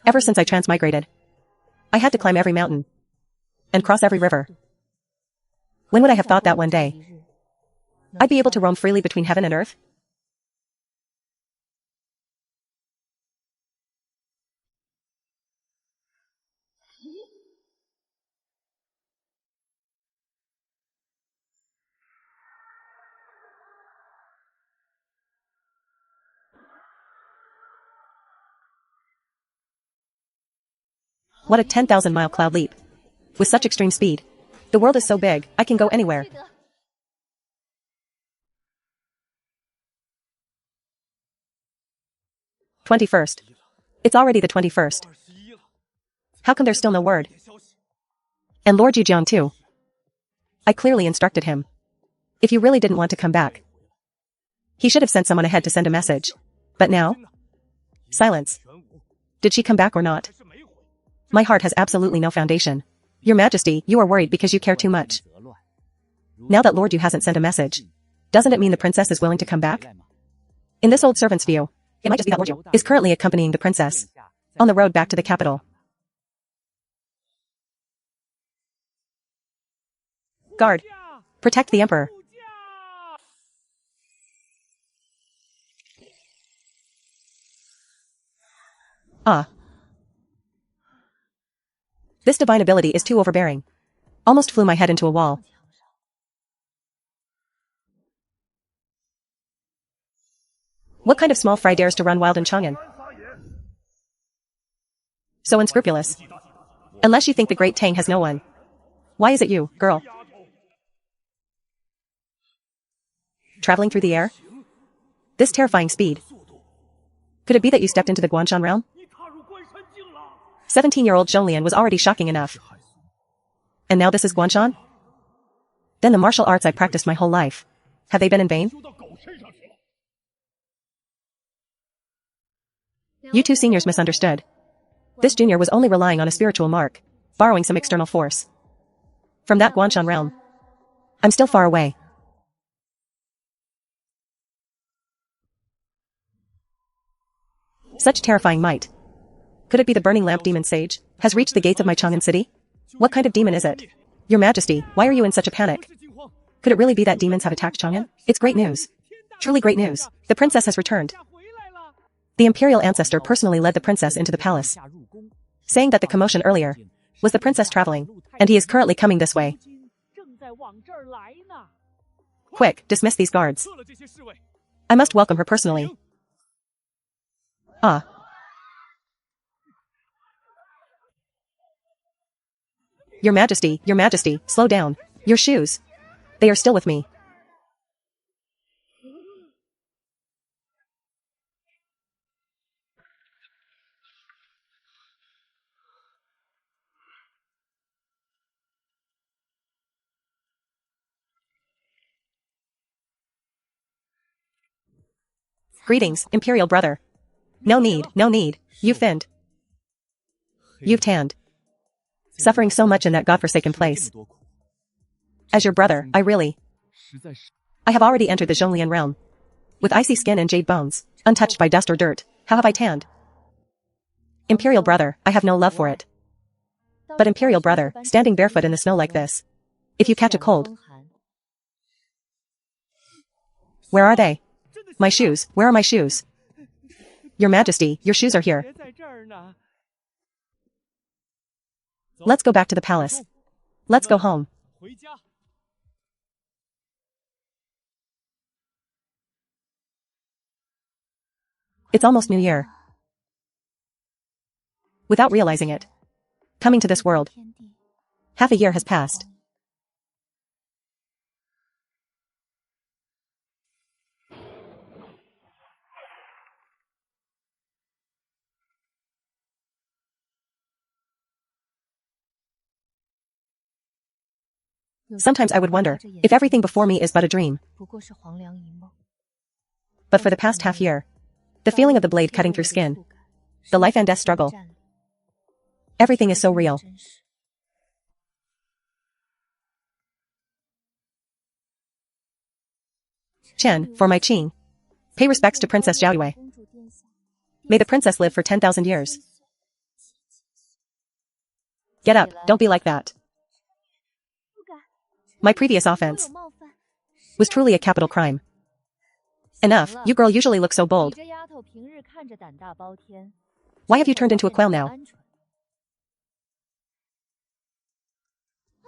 Ever since I transmigrated, I had to climb every mountain and cross every river. When would I have thought that one day I'd be able to roam freely between heaven and earth? What a 10,000-mile cloud leap. With such extreme speed. The world is so big, I can go anywhere. "21st. It's already the 21st. How come there's still no word? And Lord Yujiang too. I clearly instructed him. If you really didn't want to come back, he should have sent someone ahead to send a message. But now? Silence. Did she come back or not? My heart has absolutely no foundation. Your Majesty, you are worried because you care too much. Now that Lord Yu hasn't sent a message, doesn't it mean the princess is willing to come back? In this old servant's view, it might just be that Lord Yu is currently accompanying the princess on the road back to the capital. Guard. Protect the emperor. Ah. This divine ability is too overbearing. Almost flew my head into a wall. What kind of small fry dares to run wild in Chang'an? So unscrupulous. Unless you think the great Tang has no one. Why is it you, girl? Traveling through the air? This terrifying speed. Could it be that you stepped into the Guanshan realm? 17-year-old Zhonglian was already shocking enough. And now this is Guanshan? Then the martial arts I practiced my whole life. Have they been in vain? You two seniors misunderstood. This junior was only relying on a spiritual mark, borrowing some external force. From that Guanshan realm. I'm still far away. Such terrifying might. Could it be the burning lamp demon sage has reached the gates of my Chang'an city? What kind of demon is it? Your Majesty, why are you in such a panic? Could it really be that demons have attacked Chang'an? It's great news. Truly great news. The princess has returned. The imperial ancestor personally led the princess into the palace, saying that the commotion earlier was the princess traveling, and he is currently coming this way. Quick, dismiss these guards. I must welcome her personally. Ah. Your Majesty, slow down. Your shoes. They are still with me. Greetings, Imperial brother. No need. You've thinned. You've tanned. Suffering so much in that godforsaken place. As your brother, I have already entered the Zhonglian realm. With icy skin and jade bones, untouched by dust or dirt, how have I tanned? Imperial brother, I have no love for it. But Imperial brother, standing barefoot in the snow like this. If you catch a cold. Where are they? My shoes, where are my shoes? Your Majesty, your shoes are here. Let's go back to the palace. Let's go home. It's almost New Year. Without realizing it. Coming to this world. Half a year has passed. Sometimes I would wonder if everything before me is but a dream. But for the past half year, The feeling of the blade cutting through skin. The life and death struggle. Everything is so real. Chen, for my Qing. Pay respects to Princess Zhaoyue. May the princess live for 10,000 years. Get up, don't be like that. My previous offense was truly a capital crime. Enough, you girl usually look so bold. Why have you turned into a quail now?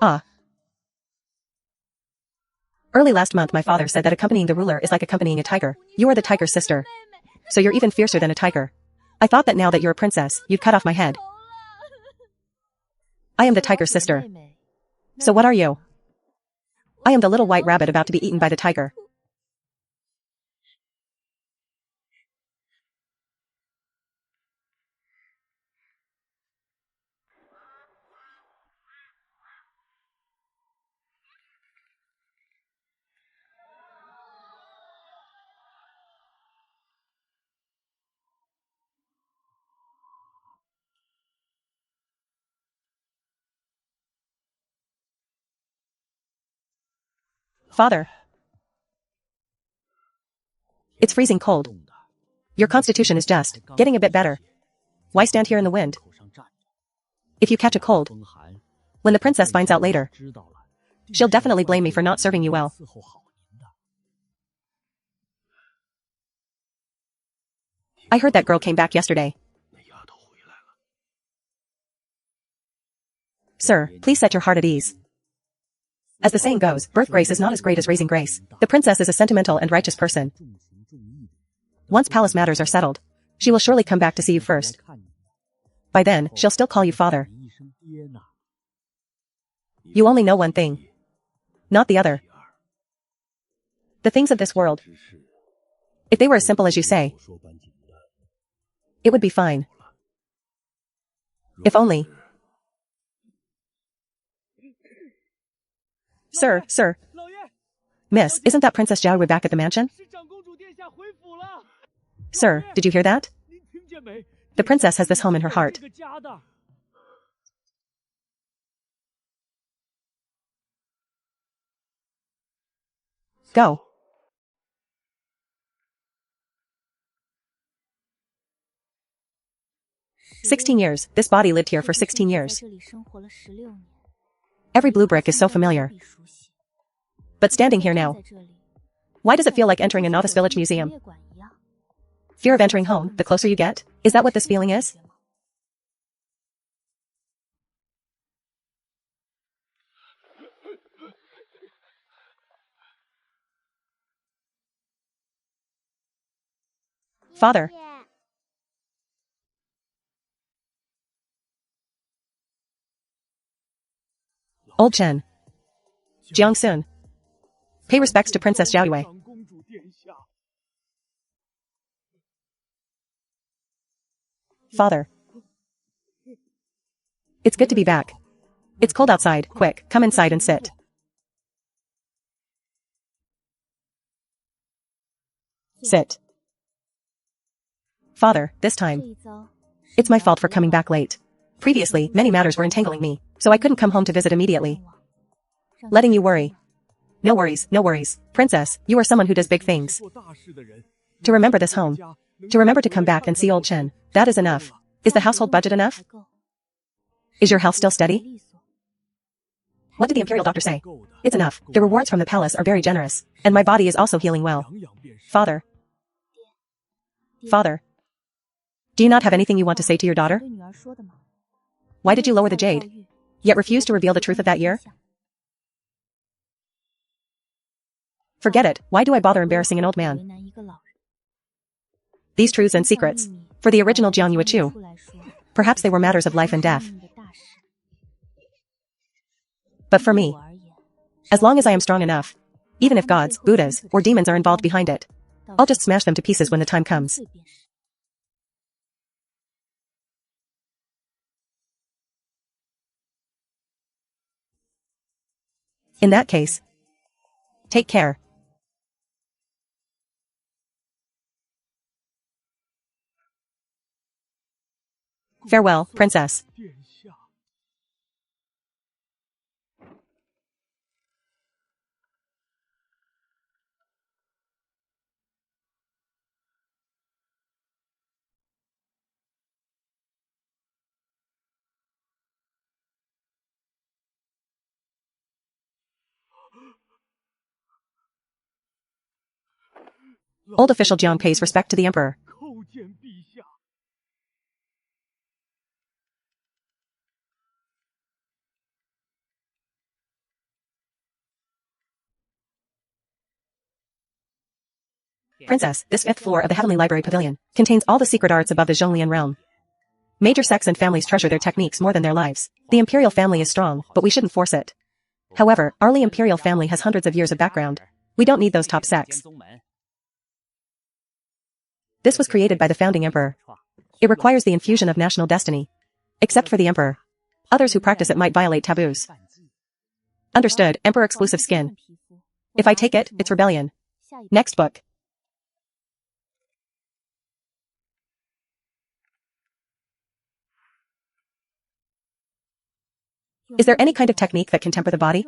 Ah. Early last month my father said that accompanying the ruler is like accompanying a tiger. You are the tiger's sister. So you're even fiercer than a tiger. I thought that now that you're a princess, you'd cut off my head. I am the tiger's sister. So what are you? I am the little white rabbit about to be eaten by the tiger. Father. It's freezing cold. Your constitution is just getting a bit better. Why stand here in the wind? If you catch a cold, when the princess finds out later, she'll definitely blame me for not serving you well. I heard that girl came back yesterday. Sir, please set your heart at ease. As the saying goes, birth grace is not as great as raising grace. The princess is a sentimental and righteous person. Once palace matters are settled, she will surely come back to see you first. By then, she'll still call you father. You only know one thing, not the other. The things of this world, if they were as simple as you say, it would be fine. If only. Sir. Miss, isn't that Princess Zhaoyue back at the mansion? Sir, did you hear that? The princess has this home in her heart. Go. 16 years, this body lived here for 16 years. Every blue brick is so familiar. But standing here now, why does it feel like entering a novice village museum? Fear of entering home, the closer you get? Is that what this feeling is? Father. Old Chen. Jiang Sun. Pay respects to Princess Zhaoyue. Father. It's good to be back. It's cold outside, quick, come inside and sit. Sit. Father, this time. It's my fault for coming back late. Previously, many matters were entangling me, so I couldn't come home to visit immediately. Letting you worry. No worries, no worries. Princess, you are someone who does big things. To remember this home. To remember to come back and see old Chen. That is enough. Is the household budget enough? Is your health still steady? What did the imperial doctor say? It's enough. The rewards from the palace are very generous. And my body is also healing well. Father. Father. Do you not have anything you want to say to your daughter? Why did you lower the jade, yet refuse to reveal the truth of that year? Forget it. Why do I bother embarrassing an old man? These truths and secrets, for the original Jiang Yuechu, perhaps they were matters of life and death. But for me, as long as I am strong enough, even if gods, Buddhas, or demons are involved behind it, I'll just smash them to pieces when the time comes. In that case, take care. Farewell, princess. Old official Jiang pays respect to the emperor. Princess, this fifth floor of the Heavenly Library Pavilion contains all the secret arts above the Zhonglian realm. Major sects and families treasure their techniques more than their lives. The imperial family is strong, but we shouldn't force it. However, our imperial family has hundreds of years of background. We don't need those top sects. This was created by the founding emperor. It requires the infusion of national destiny. Except for the emperor. Others who practice it might violate taboos. Understood, emperor exclusive skin. If I take it, it's rebellion. Next book. Is there any kind of technique that can temper the body?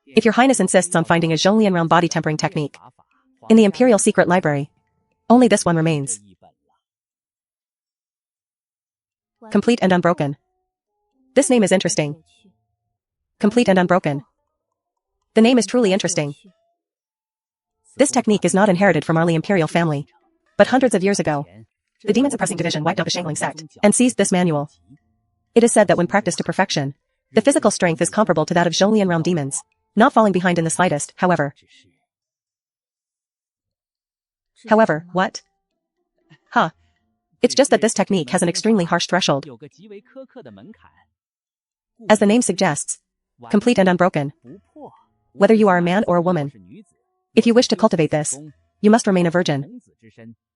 If your highness insists on finding a Zhonglian realm body tempering technique in the Imperial Secret Library, only this one remains. Complete and unbroken. This name is interesting. Complete and unbroken. The name is truly interesting. This technique is not inherited from our imperial family, but hundreds of years ago, the demon suppressing division wiped out the Shangling sect and seized this manual. It is said that when practiced to perfection, the physical strength is comparable to that of Zhonglian realm demons, not falling behind in the slightest, however. What? Huh. It's just that this technique has an extremely harsh threshold. As the name suggests, complete and unbroken. Whether you are a man or a woman, if you wish to cultivate this, you must remain a virgin.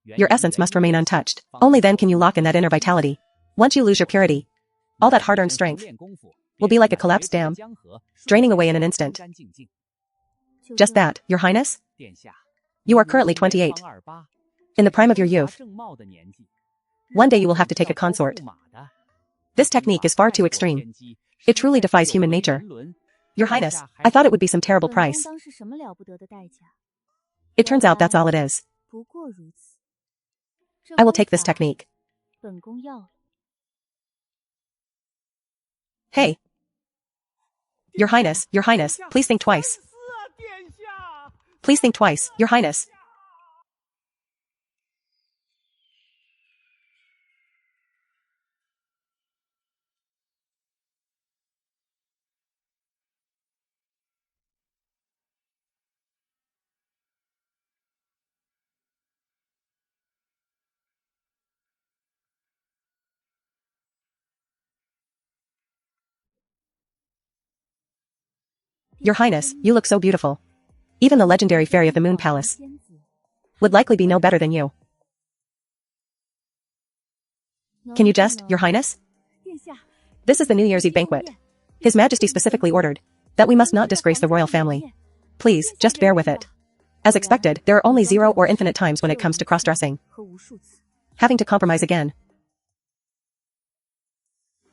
Your essence must remain untouched. Only then can you lock in that inner vitality. Once you lose your purity, all that hard-earned strength will be like a collapsed dam, draining away in an instant. Just that, Your Highness? You are currently 28. In the prime of your youth. One day you will have to take a consort. This technique is far too extreme. It truly defies human nature. Your Highness, I thought it would be some terrible price. It turns out that's all it is. I will take this technique. Hey. Your Highness, please think twice. Please think twice, Your Highness. Your Highness, you look so beautiful. Even the legendary fairy of the Moon Palace would likely be no better than you. Can you just, Your Highness? This is the New Year's Eve banquet. His Majesty specifically ordered that we must not disgrace the royal family. Please, just bear with it. As expected, there are only 0 or infinite times when it comes to cross-dressing. Having to compromise again.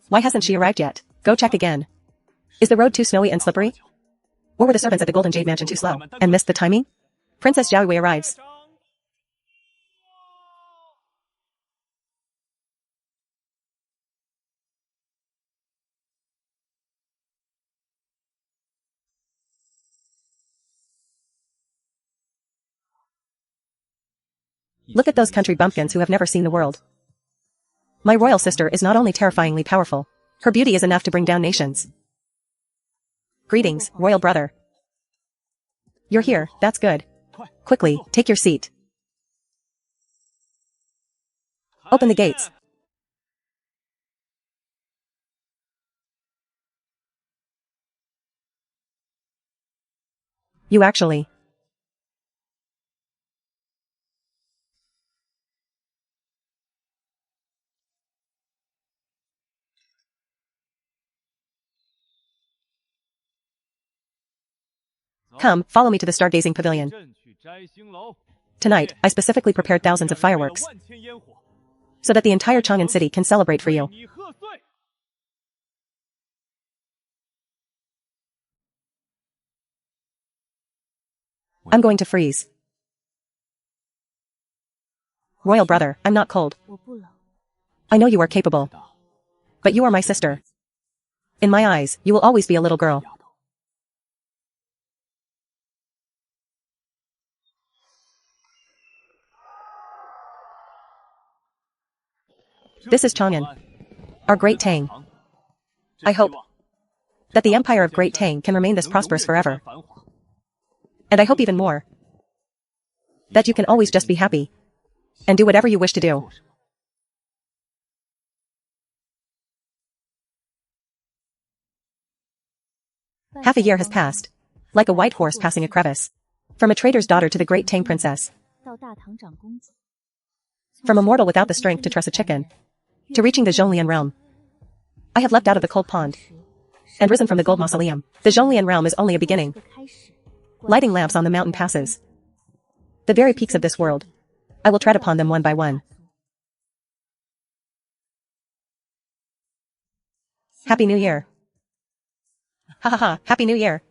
Why hasn't she arrived yet? Go check again. Is the road too snowy and slippery? Or were the servants at the Golden Jade Mansion too slow and missed the timing? Princess Zhao Yue arrives. Look at those country bumpkins who have never seen the world. My royal sister is not only terrifyingly powerful, her beauty is enough to bring down nations. Greetings, royal brother. You're here, that's good. Quickly, take your seat. Open the gates. You actually. Come, follow me to the stargazing pavilion. Tonight, I specifically prepared thousands of fireworks so that the entire Chang'an city can celebrate for you. I'm going to freeze. Royal brother, I'm not cold. I know you are capable. But you are my sister. In my eyes, you will always be a little girl. This is Chang'an, our great Tang. I hope that the empire of Great Tang can remain this prosperous forever. And I hope even more that you can always just be happy and do whatever you wish to do. Half a year has passed, like a white horse passing a crevice. From a trader's daughter to the great Tang princess. From a mortal without the strength to truss a chicken, to reaching the Zhonglian realm. I have leapt out of the cold pond and risen from the gold mausoleum. The Zhonglian realm is only a beginning. Lighting lamps on the mountain passes. The very peaks of this world. I will tread upon them one by one. Happy New Year. Ha ha ha, Happy New Year.